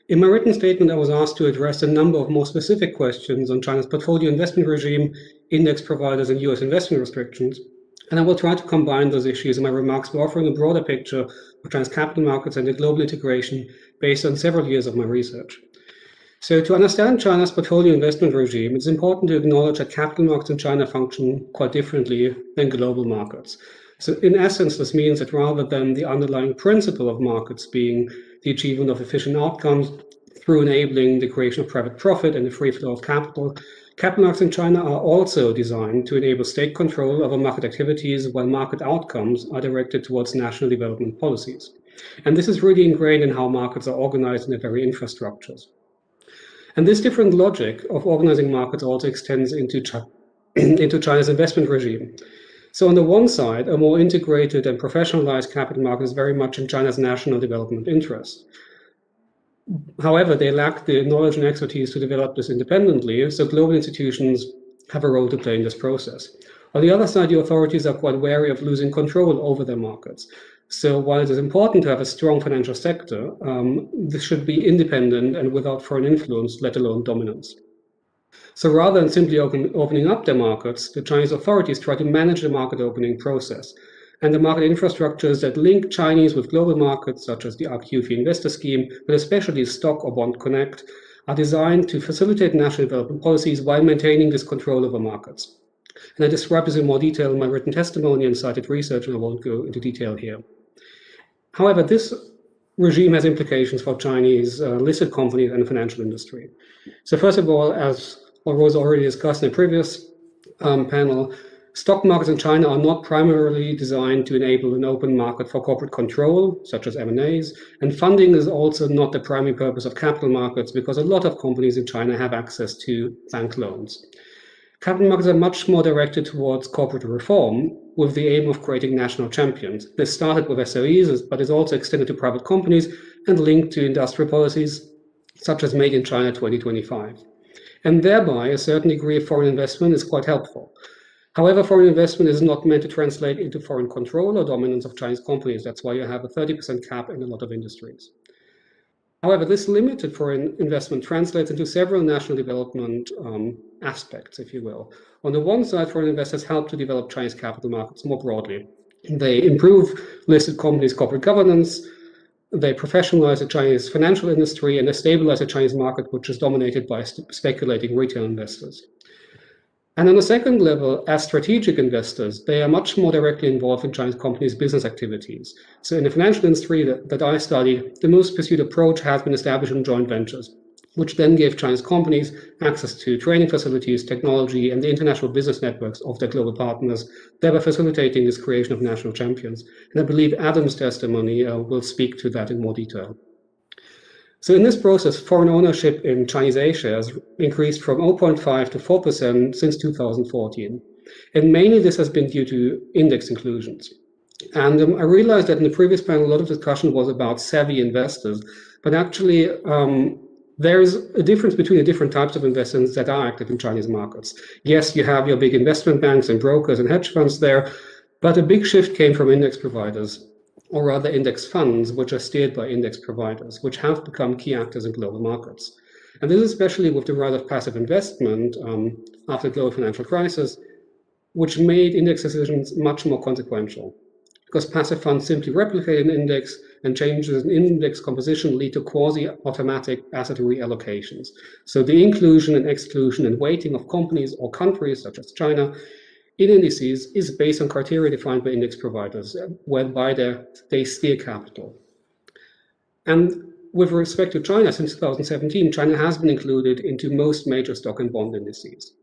In my written statement, I was asked to address a number of more specific questions on China's portfolio investment regime, index providers, and U.S. investment restrictions. And I will try to combine those issues in my remarks by offering a broader picture of China's capital markets and the global integration based on several years of my research. So to understand China's portfolio investment regime, it's important to acknowledge that capital markets in China function quite differently than global markets. So in essence, this means that rather than the underlying principle of markets being the achievement of efficient outcomes through enabling the creation of private profit and the free flow of capital, capital markets in China are also designed to enable state control over market activities while market outcomes are directed towards national development policies. And this is really ingrained in how markets are organized in their very infrastructures. And this different logic of organizing markets also extends into China's investment regime. So on the one side, a more integrated and professionalized capital market is very much in China's national development interest. However, they lack the knowledge and expertise to develop this independently, so global institutions have a role to play in this process. On the other side, the authorities are quite wary of losing control over their markets. So while it is important to have a strong financial sector, this should be independent and without foreign influence, let alone dominance. So rather than simply opening up their markets, the Chinese authorities try to manage the market opening process. And the market infrastructures that link Chinese with global markets, such as the RQF Investor Scheme, but especially Stock or Bond Connect, are designed to facilitate national development policies while maintaining this control over markets. And I describe this in more detail in my written testimony and cited research, and I won't go into detail here. However, this regime has implications for Chinese listed companies and the financial industry. So first of all, as was already discussed in a previous panel, stock markets in China are not primarily designed to enable an open market for corporate control, such as M&As, and funding is also not the primary purpose of capital markets because a lot of companies in China have access to bank loans. Capital markets are much more directed towards corporate reform with the aim of creating national champions. This started with SOEs, but is also extended to private companies and linked to industrial policies such as Made in China 2025. And thereby, a certain degree of foreign investment is quite helpful. However, foreign investment is not meant to translate into foreign control or dominance of Chinese companies. That's why you have a 30% cap in a lot of industries. However, this limited foreign investment translates into several national development aspects, if you will. On the one side, foreign investors help to develop Chinese capital markets more broadly. They improve listed companies' corporate governance, they professionalize the Chinese financial industry, and they stabilize the Chinese market, which is dominated by speculating retail investors. And on the second level, as strategic investors, they are much more directly involved in Chinese companies' business activities. So in the financial industry that I studied, the most pursued approach has been establishing joint ventures, which then gave Chinese companies access to training facilities, technology, and the international business networks of their global partners, thereby facilitating this creation of national champions. And I believe Adam's testimony will speak to that in more detail. So in this process, foreign ownership in Chinese A shares increased from 0.5 to 4% since 2014. And mainly this has been due to index inclusions. And I realized that in the previous panel, a lot of discussion was about savvy investors, but actually there's a difference between the different types of investors that are active in Chinese markets. Yes, you have your big investment banks and brokers and hedge funds there, but a big shift came from index providers, or rather index funds, which are steered by index providers, which have become key actors in global markets. And this is especially with the rise of passive investment after the global financial crisis, which made index decisions much more consequential. Because passive funds simply replicate an index, and changes in index composition lead to quasi-automatic asset reallocations. So the inclusion and exclusion and weighting of companies or countries, such as China, in indices is based on criteria defined by index providers, whereby they steer capital. And with respect to China, since 2017, China has been included into most major stock and bond indices.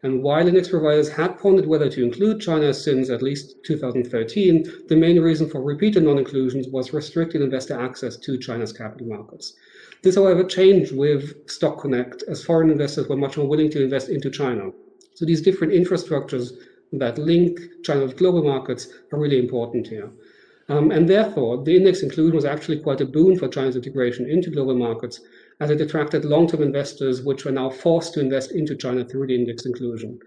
And while index providers had pondered whether to include China since at least 2013, the main reason for repeated non-inclusions was restricted investor access to China's capital markets. This, however, changed with Stock Connect, as foreign investors were much more willing to invest into China. So these different infrastructures that link China with global markets are really important here. And therefore, the index inclusion was actually quite a boon for China's integration into global markets, as it attracted long-term investors, which were now forced to invest into China through the index inclusion.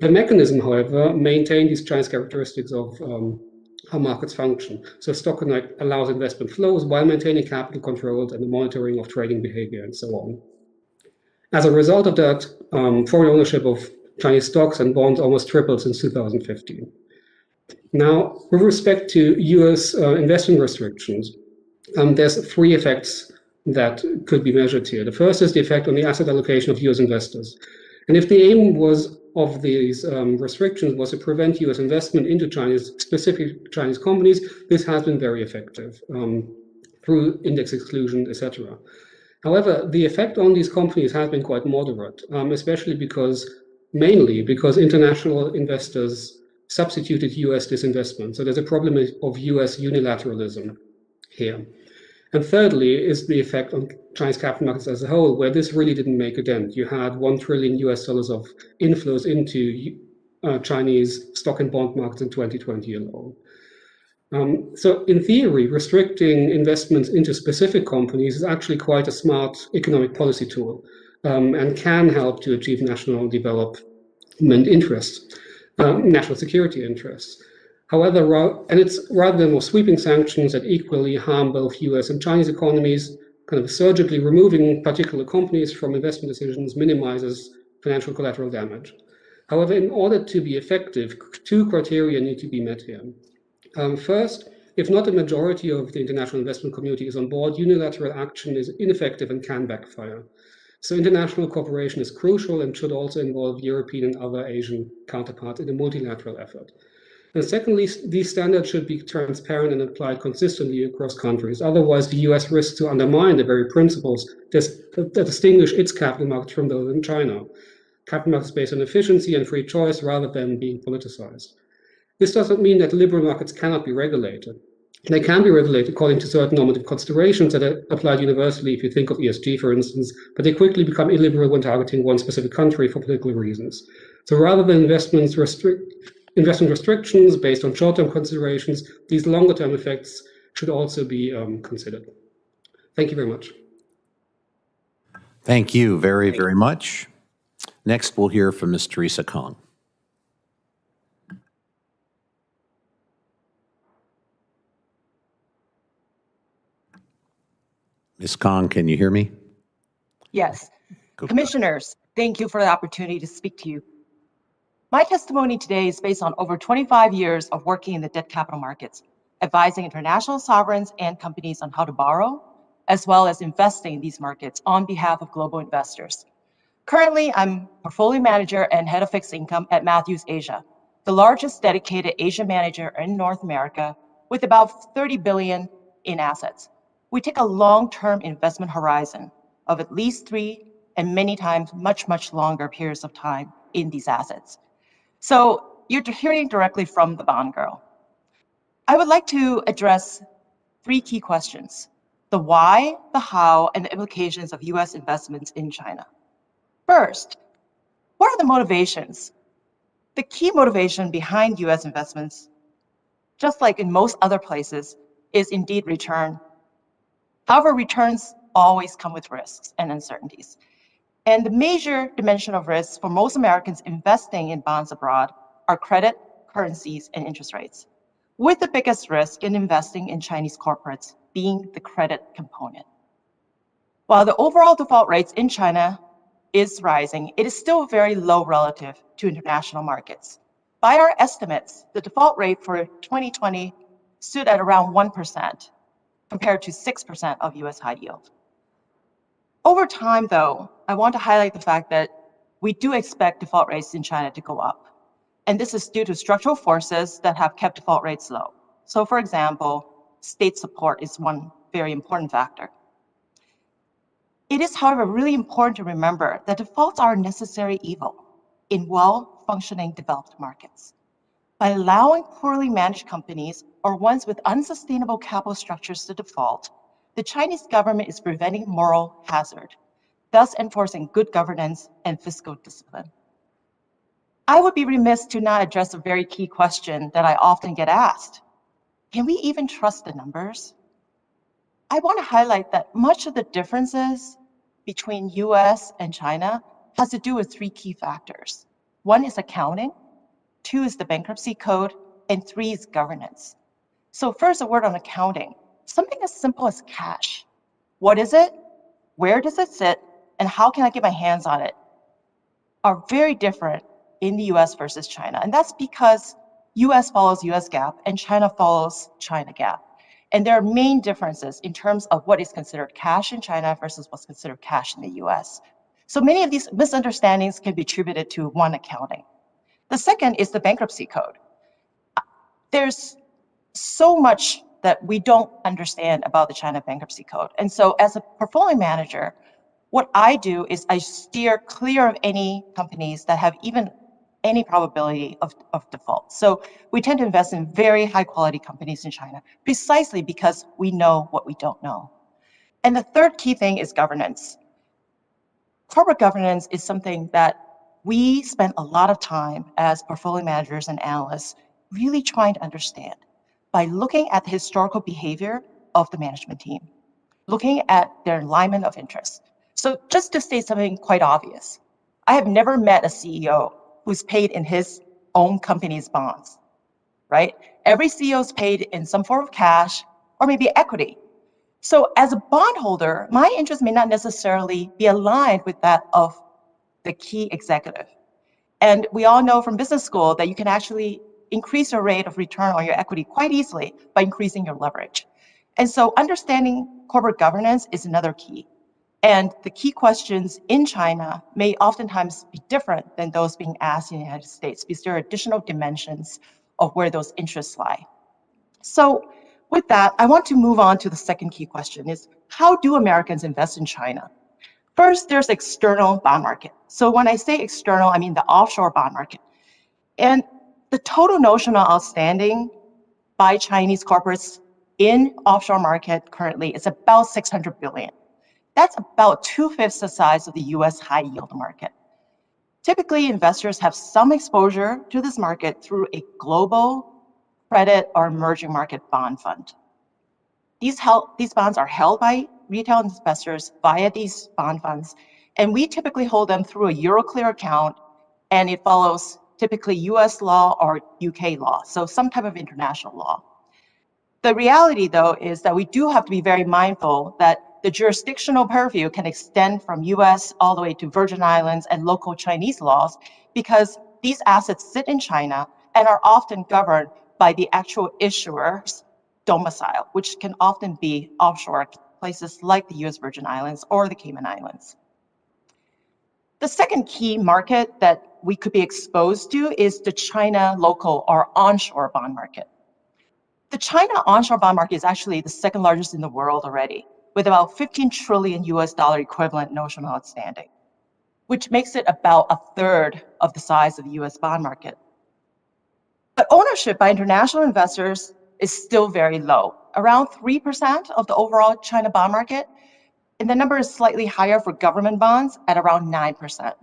The mechanism, however, maintained these Chinese characteristics of how markets function. So Stock Connect allows investment flows while maintaining capital controls and the monitoring of trading behavior and so on. As a result of that, foreign ownership of Chinese stocks and bonds almost tripled since 2015. Now, with respect to US investment restrictions, there's three effects that could be measured here. The first is the effect on the asset allocation of US investors. And if the aim of these restrictions was to prevent US investment into specific Chinese companies, this has been very effective through index exclusion, etc. However, the effect on these companies has been quite moderate, especially mainly because international investors substituted US disinvestment. So there's a problem of US unilateralism here. And thirdly is the effect on Chinese capital markets as a whole, where this really didn't make a dent. You had $1 trillion of inflows into Chinese stock and bond markets in 2020 alone. So in theory, restricting investments into specific companies is actually quite a smart economic policy tool and can help to achieve national development interests, national security interests. However, and it's rather than more sweeping sanctions that equally harm both US and Chinese economies, kind of surgically removing particular companies from investment decisions minimizes financial collateral damage. However, in order to be effective, two criteria need to be met here. First, if not a majority of the international investment community is on board, unilateral action is ineffective and can backfire. So international cooperation is crucial and should also involve European and other Asian counterparts in a multilateral effort. And secondly, these standards should be transparent and applied consistently across countries. Otherwise, the US risks to undermine the very principles that distinguish its capital markets from those in China. Capital markets based on efficiency and free choice rather than being politicized. This doesn't mean that liberal markets cannot be regulated. They can be regulated according to certain normative considerations that are applied universally if you think of ESG, for instance, but they quickly become illiberal when targeting one specific country for political reasons. So rather than investment restrictions based on short-term considerations, these longer-term effects should also be considered. Thank you very much. Thank you very, very much. Next, we'll hear from Ms. Teresa Kong. Ms. Kong, can you hear me? Yes. Commissioners, thank you for the opportunity to speak to you. My testimony today is based on over 25 years of working in the debt capital markets, advising international sovereigns and companies on how to borrow, as well as investing in these markets on behalf of global investors. Currently, I'm portfolio manager and head of fixed income at Matthews Asia, the largest dedicated Asia manager in North America with about 30 billion in assets. We take a long-term investment horizon of at least 3 and many times much, much longer periods of time in these assets. So you're hearing directly from the bond girl. I would like to address 3 key questions: the why, the how, and the implications of US investments in China. First, what are the motivations? The key motivation behind US investments, just like in most other places, is indeed return. However, returns always come with risks and uncertainties. And the major dimension of risks for most Americans investing in bonds abroad are credit, currencies, and interest rates, with the biggest risk in investing in Chinese corporates being the credit component. While the overall default rates in China is rising, it is still very low relative to international markets. By our estimates, the default rate for 2020 stood at around 1%. compared to 6% of US high yield. Over time, though, I want to highlight the fact that we do expect default rates in China to go up. And this is due to structural forces that have kept default rates low. So for example, state support is one very important factor. It is, however, really important to remember that defaults are a necessary evil in well-functioning developed markets. By allowing poorly managed companies or ones with unsustainable capital structures to default, the Chinese government is preventing moral hazard, thus enforcing good governance and fiscal discipline. I would be remiss to not address a very key question that I often get asked. Can we even trust the numbers? I want to highlight that much of the differences between US and China has to do with three key factors. One is accounting, two is the bankruptcy code, and three is governance. So first, a word on accounting. Something as simple as cash. What is it? Where does it sit? And how can I get my hands on it? Are very different in the US versus China. And that's because US follows US GAAP and China follows China GAAP. And there are main differences in terms of what is considered cash in China versus what's considered cash in the US. So many of these misunderstandings can be attributed to one, accounting. The second is the bankruptcy code. There's so much that we don't understand about the China bankruptcy code. And so as a portfolio manager, what I do is I steer clear of any companies that have even any probability of default. So we tend to invest in very high quality companies in China, precisely because we know what we don't know. And the third key thing is governance. Corporate governance is something that we spend a lot of time as portfolio managers and analysts really trying to understand by looking at the historical behavior of the management team, looking at their alignment of interests. So just to state something quite obvious, I have never met a CEO who's paid in his own company's bonds, right? Every CEO is paid in some form of cash or maybe equity. So as a bondholder, my interest may not necessarily be aligned with that of the key executive. And we all know from business school that you can actually increase your rate of return on your equity quite easily by increasing your leverage. And so understanding corporate governance is another key. And the key questions in China may oftentimes be different than those being asked in the United States because there are additional dimensions of where those interests lie. So with that, I want to move on to the second key question is, how do Americans invest in China? First, there's external bond market. So when I say external, I mean the offshore bond market. And the total notional outstanding by Chinese corporates in offshore market currently is about 600 billion. That's about 2/5 the size of the US high yield market. Typically, investors have some exposure to this market through a global credit or emerging market bond fund. These bonds are held by retail investors via these bond funds, and we typically hold them through a Euroclear account, and it follows typically US law or UK law, so some type of international law. The reality, though, is that we do have to be very mindful that the jurisdictional purview can extend from US all the way to Virgin Islands and local Chinese laws because these assets sit in China and are often governed by the actual issuer's domicile, which can often be offshore places like the US Virgin Islands or the Cayman Islands. The second key market that we could be exposed to is the China local or onshore bond market. The China onshore bond market is actually the second largest in the world already, with about 15 trillion US dollar equivalent notional outstanding, which makes it about 1/3 of the size of the US bond market. But ownership by international investors is still very low, around 3% of the overall China bond market, and the number is slightly higher for government bonds at around 9%.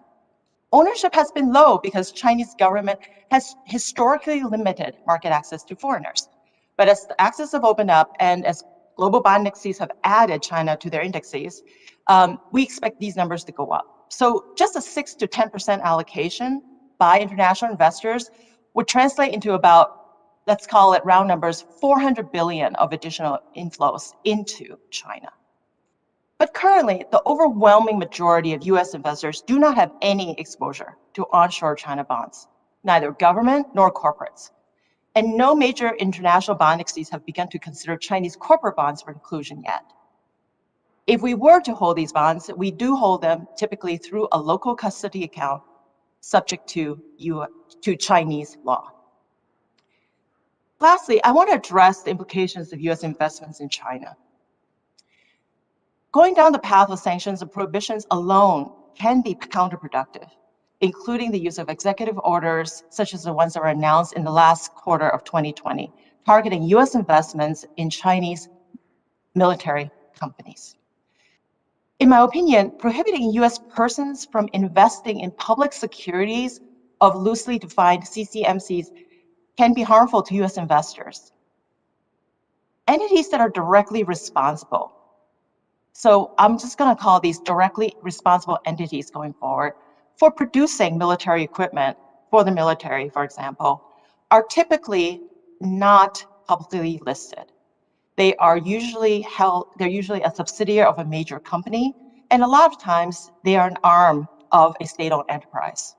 Ownership has been low because Chinese government has historically limited market access to foreigners. But as the access have opened up and as global bond indexes have added China to their indexes, we expect these numbers to go up. So just a 6 to 10% allocation by international investors would translate into about, let's call it round numbers, 400 billion of additional inflows into China. But currently, the overwhelming majority of US investors do not have any exposure to onshore China bonds, neither government nor corporates. and no major international bond entities have begun to consider Chinese corporate bonds for inclusion yet. If we were to hold these bonds, we do hold them typically through a local custody account subject to Chinese law. Lastly, I want to address the implications of US investments in China. Going down the path of sanctions and prohibitions alone can be counterproductive, including the use of executive orders, such as the ones that were announced in the last quarter of 2020, targeting US investments in Chinese military companies. In my opinion, prohibiting US persons from investing in public securities of loosely defined CCMCs can be harmful to US investors. Entities that are directly responsible, so I'm just going to call these directly responsible entities going forward, for producing military equipment for the military, for example, are typically not publicly listed. They are usually they're usually a subsidiary of a major company, and a lot of times they are an arm of a state-owned enterprise.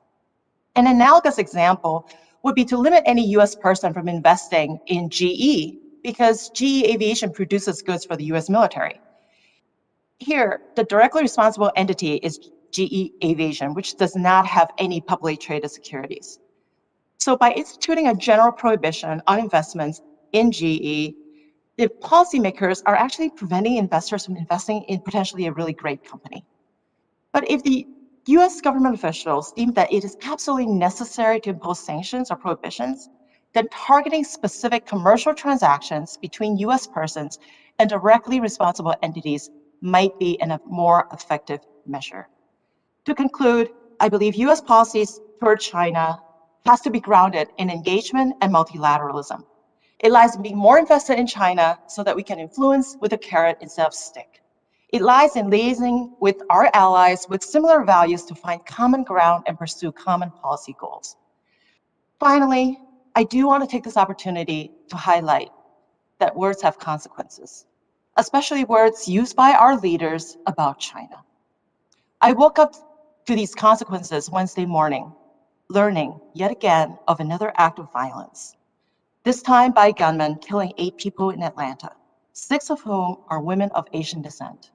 An analogous example would be to limit any US person from investing in GE, because GE Aviation produces goods for the US military. Here, the directly responsible entity is GE Aviation, which does not have any publicly traded securities. So by instituting a general prohibition on investments in GE, the policymakers are actually preventing investors from investing in potentially a really great company. But if the US government officials deem that it is absolutely necessary to impose sanctions or prohibitions, then targeting specific commercial transactions between US persons and directly responsible entities might be a more effective measure. To conclude, I believe US policies toward China has to be grounded in engagement and multilateralism. It lies in being more invested in China so that we can influence with a carrot instead of stick. It lies in liaising with our allies with similar values to find common ground and pursue common policy goals. Finally, I do want to take this opportunity to highlight that words have consequences, especially words used by our leaders about China. I woke up to these consequences Wednesday morning, learning yet again of another act of violence, this time by a gunman killing 8 people in Atlanta, 6 of whom are women of Asian descent.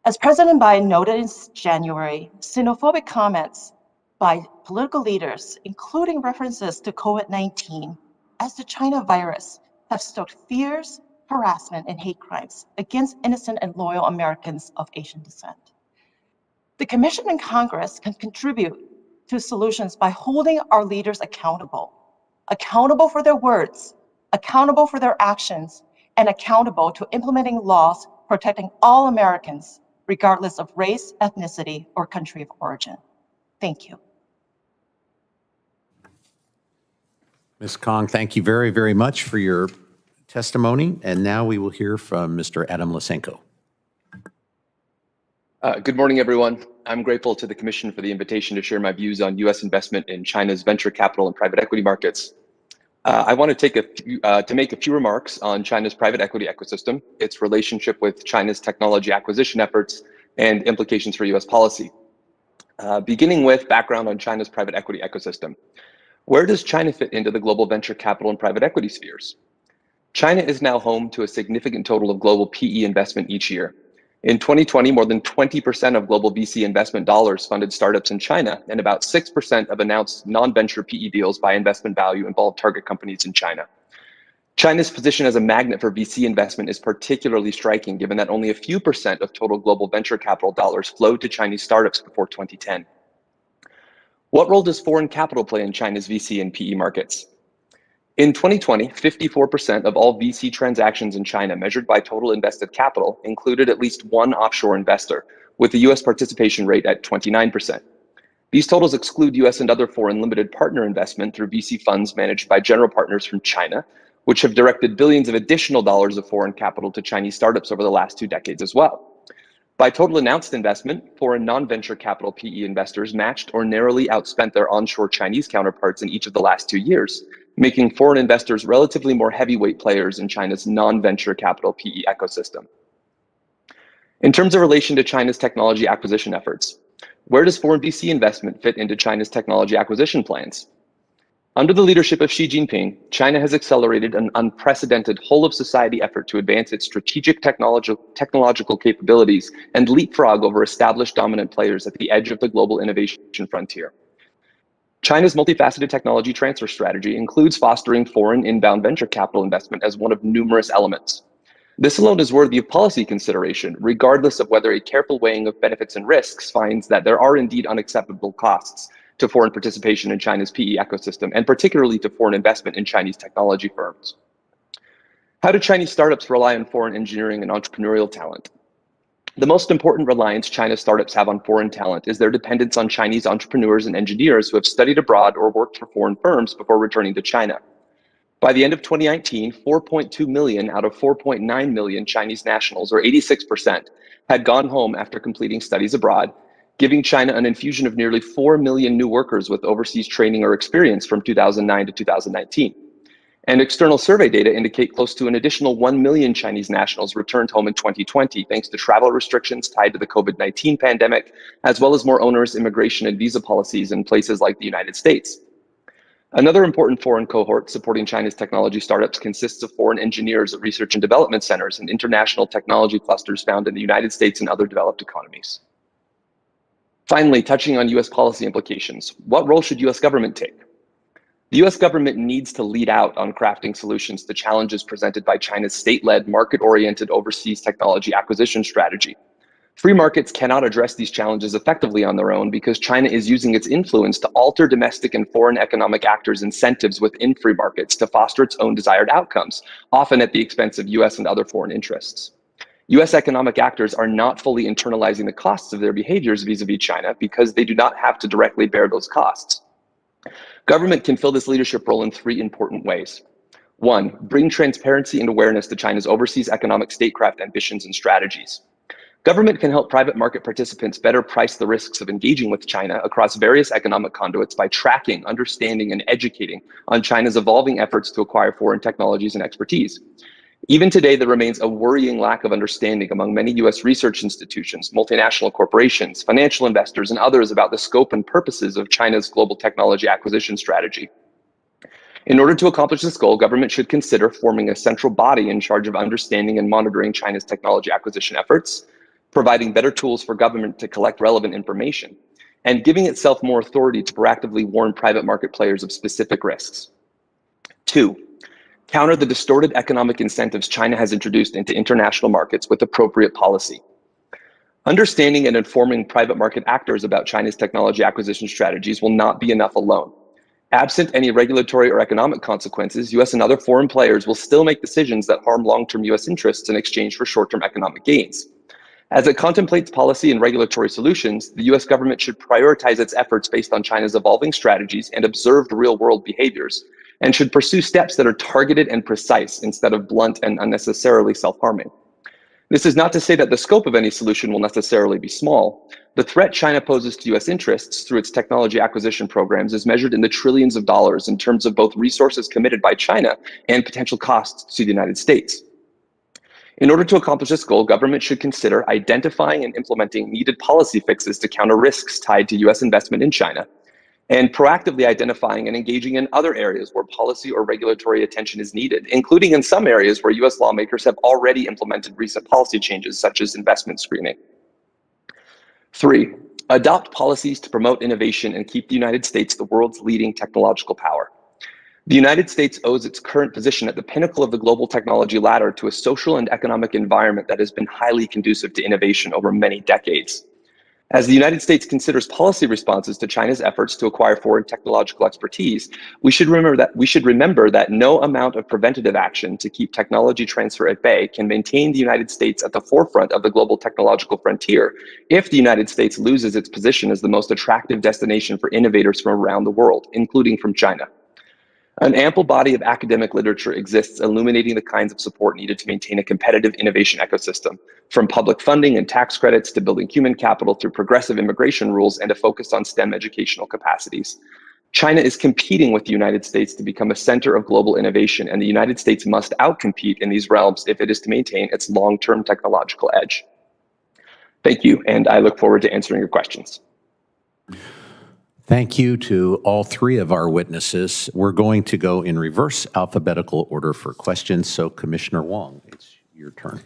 As President Biden noted in January, xenophobic comments by political leaders, including references to COVID-19 as the China virus, have stoked fears, harassment, and hate crimes against innocent and loyal Americans of Asian descent. The Commission and Congress can contribute to solutions by holding our leaders accountable for their words, accountable for their actions, and accountable to implementing laws protecting all Americans, regardless of race, ethnicity, or country of origin. Thank you. Ms. Kong, thank you very, very much for your testimony. And now we will hear from Mr. Adam Lysenko. Good morning, everyone. I'm grateful to the Commission for the invitation to share my views on U.S. investment in China's venture capital and private equity markets. I want to make a few remarks on China's private equity ecosystem, its relationship with China's technology acquisition efforts, and implications for U.S. policy. Beginning with background on China's private equity ecosystem. Where does China fit into the global venture capital and private equity spheres? China is now home to a significant total of global PE investment each year. In 2020, more than 20% of global VC investment dollars funded startups in China, and about 6% of announced non-venture PE deals by investment value involved target companies in China. China's position as a magnet for VC investment is particularly striking, given that only a few percent of total global venture capital dollars flowed to Chinese startups before 2010. What role does foreign capital play in China's VC and PE markets? In 2020, 54% of all VC transactions in China measured by total invested capital included at least one offshore investor, with the US participation rate at 29%. These totals exclude US and other foreign limited partner investment through VC funds managed by general partners from China, which have directed billions of additional dollars of foreign capital to Chinese startups over the last 2 decades as well. By total announced investment, foreign non-venture capital PE investors matched or narrowly outspent their onshore Chinese counterparts in each of the last 2 years, making foreign investors relatively more heavyweight players in China's non-venture capital PE ecosystem. In terms of relation to China's technology acquisition efforts, where does foreign VC investment fit into China's technology acquisition plans? Under the leadership of Xi Jinping, China has accelerated an unprecedented whole-of-society effort to advance its strategic technological capabilities and leapfrog over established dominant players at the edge of the global innovation frontier. China's multifaceted technology transfer strategy includes fostering foreign inbound venture capital investment as one of numerous elements. This alone is worthy of policy consideration, regardless of whether a careful weighing of benefits and risks finds that there are indeed unacceptable costs to foreign participation in China's PE ecosystem, and particularly to foreign investment in Chinese technology firms. How do Chinese startups rely on foreign engineering and entrepreneurial talent? The most important reliance China's startups have on foreign talent is their dependence on Chinese entrepreneurs and engineers who have studied abroad or worked for foreign firms before returning to China. By the end of 2019, 4.2 million out of 4.9 million Chinese nationals, or 86%, had gone home after completing studies abroad, giving China an infusion of nearly 4 million new workers with overseas training or experience from 2009 to 2019. And external survey data indicate close to an additional 1 million Chinese nationals returned home in 2020 thanks to travel restrictions tied to the COVID-19 pandemic, as well as more onerous immigration and visa policies in places like the United States. Another important foreign cohort supporting China's technology startups consists of foreign engineers at research and development centers and international technology clusters found in the United States and other developed economies. Finally, touching on US policy implications, what role should US government take? The US government needs to lead out on crafting solutions to challenges presented by China's state-led, market-oriented overseas technology acquisition strategy. Free markets cannot address these challenges effectively on their own because China is using its influence to alter domestic and foreign economic actors' incentives within free markets to foster its own desired outcomes, often at the expense of US and other foreign interests. US economic actors are not fully internalizing the costs of their behaviors vis-a-vis China because they do not have to directly bear those costs. Government can fill this leadership role in three important ways. One, bring transparency and awareness to China's overseas economic statecraft ambitions and strategies. Government can help private market participants better price the risks of engaging with China across various economic conduits by tracking, understanding, and educating on China's evolving efforts to acquire foreign technologies and expertise. Even today, there remains a worrying lack of understanding among many US research institutions, multinational corporations, financial investors, and others about the scope and purposes of China's global technology acquisition strategy. In order to accomplish this goal, government should consider forming a central body in charge of understanding and monitoring China's technology acquisition efforts, providing better tools for government to collect relevant information, and giving itself more authority to proactively warn private market players of specific risks. Two, counter the distorted economic incentives China has introduced into international markets with appropriate policy. Understanding and informing private market actors about China's technology acquisition strategies will not be enough alone. Absent any regulatory or economic consequences, US and other foreign players will still make decisions that harm long-term US interests in exchange for short-term economic gains. As it contemplates policy and regulatory solutions, the US government should prioritize its efforts based on China's evolving strategies and observed real-world behaviors, and should pursue steps that are targeted and precise instead of blunt and unnecessarily self-harming. This is not to say that the scope of any solution will necessarily be small. The threat China poses to US interests through its technology acquisition programs is measured in the trillions of dollars in terms of both resources committed by China and potential costs to the United States. In order to accomplish this goal, government should consider identifying and implementing needed policy fixes to counter risks tied to US investment in China, and proactively identifying and engaging in other areas where policy or regulatory attention is needed, including in some areas where US lawmakers have already implemented recent policy changes, such as investment screening. Three, adopt policies to promote innovation and keep the United States the world's leading technological power. The United States owes its current position at the pinnacle of the global technology ladder to a social and economic environment that has been highly conducive to innovation over many decades. As the United States considers policy responses to China's efforts to acquire foreign technological expertise, we should remember that no amount of preventative action to keep technology transfer at bay can maintain the United States at the forefront of the global technological frontier if the United States loses its position as the most attractive destination for innovators from around the world, including from China. An ample body of academic literature exists illuminating the kinds of support needed to maintain a competitive innovation ecosystem, from public funding and tax credits to building human capital through progressive immigration rules and a focus on STEM educational capacities. China is competing with the United States to become a center of global innovation, and the United States must outcompete in these realms if it is to maintain its long-term technological edge. Thank you, and I look forward to answering your questions. Thank you to all three of our witnesses. We're going to go in reverse alphabetical order for questions. So Commissioner Wong, it's your turn.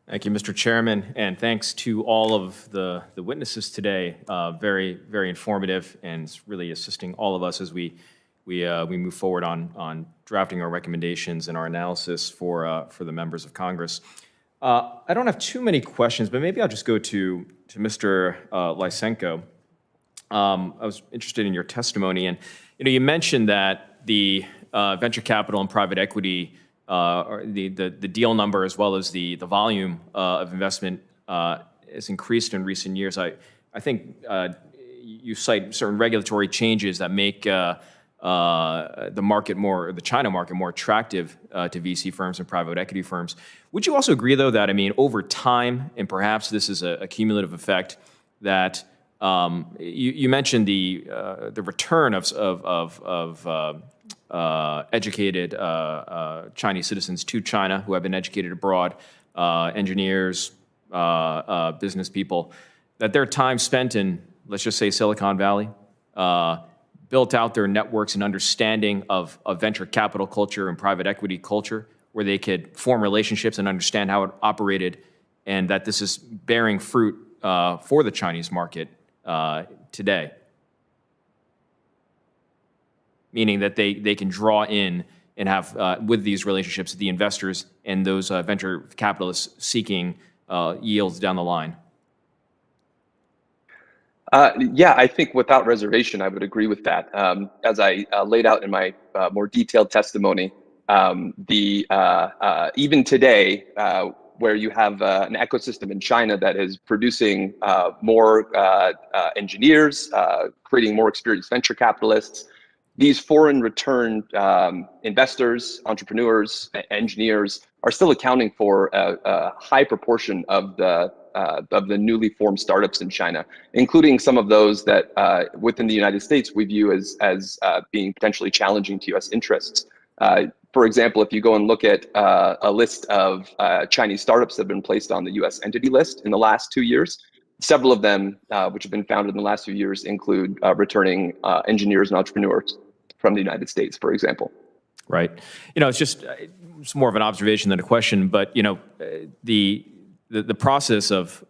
Thank you, Mr. Chairman, and thanks to all of the witnesses today. Very, very informative, and it's really assisting all of us as we move forward on drafting our recommendations and our analysis for the members of Congress. I don't have too many questions, but maybe I'll just go to Mr. Lysenko. I was interested in your testimony, and you mentioned that the venture capital and private equity, or the deal number as well as the volume of investment has increased in recent years. I think you cite certain regulatory changes that make the China market more attractive to VC firms and private equity firms. Would you also agree, though, that over time, and perhaps this is a cumulative effect, that you mentioned the return of educated Chinese citizens to China who have been educated abroad, engineers, business people, that their time spent in, let's just say, Silicon Valley, built out their networks and understanding of venture capital culture and private equity culture, where they could form relationships and understand how it operated, and that this is bearing fruit for the Chinese market today, meaning that they can draw in and have, with these relationships, the investors and those venture capitalists seeking yields down the line. Yeah, I think without reservation, I would agree with that. As I laid out in my more detailed testimony, even today, where you have an ecosystem in China that is producing more engineers, creating more experienced venture capitalists, these foreign return investors, entrepreneurs, engineers are still accounting for a high proportion of the newly formed startups in China, including some of those that within the United States we view as being potentially challenging to U.S. interests. For example, if you go and look at a list of Chinese startups that have been placed on the U.S. Entity List in the last 2 years, several of them, which have been founded in the last few years, include returning engineers and entrepreneurs from the United States, for example. Right. It's more of an observation than a question, but the process of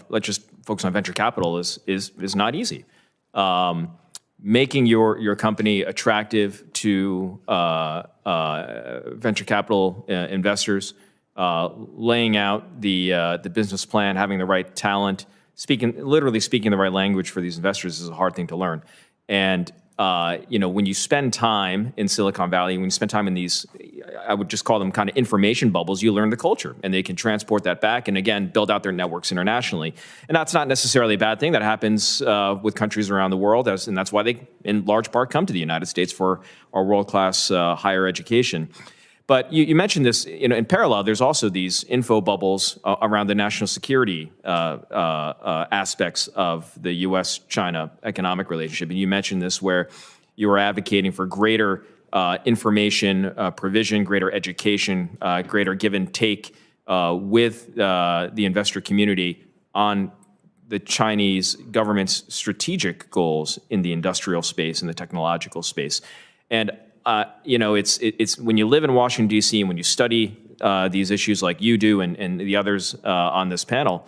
let's just focus on venture capital is not easy. Making your company attractive to venture capital investors, laying out the business plan, having the right talent, literally speaking the right language for these investors is a hard thing to learn. And when you spend time in Silicon Valley, when you spend time in these, I would just call them kind of information bubbles, you learn the culture, and they can transport that back and, again, build out their networks internationally. And that's not necessarily a bad thing. That happens with countries around the world, and that's why they, in large part, come to the United States for our world-class higher education. But you mentioned this, in parallel, there's also these info bubbles around the national security aspects of the U.S.-China economic relationship. And you mentioned this where you were advocating for greater information provision, greater education, greater give and take with the investor community on the Chinese government's strategic goals in the industrial space and the technological space. And it's when you live in Washington, D.C., and when you study these issues like you do and the others on this panel,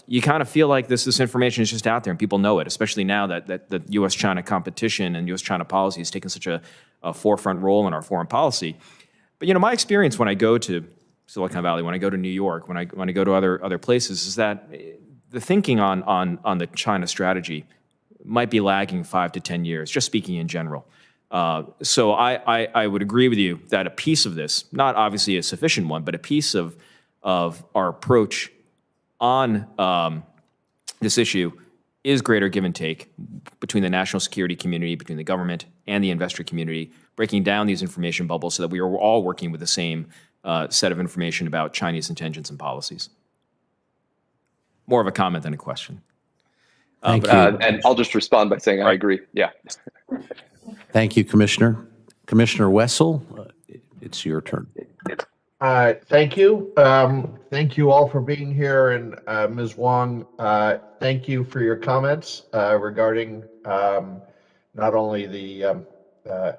you kind of feel like this information is just out there and people know it, especially now that the U.S.-China competition and U.S.-China policy has taken such a forefront role in our foreign policy. But, my experience when I go to Silicon Valley, when I go to New York, when I go to other places, is that the thinking on the China strategy might be lagging 5 to 10 years, just speaking in general. So I would agree with you that a piece of this, not obviously a sufficient one, but a piece of our approach on this issue is greater give and take between the national security community, between the government and the investor community, breaking down these information bubbles so that we are all working with the same set of information about Chinese intentions and policies. More of a comment than a question. Thank you. And I'll just respond by saying I agree. Yeah. Thank you, Commissioner. Commissioner Wessel, it's your turn. Thank you. Thank you all for being here, and Ms. Wong, thank you for your comments regarding not only the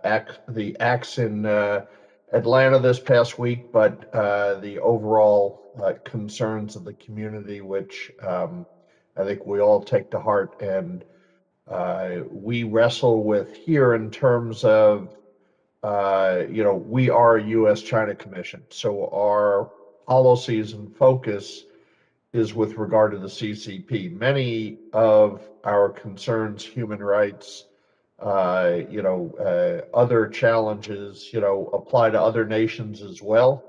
acts in Atlanta this past week, but the overall concerns of the community, which I think we all take to heart and we wrestle with here in terms of we are a U.S.-China Commission, so our policies and focus is with regard to the CCP. Many of our concerns, human rights, other challenges, apply to other nations as well.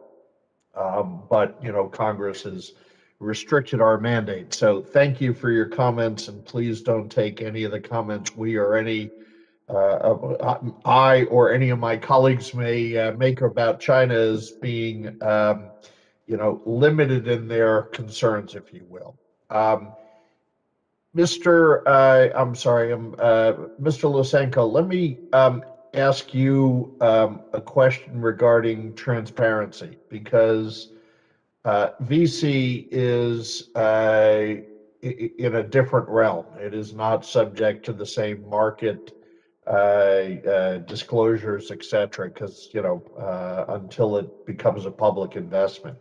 But Congress has restricted our mandate. So thank you for your comments, and please don't take any of the comments we or any I or any of my colleagues may make about China as being, limited in their concerns, if you will. Mr. Lysenko, let me ask you a question regarding transparency, because VC is in a different realm. It is not subject to the same market disclosures, et cetera, because, until it becomes a public investment.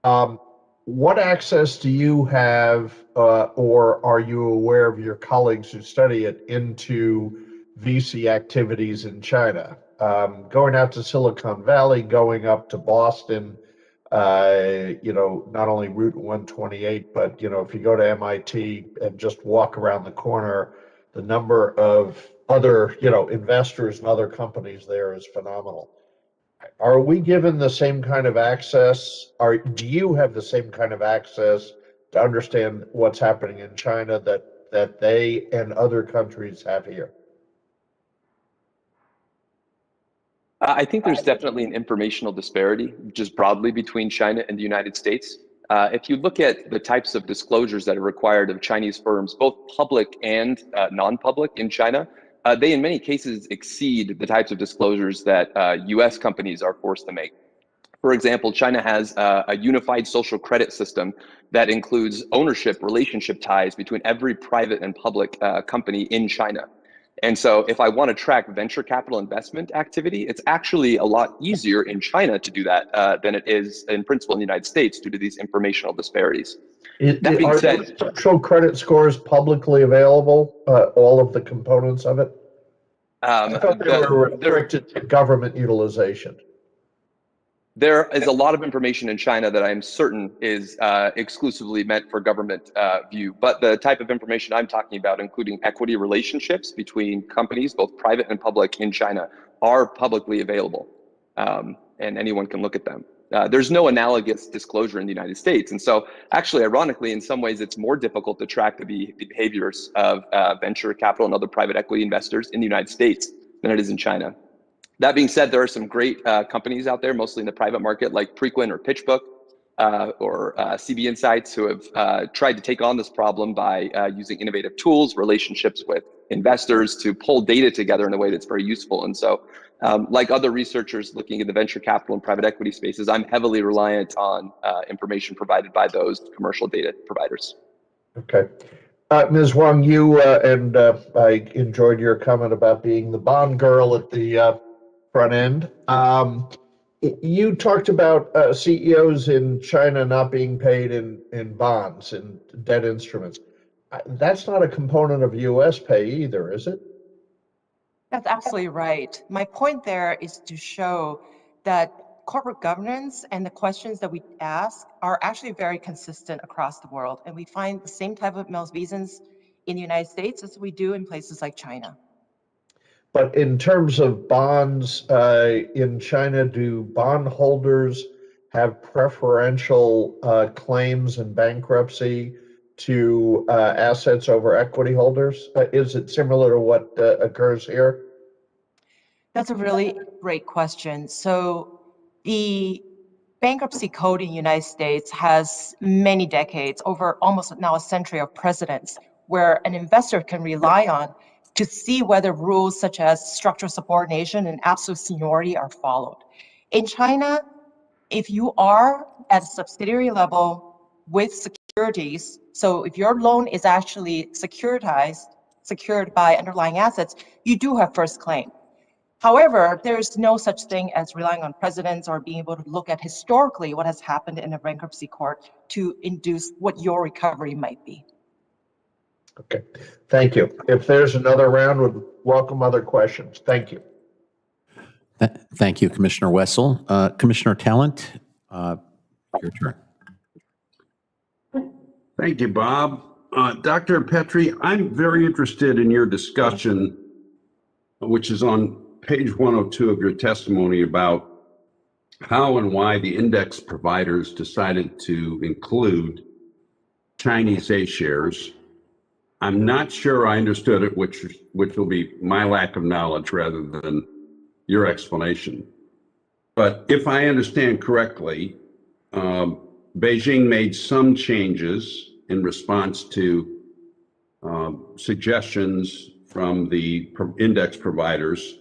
What access do you have, or are you aware of your colleagues who study it, into VC activities in China? Going out to Silicon Valley, going up to Boston, not only Route 128, but, if you go to MIT and just walk around the corner, the number of other, investors and other companies there is phenomenal. Are we given the same kind of access? Do you have the same kind of access to understand what's happening in China that they and other countries have here? I think there's definitely an informational disparity just broadly between China and the United States. If you look at the types of disclosures that are required of Chinese firms, both public and non-public in China, they in many cases exceed the types of disclosures that US companies are forced to make. For example, China has a unified social credit system that includes ownership relationship ties between every private and public company in China. And so if I want to track venture capital investment activity, it's actually a lot easier in China to do that than it is in principle in the United States due to these informational disparities. That being said, social credit scores publicly available, all of the components of it? I thought they were restricted to government utilization. There is a lot of information in China that I am certain is exclusively meant for government view, but the type of information I'm talking about, including equity relationships between companies, both private and public in China, are publicly available, and anyone can look at them. There's no analogous disclosure in the United States, and so actually, ironically, in some ways, it's more difficult to track the behaviors of venture capital and other private equity investors in the United States than it is in China. That being said, there are some great companies out there, mostly in the private market, like Preqin or PitchBook or CB Insights, who have tried to take on this problem by using innovative tools, relationships with investors to pull data together in a way that's very useful. And so, like other researchers looking at the venture capital and private equity spaces, I'm heavily reliant on information provided by those commercial data providers. Okay. Ms. Wong, you and I enjoyed your comment about being the bond girl at the front end. You talked about CEOs in China not being paid in bonds and debt instruments. That's not a component of U.S. pay either, is it? That's absolutely right. My point there is to show that corporate governance and the questions that we ask are actually very consistent across the world. And we find the same type of malfeasance in the United States as we do in places like China. But in terms of bonds in China, do bondholders have preferential claims in bankruptcy to assets over equity holders? Is it similar to what occurs here? That's a really great question. So the bankruptcy code in the United States has many decades, over almost now a century of precedents, where an investor can rely on to see whether rules such as structural subordination and absolute seniority are followed. In China, If you are at a subsidiary level with securities, so if your loan is actually secured by underlying assets, you do have first claim. However, there's no such thing as relying on precedents or being able to look at historically what has happened in a bankruptcy court to induce what your recovery might be. Okay, thank you. If there's another round, would welcome other questions. Thank you. Thank you, Commissioner Wessel. Commissioner Talent, your turn. Thank you, Bob. Dr. Petrie, I'm very interested in your discussion, which is on page 102 of your testimony, about how and why the index providers decided to include Chinese A shares. I'm not sure I understood it, which will be my lack of knowledge rather than your explanation. But if I understand correctly, Beijing made some changes in response to suggestions from the index providers,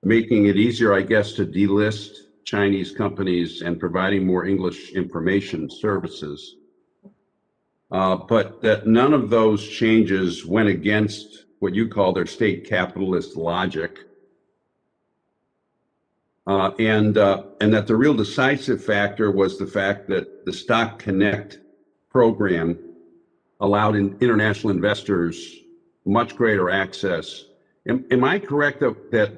making it easier, I guess, to delist Chinese companies and providing more English information services. But that none of those changes went against what you call their state capitalist logic. And that the real decisive factor was the fact that the Stock Connect program allowed international investors much greater access. Am I correct that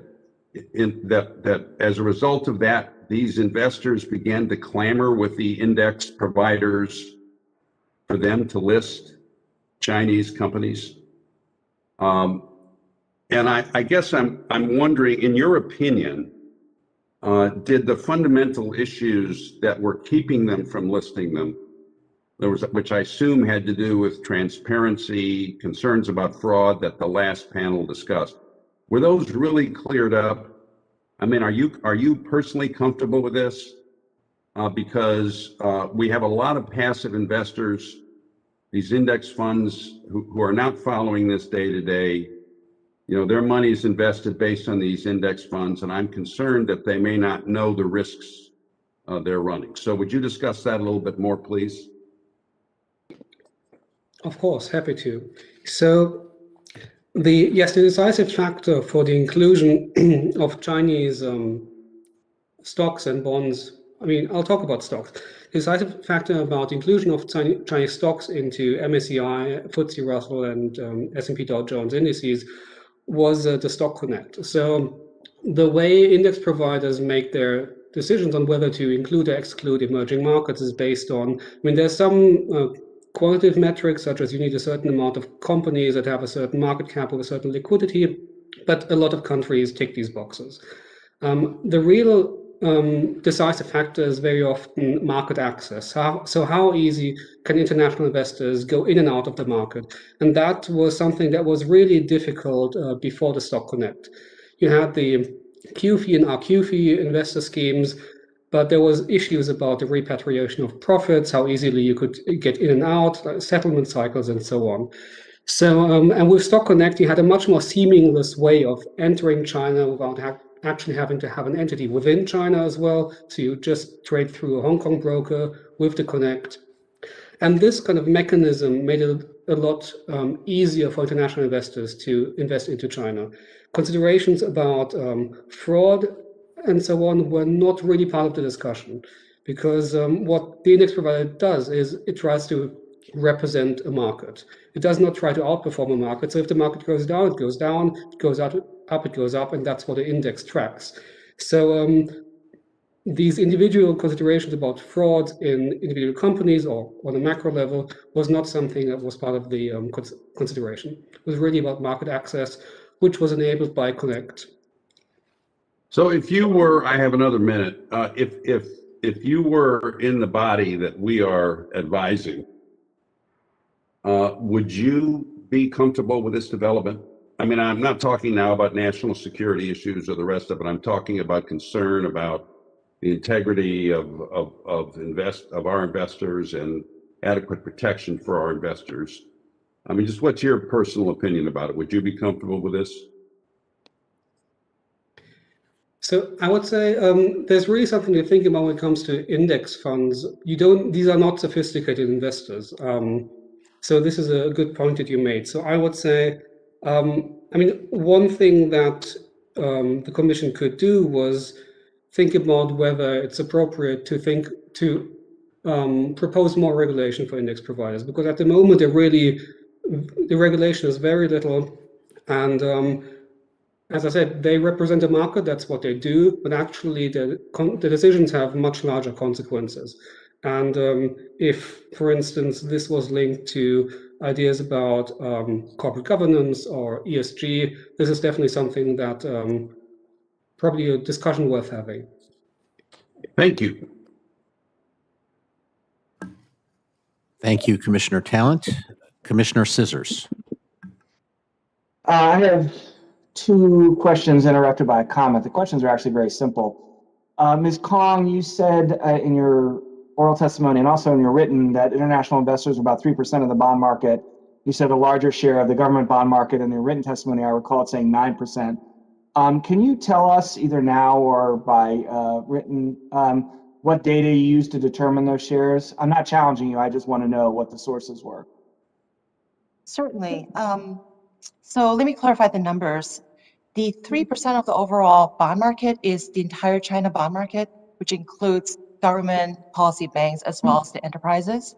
as a result of that, these investors began to clamor with the index providers for them to list Chinese companies? And I guess I'm wondering, in your opinion, did the fundamental issues that were keeping them from listing them, which I assume had to do with transparency, concerns about fraud that the last panel discussed, were those really cleared up? I mean, are you personally comfortable with this? Because we have a lot of passive investors, these index funds who are not following this day to day. You know, their money is invested based on these index funds, and I'm concerned that they may not know the risks they're running. So would you discuss that a little bit more, please? Of course, happy to. So the decisive factor for the inclusion of Chinese stocks and bonds, I mean, I'll talk about stocks. The decisive factor about the inclusion of Chinese stocks into MSCI, FTSE Russell, and S&P Dow Jones indices was the Stock Connect. So the way index providers make their decisions on whether to include or exclude emerging markets is based on, I mean, there's some quantitative metrics, such as you need a certain amount of companies that have a certain market cap or a certain liquidity, but a lot of countries tick these boxes. The real decisive factor is very often market access. So how easy can international investors go in and out of the market? And that was something that was really difficult before the Stock Connect. You had the QFII and RQFII investor schemes, but there was issues about the repatriation of profits, how easily you could get in and out, settlement cycles, and so on. So, and with Stock Connect, you had a much more seamless way of entering China without actually having to have an entity within China as well. So you just trade through a Hong Kong broker with the Connect. And this kind of mechanism made it a lot easier for international investors to invest into China. Considerations about fraud and so on were not really part of the discussion, because what the index provider does is it tries to represent a market. It does not try to outperform a market. So if the market goes down, it goes down, it goes up, it goes up, and that's what the index tracks. So these individual considerations about fraud in individual companies or on a macro level was not something that was part of the consideration. It was really about market access, which was enabled by Connect. So if you were, I have another minute, if you were in the body that we are advising, would you be comfortable with this development? I mean, I'm not talking now about national security issues or the rest of it. I'm talking about concern about the integrity of our investors and adequate protection for our investors. I mean, just what's your personal opinion about it? Would you be comfortable with this? So I would say there's really something to think about when it comes to index funds. These are not sophisticated investors. So this is a good point that you made. So I would say, one thing that the Commission could do was think about whether it's appropriate to propose more regulation for index providers, because at the moment the regulation is very little, and as I said, they represent a market, that's what they do, but actually the decisions have much larger consequences. And if, for instance, this was linked to ideas about corporate governance or ESG, this is definitely something that probably a discussion worth having. Thank you. Thank you, Commissioner Talent. Commissioner Scissors. I have two questions interrupted by a comment. The questions are actually very simple. Ms. Kong, you said in your oral testimony and also in your written that international investors are about 3% of the bond market. You said a larger share of the government bond market. In your written testimony, I recall it saying 9%. Can you tell us either now or by written what data you used to determine those shares? I'm not challenging you. I just want to know what the sources were. Certainly. So let me clarify the numbers. The 3% of the overall bond market is the entire China bond market, which includes government, policy banks, as well as the enterprises.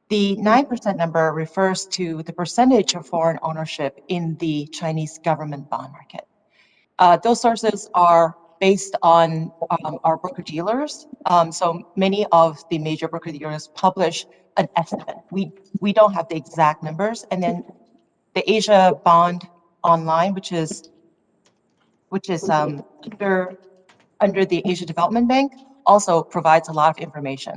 The 9% number refers to the percentage of foreign ownership in the Chinese government bond market. Those sources are based on our broker-dealers. So many of the major broker-dealers publish an estimate. We don't have the exact numbers. And then the Asia Bond Online, which is under the Asia Development Bank, also provides a lot of information.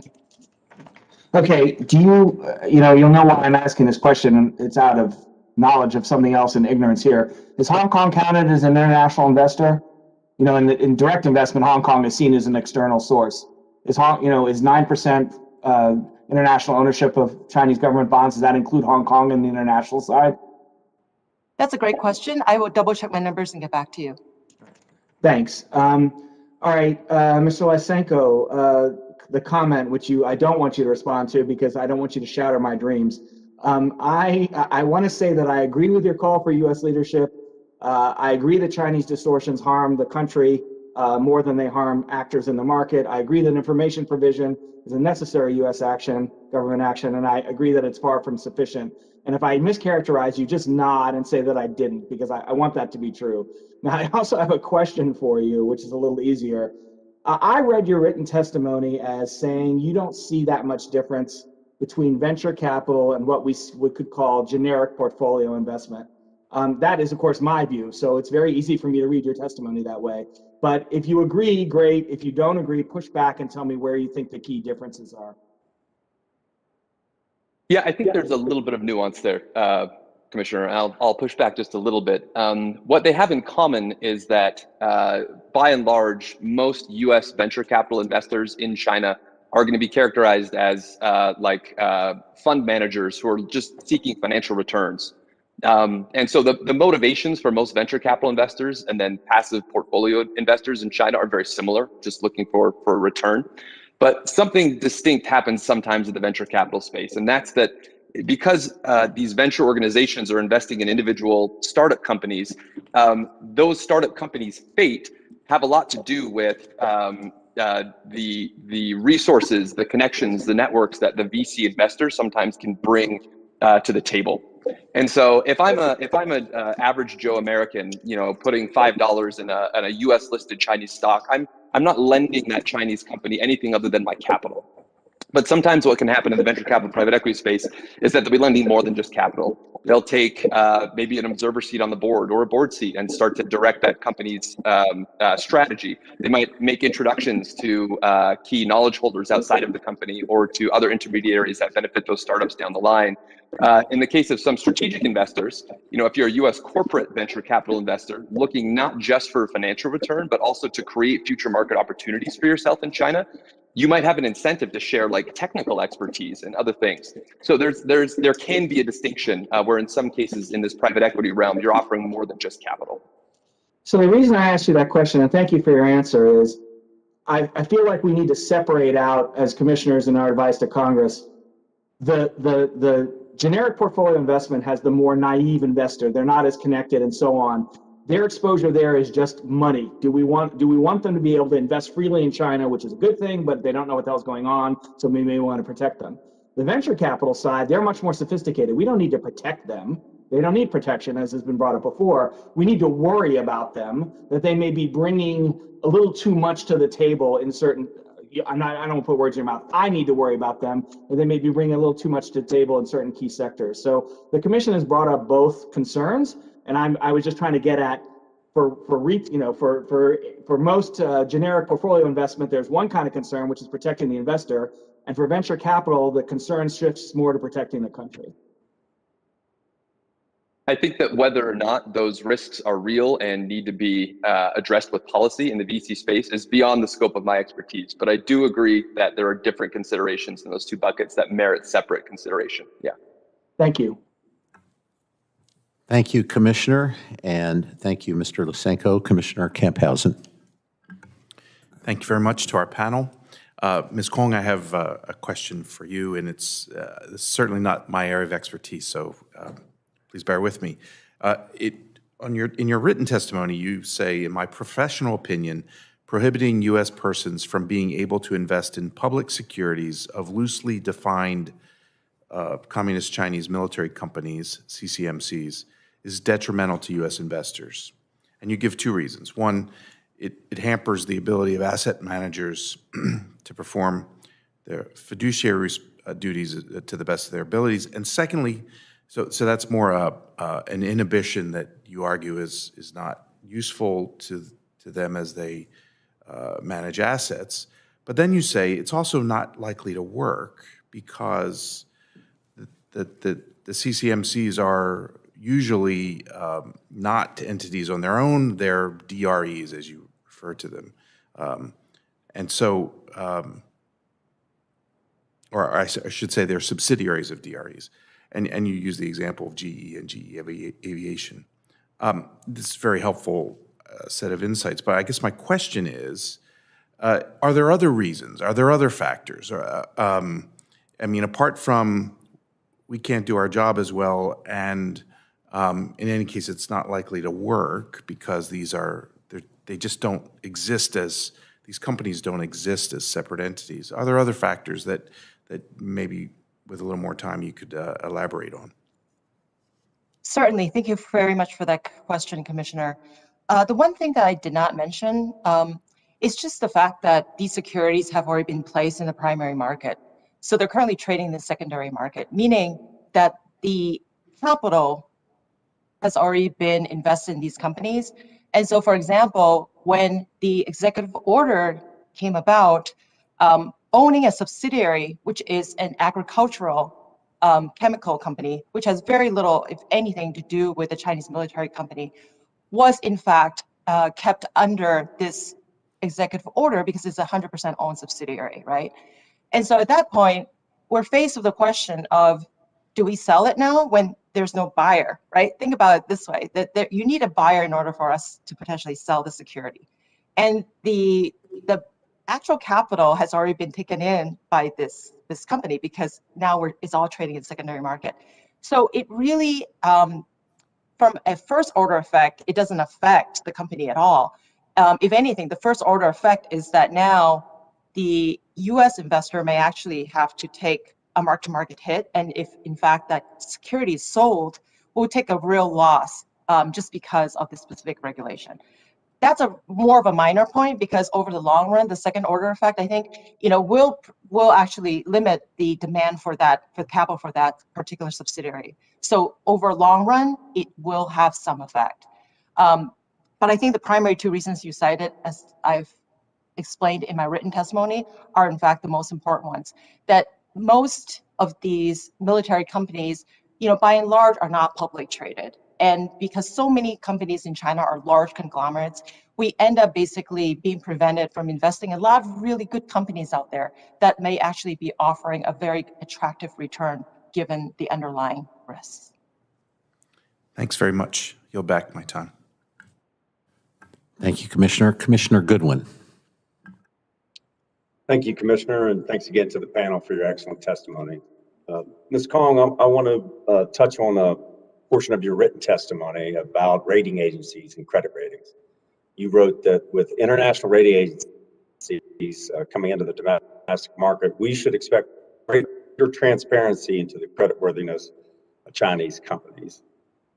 Okay, you'll know why I'm asking this question, and it's out of knowledge of something else and ignorance here. Is Hong Kong counted as an international investor? In direct investment, Hong Kong is seen as an external source. Is 9% international ownership of Chinese government bonds, does that include Hong Kong in the international side? That's a great question. I will double check my numbers and get back to you. Thanks. All right, Mr. Lysenko, the comment which I don't want you to respond to because I don't want you to shatter my dreams. I want to say that I agree with your call for U.S. leadership. I agree that Chinese distortions harm the country more than they harm actors in the market. I agree that information provision is a necessary U.S. action, government action, and I agree that it's far from sufficient. And if I mischaracterize you, just nod and say that I didn't, because I want that to be true. Now, I also have a question for you, which is a little easier. I read your written testimony as saying you don't see that much difference between venture capital and what we could call generic portfolio investment. That is, of course, my view, so it's very easy for me to read your testimony that way. But if you agree, great. If you don't agree, push back and tell me where you think the key differences are. Yeah, I think there's a little bit of nuance there, Commissioner. I'll push back just a little bit. What they have in common is that, by and large, most U.S. venture capital investors in China are going to be characterized as fund managers who are just seeking financial returns. And so the motivations for most venture capital investors and then passive portfolio investors in China are very similar, just looking for a return. But something distinct happens sometimes in the venture capital space, and that's that because these venture organizations are investing in individual startup companies, those startup companies' fate have a lot to do with the resources, the connections, the networks that the VC investors sometimes can bring to the table. And so if I'm an average Joe American, putting $5 in a U.S. listed Chinese stock, I'm not lending that Chinese company anything other than my capital. But sometimes what can happen in the venture capital private equity space is that they'll be lending more than just capital. They'll take maybe an observer seat on the board or a board seat and start to direct that company's strategy. They might make introductions to key knowledge holders outside of the company or to other intermediaries that benefit those startups down the line. In the case of some strategic investors, if you're a U.S. corporate venture capital investor looking not just for financial return, but also to create future market opportunities for yourself in China, you might have an incentive to share technical expertise and other things. So there can be a distinction where in some cases in this private equity realm, you're offering more than just capital. So the reason I asked you that question, and thank you for your answer, is I feel like we need to separate out, as commissioners in our advice to Congress, the generic portfolio investment has the more naive investor. They're not as connected and so on. Their exposure there is just money. Do we want them to be able to invest freely in China, which is a good thing, but they don't know what the hell's going on, so we may want to protect them. The venture capital side, they're much more sophisticated. We don't need to protect them. They don't need protection, as has been brought up before. We need to worry about them, that they may be bringing a little too much to the table in certain, I don't want to put words in your mouth. I need to worry about them, that they may be bringing a little too much to the table in certain key sectors. So the commission has brought up both concerns, and I was just trying to get at, for most generic portfolio investment, there's one kind of concern, which is protecting the investor, and for venture capital, the concern shifts more to protecting the country. I think that whether or not those risks are real and need to be addressed with policy in the VC space is beyond the scope of my expertise. But I do agree that there are different considerations in those two buckets that merit separate consideration. Yeah. Thank you. Thank you, Commissioner, and thank you, Mr. Lysenko. Commissioner Camphausen. Thank you very much to our panel. Ms. Kwong, I have a question for you, and it's certainly not my area of expertise, so please bear with me. In your written testimony, you say, in my professional opinion, prohibiting U.S. persons from being able to invest in public securities of loosely defined Communist Chinese military companies, CCMCs, is detrimental to U.S. investors. And you give two reasons. One, it hampers the ability of asset managers to perform their fiduciary duties to the best of their abilities. And secondly, so that's more an inhibition that you argue is not useful to them as they manage assets. But then you say it's also not likely to work because the CCMCs are usually not entities on their own, they're DREs, as you refer to them. And so, or I should say they're subsidiaries of DREs. And you use the example of GE and GE Aviation. This is a very helpful set of insights, but I guess my question is, are there other reasons? Are there other factors? I mean, apart from we can't do our job as well, and in any case, it's not likely to work because they just don't exist as, these companies don't exist as separate entities. Are there other factors that maybe with a little more time you could elaborate on? Certainly. Thank you very much for that question, Commissioner. The one thing that I did not mention is just the fact that these securities have already been placed in the primary market. So they're currently trading in the secondary market, meaning that the capital has already been invested in these companies. And so, for example, when the executive order came about, owning a subsidiary, which is an agricultural chemical company, which has very little, if anything, to do with the Chinese military company, was in fact kept under this executive order because it's a 100% owned subsidiary, right? And so at that point, we're faced with the question of, do we sell it now when there's no buyer, right? Think about it this way, that you need a buyer in order for us to potentially sell the security. And the actual capital has already been taken in by this company because now it's all trading in the secondary market. So it really, from a first order effect, it doesn't affect the company at all. If anything, the first order effect is that now the US investor may actually have to take a mark-to-market hit, and if in fact that security is sold, will take a real loss just because of the specific regulation. That's more of a minor point because over the long run, the second order effect, I think, will actually limit the demand for capital for that particular subsidiary. So over long run, it will have some effect. But I think the primary two reasons you cited, as I've explained in my written testimony, are in fact the most important ones. That most of these military companies, by and large, are not publicly traded. And because so many companies in China are large conglomerates, we end up basically being prevented from investing in a lot of really good companies out there that may actually be offering a very attractive return given the underlying risks. Thanks very much. Yield back my time. Thank you, Commissioner. Commissioner Goodwin. Thank you, Commissioner, and thanks again to the panel for your excellent testimony. Ms. Kong, I want to touch on a portion of your written testimony about rating agencies and credit ratings. You wrote that with international rating agencies coming into the domestic market, we should expect greater transparency into the creditworthiness of Chinese companies.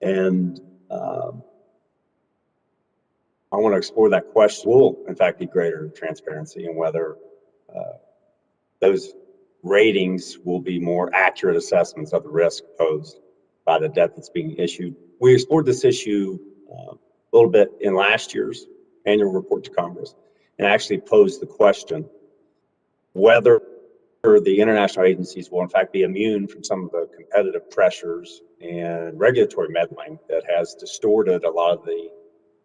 And I want to explore that question. Will, in fact, be greater transparency and whether those ratings will be more accurate assessments of the risk posed by the debt that's being issued. We explored this issue a little bit in last year's annual report to Congress and actually posed the question whether the international agencies will in fact be immune from some of the competitive pressures and regulatory meddling that has distorted a lot of the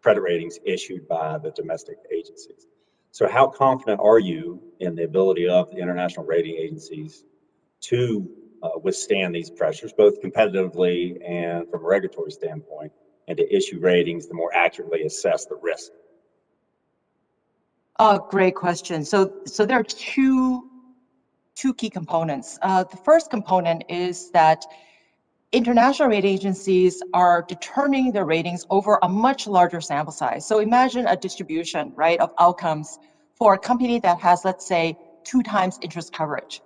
credit ratings issued by the domestic agencies. So how confident are you in the ability of the international rating agencies to withstand these pressures, both competitively and from a regulatory standpoint, and to issue ratings to more accurately assess the risk? Great question. So there are two key components. The first component is that international rating agencies are determining their ratings over a much larger sample size. So imagine a distribution, right, of outcomes for a company that has, let's say, 2 times interest coverage.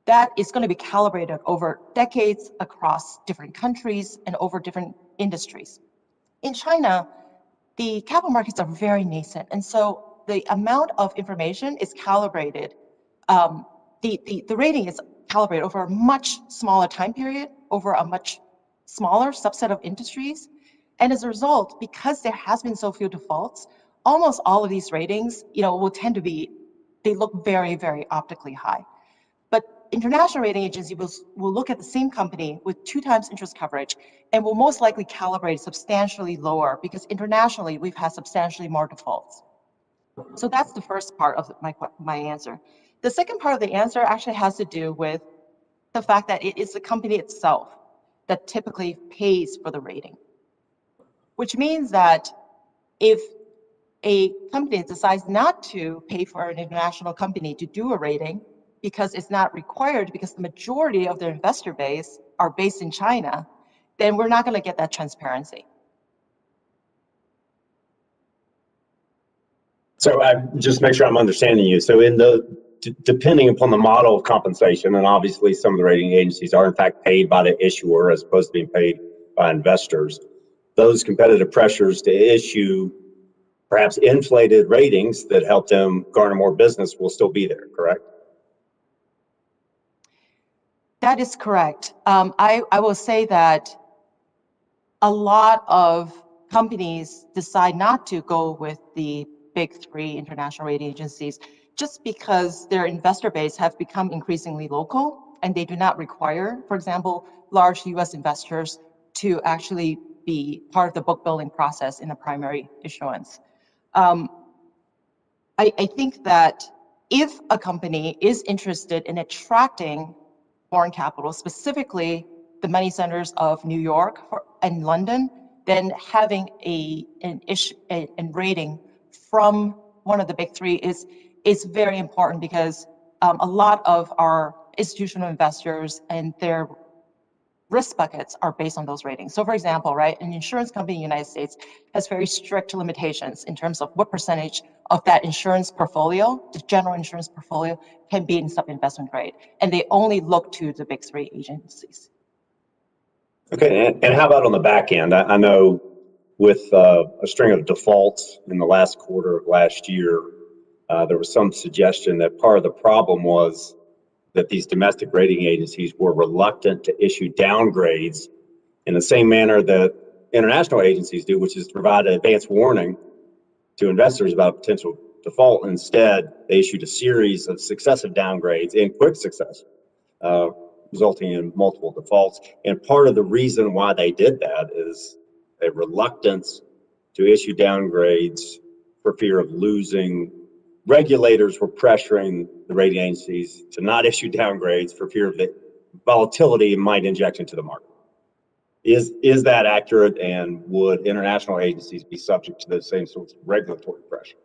That is going to be calibrated over decades across different countries and over different industries. In China, the capital markets are very nascent, and so the amount of information is calibrated. The rating is calibrated over a much smaller time period, over a much smaller subset of industries. And as a result, because there has been so few defaults, almost all of these ratings, will tend to be, they look very, very optically high. But international rating agencies will look at the same company with 2 times interest coverage and will most likely calibrate substantially lower because internationally we've had substantially more defaults. So that's the first part of my answer. The second part of the answer actually has to do with the fact that it is the company itself that typically pays for the rating, which means that if a company decides not to pay for an international company to do a rating because it's not required, because the majority of their investor base are based in China, then we're not going to get that transparency. So just make sure I'm understanding you. So depending upon the model of compensation, and obviously some of the rating agencies are in fact paid by the issuer as opposed to being paid by investors, those competitive pressures to issue perhaps inflated ratings that help them garner more business will still be there, correct? That is correct. I will say that a lot of companies decide not to go with the big 3 international rating agencies just because their investor base have become increasingly local and they do not require, for example, large US investors to actually be part of the book building process in a primary issuance. I think that if a company is interested in attracting foreign capital, specifically the money centers of New York and London, then having a rating from one of the big 3 is very important because a lot of our institutional investors and their risk buckets are based on those ratings. So for example, right, an insurance company in the United States has very strict limitations in terms of what percentage of that insurance portfolio, the general insurance portfolio, can be in sub-investment grade. And they only look to the big 3 agencies. Okay, and how about on the back end? I know with a string of defaults in the last quarter of last year, there was some suggestion that part of the problem was that these domestic rating agencies were reluctant to issue downgrades in the same manner that international agencies do, which is to provide an advance warning to investors about a potential default. Instead, they issued a series of successive downgrades in quick succession, resulting in multiple defaults. And part of the reason why they did that is a reluctance to issue downgrades for fear of losing. Regulators were pressuring the rating agencies to not issue downgrades for fear of the volatility it might inject into the market. Is that accurate, and would international agencies be subject to the same sorts of regulatory pressures?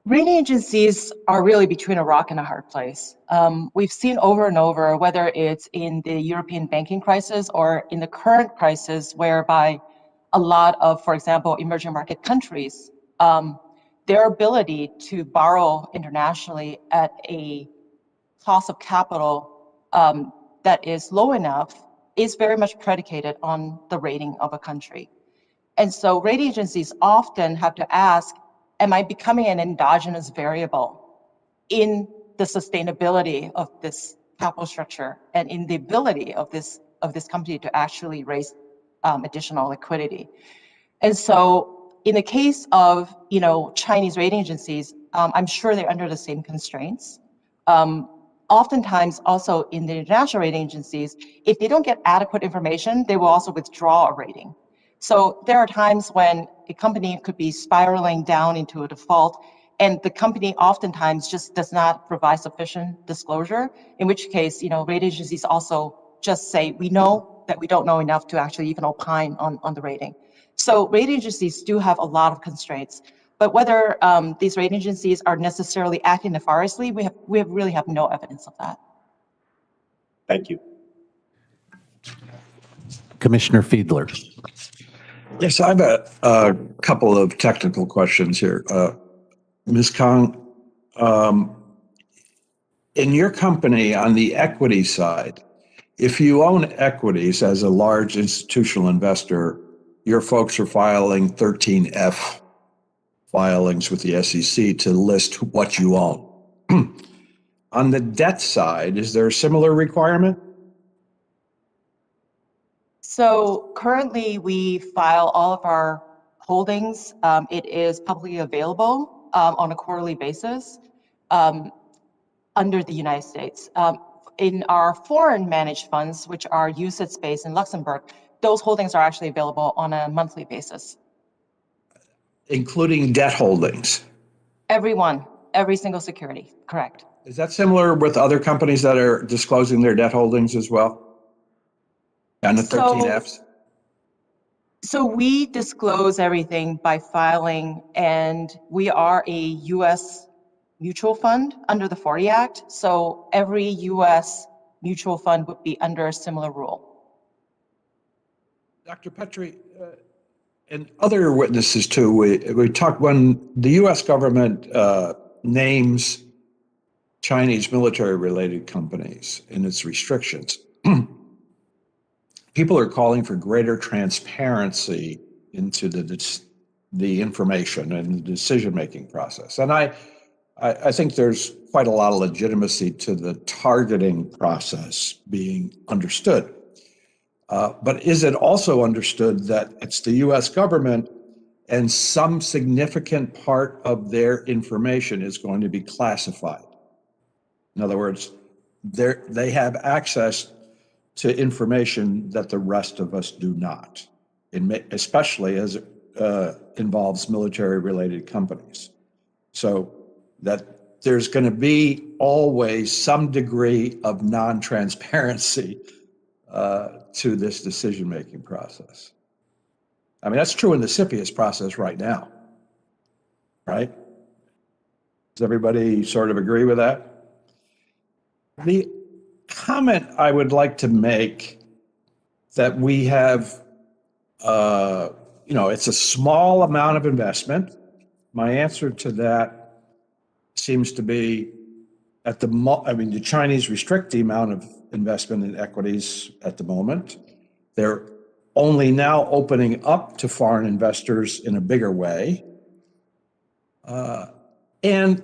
Rating agencies are really between a rock and a hard place. We've seen over and over, whether it's in the European banking crisis or in the current crisis, whereby a lot of, for example, emerging market countries, their ability to borrow internationally at a cost of capital that is low enough is very much predicated on the rating of a country. And so rating agencies often have to ask, am I becoming an endogenous variable in the sustainability of this capital structure and in the ability of this company to actually raise additional liquidity? And so in the case of Chinese rating agencies, I'm sure they're under the same constraints. Oftentimes also in the international rating agencies, if they don't get adequate information, they will also withdraw a rating. So there are times when a company could be spiraling down into a default, and the company oftentimes just does not provide sufficient disclosure, in which case, rating agencies also just say, we know that we don't know enough to actually even opine on the rating. So rating agencies do have a lot of constraints, but whether these rating agencies are necessarily acting nefariously, we really have no evidence of that. Thank you. Commissioner Fiedler. Yes, I have a couple of technical questions here. Ms. Kong, in your company on the equity side, if you own equities as a large institutional investor, your folks are filing 13F filings with the SEC to list what you own. On the debt side, is there a similar requirement? So currently we file all of our holdings. It is publicly available on a quarterly basis under the United States. In our foreign managed funds, which are UCITS-based in Luxembourg, those holdings are actually available on a monthly basis. Including debt holdings? Every single security, correct. Is that similar with other companies that are disclosing their debt holdings as well? And the 13Fs? So we disclose everything by filing, and we are a U.S. mutual fund under the 40 Act. So every U.S. mutual fund would be under a similar rule. Dr. Petrie, and other witnesses too, we talked when the U.S. government names Chinese military-related companies in its restrictions. People are calling for greater transparency into the information and the decision-making process. And I think there's quite a lot of legitimacy to the targeting process being understood. But is it also understood that it's the US government and some significant part of their information is going to be classified? In other words, they have access to information that the rest of us do not, especially as it involves military-related companies. So that there's going to be always some degree of non-transparency to this decision-making process. I mean, that's true in the CFIUS process right now, right? Does everybody sort of agree with that? The comment I would like to make that we have, it's a small amount of investment. My answer to that seems to be the Chinese restrict the amount of investment in equities at the moment. They're only now opening up to foreign investors in a bigger way. And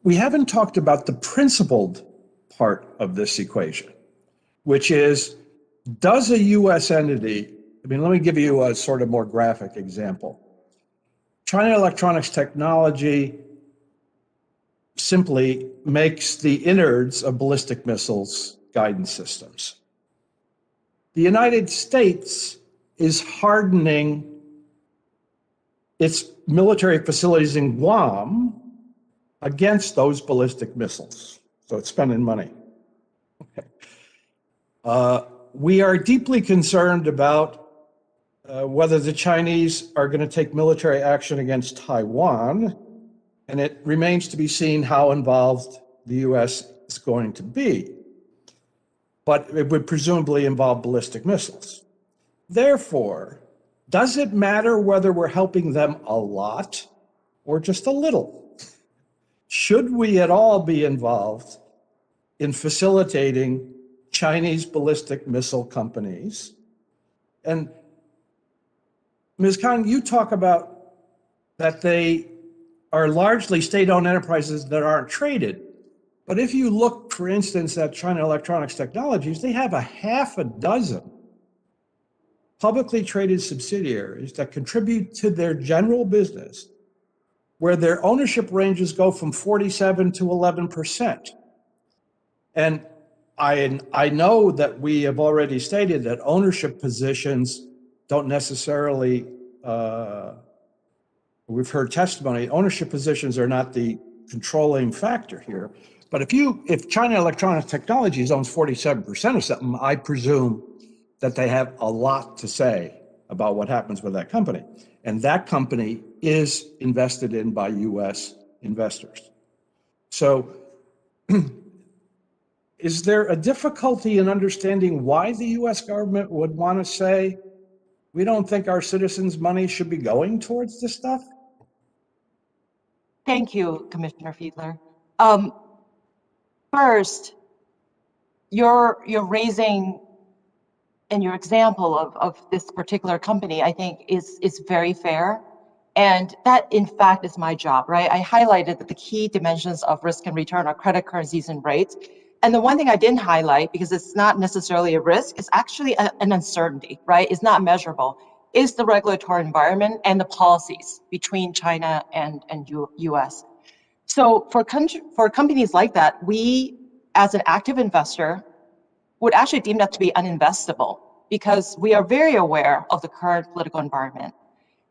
we haven't talked about the principled part of this equation, which is, does a US entity, let me give you a sort of more graphic example. China Electronics Technology simply makes the innards of ballistic missiles guidance systems. The United States is hardening its military facilities in Guam against those ballistic missiles. So it's spending money. Okay. We are deeply concerned about whether the Chinese are going to take military action against Taiwan, and it remains to be seen how involved the U.S. is going to be. But it would presumably involve ballistic missiles. Therefore, does it matter whether we're helping them a lot or just a little? Should we at all be involved in facilitating Chinese ballistic missile companies? And Ms. Kang, you talk about that they are largely state-owned enterprises that aren't traded. But if you look, for instance, at China Electronics Technologies, they have a half a dozen publicly traded subsidiaries that contribute to their general business, where their ownership ranges go from 47 to 11%. And I know that we have already stated that ownership positions don't necessarily, we've heard testimony, ownership positions are not the controlling factor here. But if China Electronics Technologies owns 47% of something, I presume that they have a lot to say about what happens with that company. And that company is invested in by US investors. So is there a difficulty in understanding why the US government would want to say, we don't think our citizens' money should be going towards this stuff? Thank you, Commissioner Fiedler. First, you're raising, and your example of this particular company, I think is very fair. And that, in fact, is my job, right? I highlighted that the key dimensions of risk and return are credit, currencies, and rates. And the one thing I didn't highlight, because it's not necessarily a risk, it's actually an uncertainty, right? It's not measurable, is the regulatory environment and the policies between China and US. So for companies like that, we, as an active investor, would actually deem that to be uninvestable because we are very aware of the current political environment.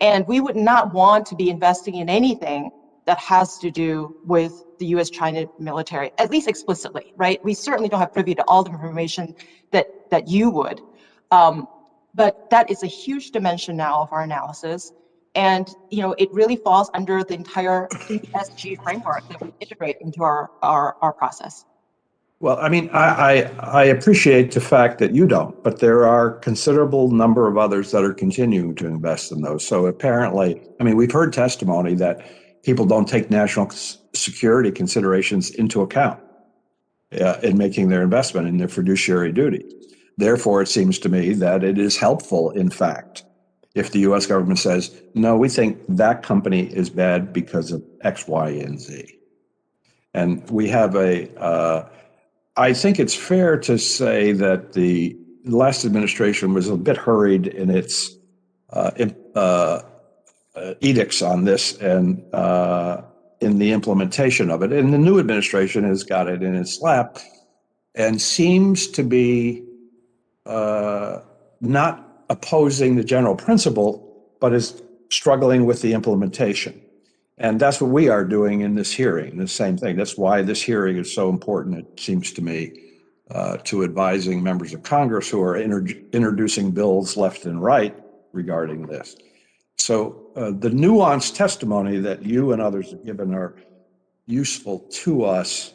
And we would not want to be investing in anything that has to do with the US-China military, at least explicitly, right? We certainly don't have privy to all the information that you would. But that is a huge dimension now of our analysis. And it really falls under the entire ESG framework that we integrate into our process. Well, I mean, I appreciate the fact that you don't, but there are a considerable number of others that are continuing to invest in those. So apparently, I mean, we've heard testimony that people don't take national security considerations into account in making their investment in their fiduciary duty. Therefore, it seems to me that it is helpful, in fact, if the US government says, no, we think that company is bad because of X, Y, and Z. And we have I think it's fair to say that the last administration was a bit hurried in its edicts on this and in the implementation of it. And the new administration has got it in its lap and seems to be not opposing the general principle, but is struggling with the implementation. And that's what we are doing in this hearing, the same thing. That's why this hearing is so important, it seems to me, to advising members of Congress who are introducing bills left and right regarding this. So the nuanced testimony that you and others have given are useful to us,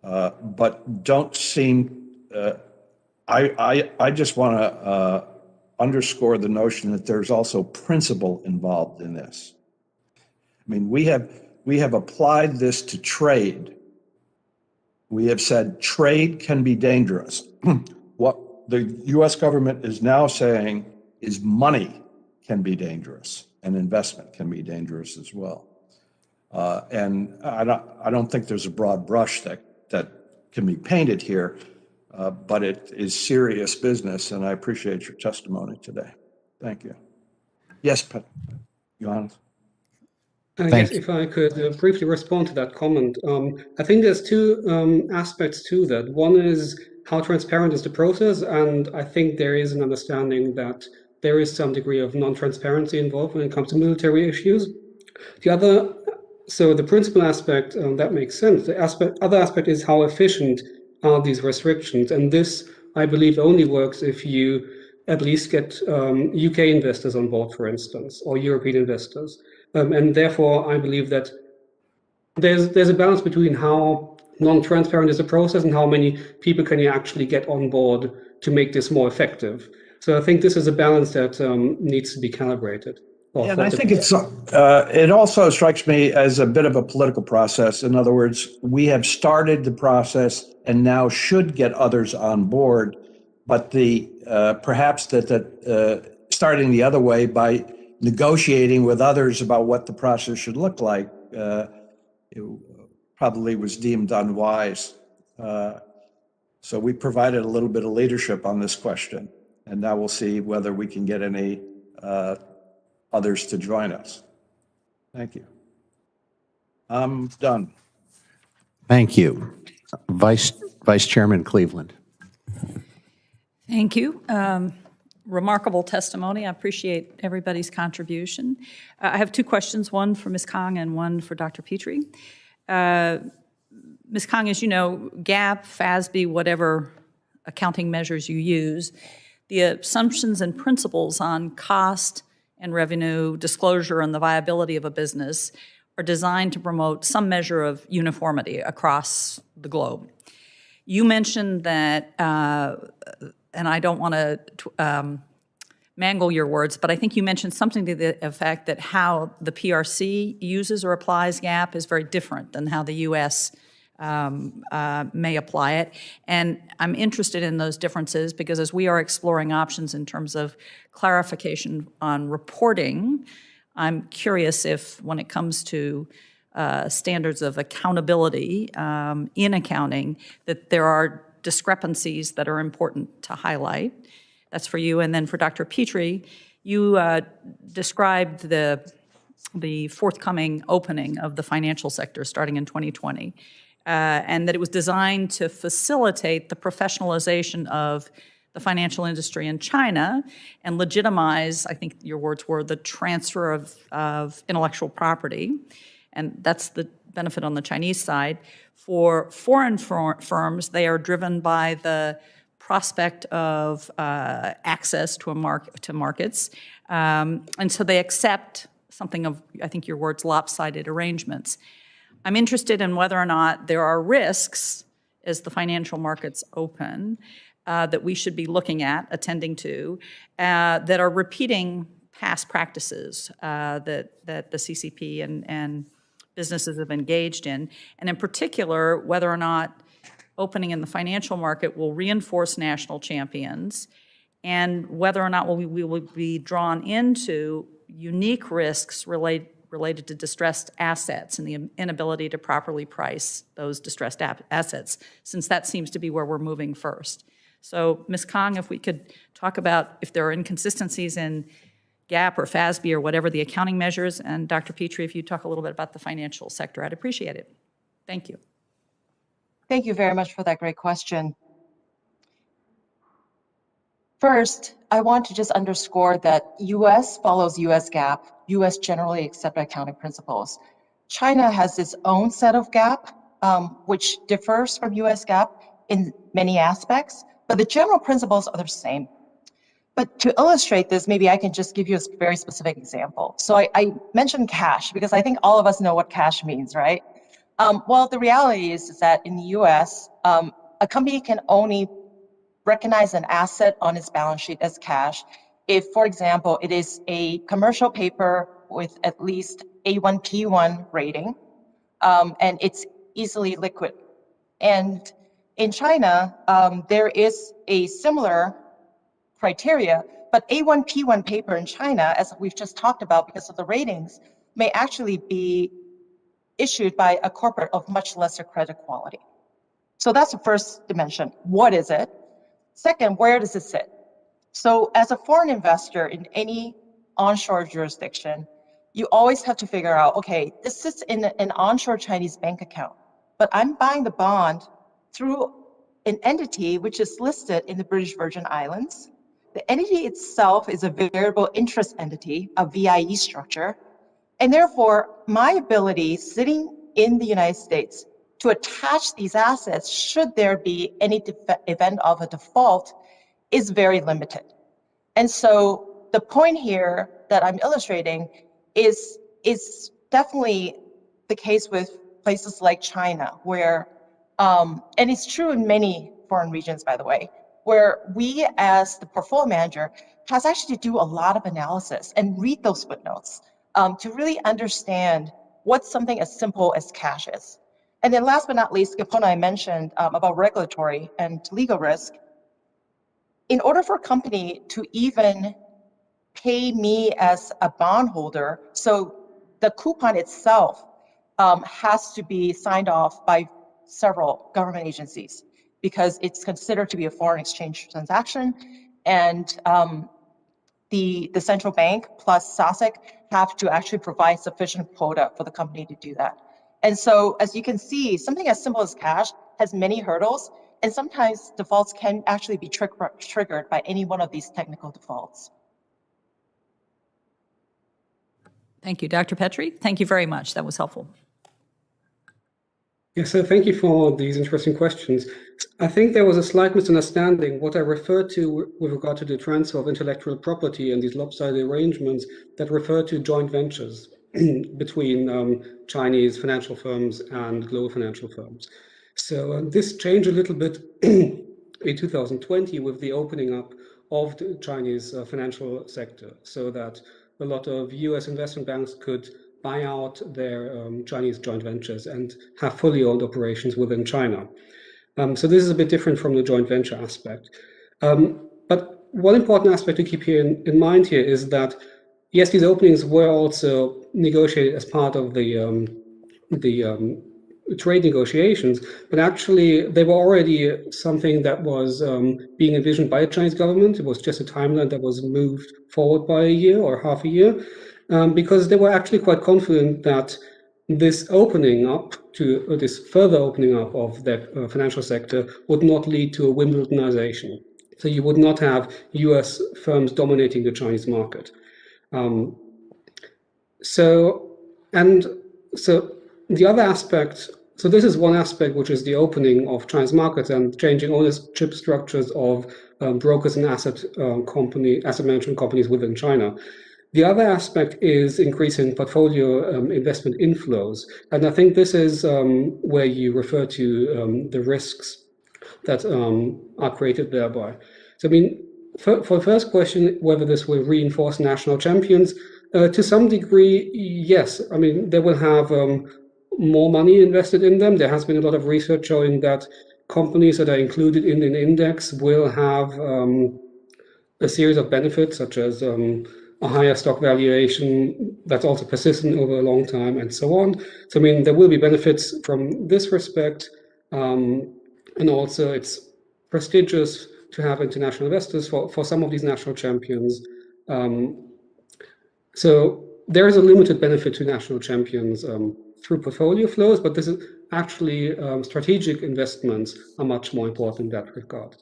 but don't seem, I just want to underscore the notion that there's also principle involved in this. I mean, we have applied this to trade. We have said trade can be dangerous. What the US government is now saying is money can be dangerous and investment can be dangerous as well. And I don't think there's a broad brush that can be painted here, but it is serious business, and I appreciate your testimony today. Thank you. Yes, Johannes. Yes, if I could briefly respond to that comment. I think there's two aspects to that. One is how transparent is the process, and I think there is an understanding that there is some degree of non-transparency involved when it comes to military issues. The other, so the principal aspect, that makes sense. The other aspect is how efficient are these restrictions, and this I believe only works if you at least get UK investors on board, for instance, or European investors. And therefore, I believe that there's a balance between how non-transparent is the process and how many people can you actually get on board to make this more effective. So I think this is a balance that needs to be calibrated. And I think it also strikes me as a bit of a political process. In other words, we have started the process and now should get others on board, but perhaps starting the other way by negotiating with others about what the process should look like, it probably was deemed unwise. So we provided a little bit of leadership on this question, and now we'll see whether we can get any others to join us. Thank you. I'm done. Thank you. Vice Chairman Cleveland. Thank you. Remarkable testimony. I appreciate everybody's contribution. I have two questions, one for Ms. Kong and one for Dr. Petrie. Ms. Kong, as you know, GAAP, FASB, whatever accounting measures you use, the assumptions and principles on cost and revenue disclosure and the viability of a business are designed to promote some measure of uniformity across the globe. You mentioned that, and I don't want to mangle your words, but I think you mentioned something to the effect that how the PRC uses or applies GAAP is very different than how the U.S. May apply it. And I'm interested in those differences because as we are exploring options in terms of clarification on reporting, I'm curious if when it comes to standards of accountability in accounting, that there are discrepancies that are important to highlight. That's for you. And then for Dr. Petrie, you described the forthcoming opening of the financial sector starting in 2020. And that it was designed to facilitate the professionalization of the financial industry in China and legitimize, I think your words were, the transfer of intellectual property. And that's the benefit on the Chinese side. For foreign firms, they are driven by the prospect of access to markets. And so they accept something of, I think your words, lopsided arrangements. I'm interested in whether or not there are risks as the financial markets open that we should be looking at, attending to, that are repeating past practices that the CCP and businesses have engaged in, and in particular, whether or not opening in the financial market will reinforce national champions, and whether or not we will be drawn into unique risks related to distressed assets and the inability to properly price those distressed assets, since that seems to be where we're moving first. So, Ms. Kong, if we could talk about if there are inconsistencies in GAAP or FASB or whatever the accounting measures, and Dr. Petrie, if you talk a little bit about the financial sector, I'd appreciate it. Thank you. Thank you very much for that great question. First, I want to just underscore that US follows US GAAP, US generally accepted accounting principles. China has its own set of GAAP, which differs from US GAAP in many aspects, but the general principles are the same. But to illustrate this, maybe I can just give you a very specific example. So I mentioned cash because I think all of us know what cash means, right? Well, the reality is that in the US, a company can only recognize an asset on its balance sheet as cash if, for example, it is a commercial paper with at least A1/P1 rating, and it's easily liquid. And in China, there is a similar criteria, but A1/P1 paper in China, as we've just talked about because of the ratings, may actually be issued by a corporate of much lesser credit quality. So that's the first dimension. What is it? Second, where does it sit? So as a foreign investor in any onshore jurisdiction, you always have to figure out, okay, this sits in an onshore Chinese bank account, but I'm buying the bond through an entity which is listed in the British Virgin Islands. The entity itself is a variable interest entity, a VIE structure, and therefore my ability sitting in the United States to attach these assets should there be any event of a default is very limited. And so the point here that I'm illustrating is definitely the case with places like China, where, and it's true in many foreign regions, by the way, where we as the portfolio manager has actually to do a lot of analysis and read those footnotes to really understand what something as simple as cash is. And then last but not least, the point I mentioned about regulatory and legal risk. In order for a company to even pay me as a bondholder, so the coupon itself has to be signed off by several government agencies because it's considered to be a foreign exchange transaction, and the central bank plus SASC have to actually provide sufficient quota for the company to do that. And so, as you can see, something as simple as cash has many hurdles, and sometimes defaults can actually be triggered by any one of these technical defaults. Thank you. Dr. Petrie, thank you very much. That was helpful. Yes, so thank you for these interesting questions. I think there was a slight misunderstanding. What I referred to with regard to the transfer of intellectual property and these lopsided arrangements that refer to joint ventures between Chinese financial firms and global financial firms. So this changed a little bit in 2020 with the opening up of the Chinese financial sector, so that a lot of US investment banks could buy out their Chinese joint ventures and have fully owned operations within China. So this is a bit different from the joint venture aspect. But one important aspect to keep here in mind here is that, yes, these openings were also negotiated as part of the trade negotiations, but actually they were already something that was being envisioned by the Chinese government. It was just a timeline that was moved forward by a year or half a year, because they were actually quite confident that this opening up to this further opening up of the financial sector would not lead to a Wimbledonization. So you would not have US firms dominating the Chinese market. So the other aspect, so this is one aspect, which is the opening of Chinese markets and changing ownership structures of brokers and asset management companies within China. The other aspect is increasing portfolio investment inflows. And I think this is where you refer to the risks that are created thereby. So I mean, for the first question, whether this will reinforce national champions, to some degree, yes. I mean, they will have more money invested in them. There has been a lot of research showing that companies that are included in an index will have a series of benefits, such as a higher stock valuation that's also persistent over a long time, and so on. So I mean, there will be benefits from this respect, and also it's prestigious to have international investors for some of these national champions. So there is a limited benefit to national champions through portfolio flows, but this is actually strategic investments are much more important in that regard.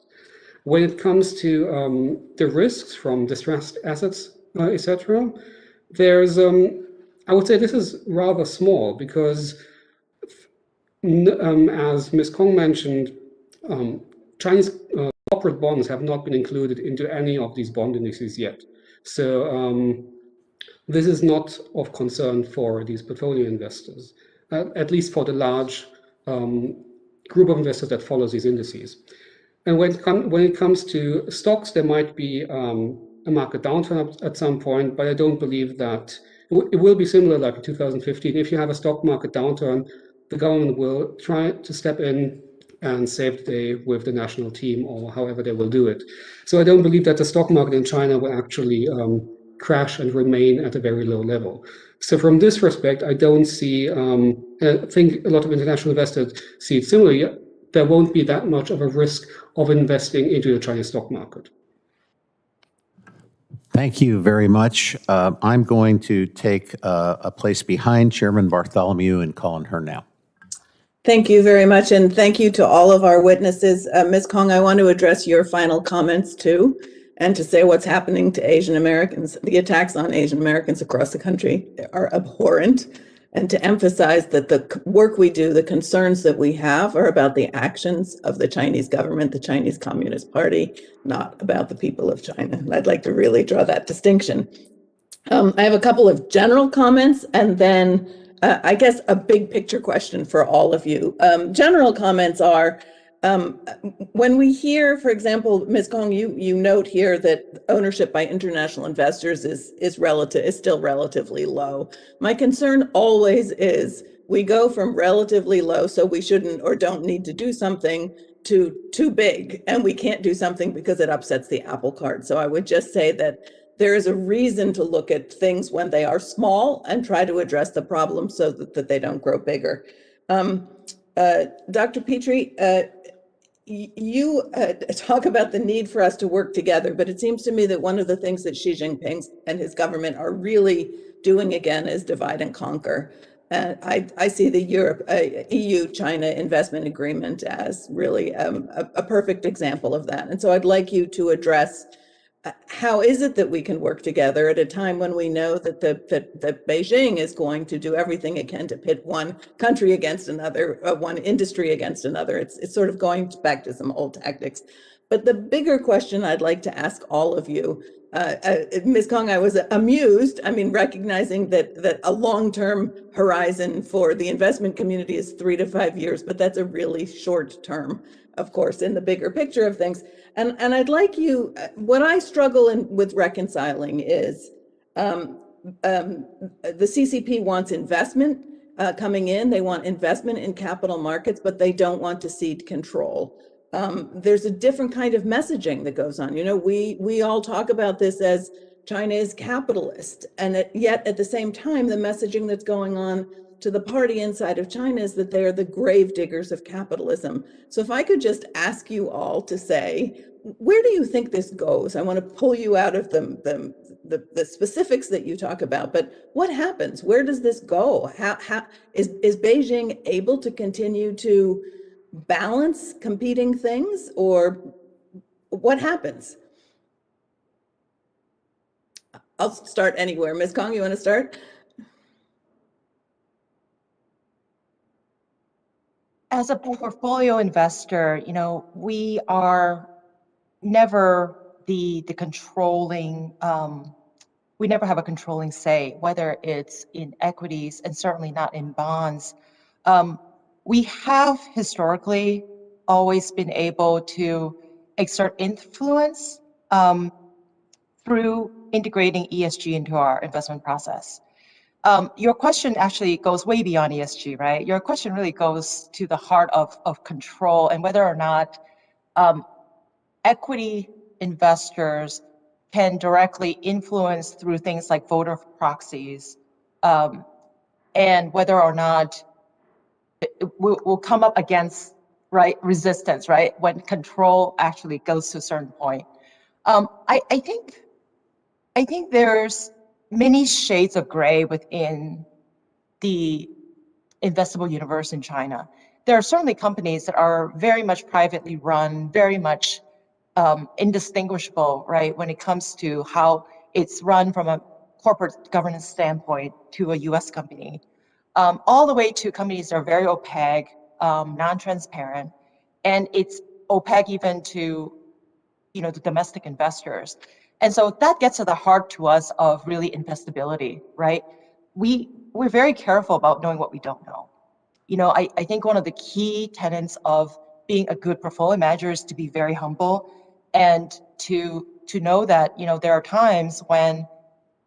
When it comes to the risks from distressed assets, etc., there's, I would say this is rather small because, as Ms. Kong mentioned, Chinese corporate bonds have not been included into any of these bond indices yet. So this is not of concern for these portfolio investors, at least for the large group of investors that follows these indices. And when it comes to stocks, there might be a market downturn at some point, but I don't believe that it will be similar like in 2015. If you have a stock market downturn, the government will try to step in and save the day with the national team or however they will do it. So I don't believe that the stock market in China will actually crash and remain at a very low level. So from this respect, I don't see, I think a lot of international investors see it similarly. There won't be that much of a risk of investing into the Chinese stock market. Thank you very much. I'm going to take a place behind Chairman Bartholomew and call on her now. Thank you very much, and thank you to all of our witnesses. Ms. Kong, I want to address your final comments too, and to say what's happening to Asian Americans. The attacks on Asian Americans across the country are abhorrent. and to emphasize that the work we do, the concerns that we have are about the actions of the Chinese government, the Chinese Communist Party, not about the people of China. And I'd like to really draw that distinction. I have a couple of general comments and then I guess a big picture question for all of you. General comments are, when we hear, for example, Ms. Kong, you note here that ownership by international investors is still relatively low. My concern always is we go from relatively low, so we shouldn't or don't need to do something, to too big, and we can't do something because it upsets the apple cart. So I would just say that there is a reason to look at things when they are small and try to address the problem so that they don't grow bigger. Dr. Petrie, you talk about the need for us to work together, but it seems to me that one of the things that Xi Jinping and his government are really doing again is divide and conquer. I see the EU-China investment agreement as really a perfect example of that. And so I'd like you to address how is it that we can work together at a time when we know that that Beijing is going to do everything it can to pit one country against another, one industry against another? It's sort of going back to some old tactics. But the bigger question I'd like to ask all of you, Ms. Kong, I was amused, recognizing that a long-term horizon for the investment community is 3 to 5 years, but that's a really short term, of course, in the bigger picture of things. And I'd like you, what I struggle with reconciling is the CCP wants investment coming in. They want investment in capital markets, but they don't want to cede control. There's a different kind of messaging that goes on. You know, we all talk about this as China is capitalist, and yet at the same time, the messaging that's going on to the party inside of China is that they are the grave diggers of capitalism. So if I could just ask you all to say, where do you think this goes? I want to pull you out of the specifics that you talk about, but what happens? Where does this go? How is Beijing able to continue to balance competing things, or what happens? I'll start anywhere. Ms. Kong, you want to start? As a portfolio investor, you know, we are never the controlling, we never have a controlling say, whether it's in equities and certainly not in bonds. We have historically always been able to exert influence through integrating ESG into our investment process. Your question actually goes way beyond ESG, right? Your question really goes to the heart of control and whether or not equity investors can directly influence through things like voter proxies, and whether or not we'll come up against resistance, right? When control actually goes to a certain point. I think there's many shades of gray within the investable universe in China. There are certainly companies that are very much privately run, very much indistinguishable, right, when it comes to how it's run from a corporate governance standpoint to a US company, all the way to companies that are very opaque, non-transparent, and it's opaque even to, you know, the domestic investors. And so that gets to the heart to us of really investability, right? We're very careful about knowing what we don't know. You know, I think one of the key tenets of being a good portfolio manager is to be very humble and to know that, you know, there are times when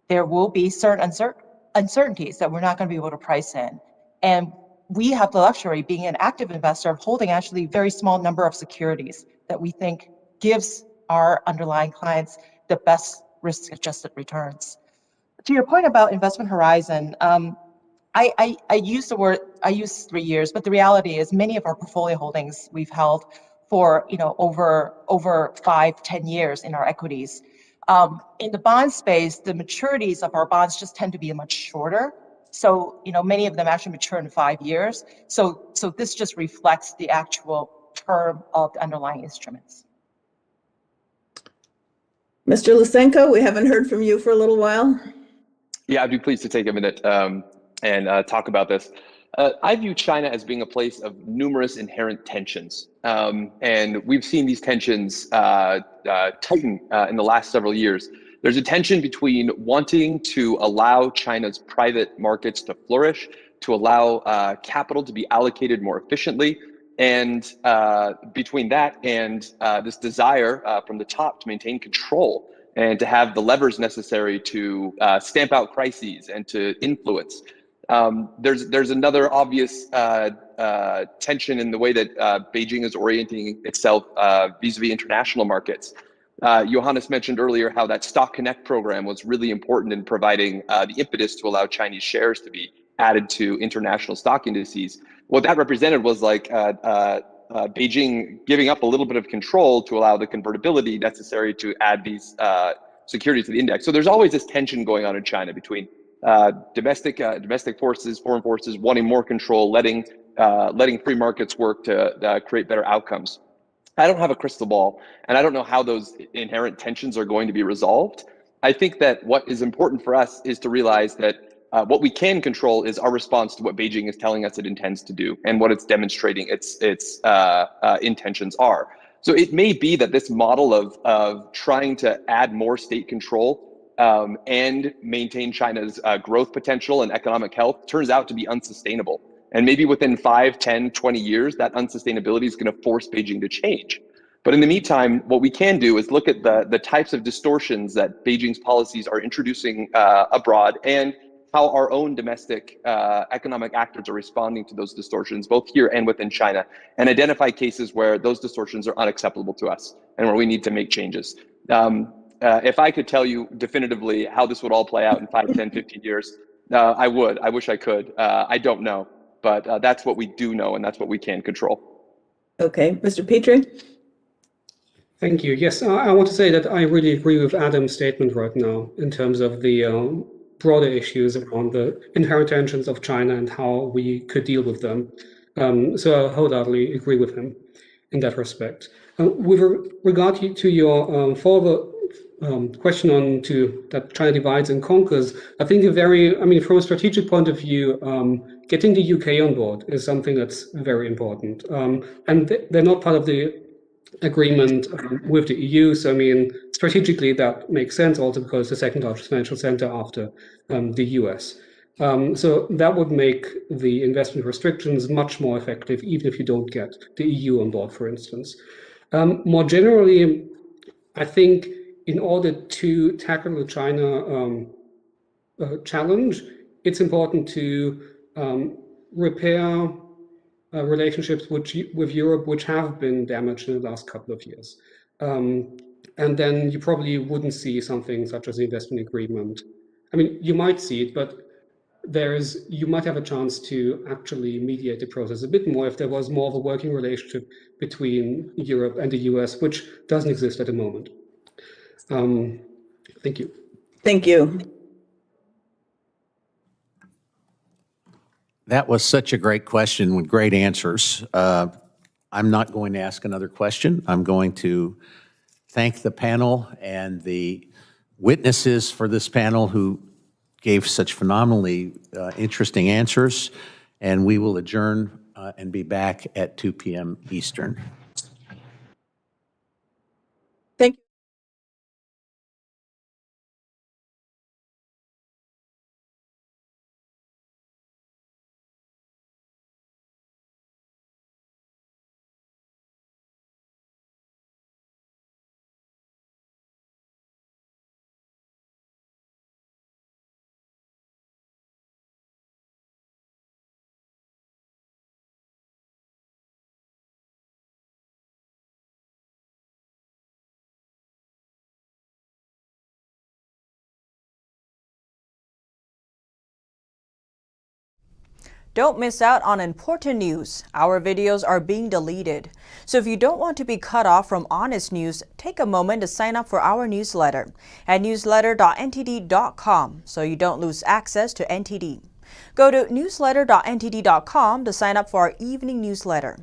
there will be certain uncertainties that we're not going to be able to price in. And we have the luxury, being an active investor, of holding actually a very small number of securities that we think gives our underlying clients the best risk-adjusted returns. To your point about investment horizon, I use 3 years, but the reality is many of our portfolio holdings we've held for, you know, over 5-10 years in our equities. In the bond space, the maturities of our bonds just tend to be much shorter. So, you know, many of them actually mature in 5 years. So this just reflects the actual term of the underlying instruments. Mr. Lysenko, we haven't heard from you for a little while. Yeah, I'd be pleased to take a minute. talk about this. I view China as being a place of numerous inherent tensions. And we've seen these tensions tighten in the last several years. There's a tension between wanting to allow China's private markets to flourish, to allow capital to be allocated more efficiently, and between that and this desire from the top to maintain control and to have the levers necessary to stamp out crises and to influence. There's another obvious tension in the way that Beijing is orienting itself vis-a-vis international markets. Johannes mentioned earlier how that Stock Connect program was really important in providing the impetus to allow Chinese shares to be added to international stock indices. What that represented was like Beijing giving up a little bit of control to allow the convertibility necessary to add these securities to the index. So there's always this tension going on in China between domestic forces, foreign forces wanting more control, letting free markets work to create better outcomes. I don't have a crystal ball, and I don't know how those inherent tensions are going to be resolved. I think that what is important for us is to realize that what we can control is our response to what Beijing is telling us it intends to do and what it's demonstrating its intentions are. So it may be that this model of trying to add more state control and maintain China's growth potential and economic health turns out to be unsustainable. And maybe within 5, 10, 20 years, that unsustainability is going to force Beijing to change. But in the meantime, what we can do is look at the types of distortions that Beijing's policies are introducing abroad and how our own domestic economic actors are responding to those distortions, both here and within China, and identify cases where those distortions are unacceptable to us and where we need to make changes. If I could tell you definitively how this would all play out in 5, 10, 15 years, I would. I wish I could. I don't know, but that's what we do know, and that's what we can control. Okay, Mr. Petrie? Thank you. Yes, I want to say that I really agree with Adam's statement right now in terms of the broader issues around the inherent tensions of China and how we could deal with them. So I wholeheartedly agree with him in that respect. With regard to your further question on that China divides and conquers, I think from a strategic point of view, getting the UK on board is something that's very important. And they're not part of the agreement with the EU. So, strategically that makes sense also because it's the second largest financial center after the US. So that would make the investment restrictions much more effective, even if you don't get the EU on board, for instance. More generally, I think in order to tackle the China challenge, it's important to repair relationships with Europe, which have been damaged in the last couple of years. And then you probably wouldn't see something such as the investment agreement. You might see it, but you might have a chance to actually mediate the process a bit more if there was more of a working relationship between Europe and the US, which doesn't exist at the moment. Thank you. Thank you. That was such a great question with great answers. I'm not going to ask another question. I'm going to thank the panel and the witnesses for this panel who gave such phenomenally interesting answers, and we will adjourn and be back at 2 p.m. Eastern. Thank you. Don't miss out on important news. Our videos are being deleted. So if you don't want to be cut off from honest news, take a moment to sign up for our newsletter at newsletter.ntd.com so you don't lose access to NTD. Go to newsletter.ntd.com to sign up for our evening newsletter.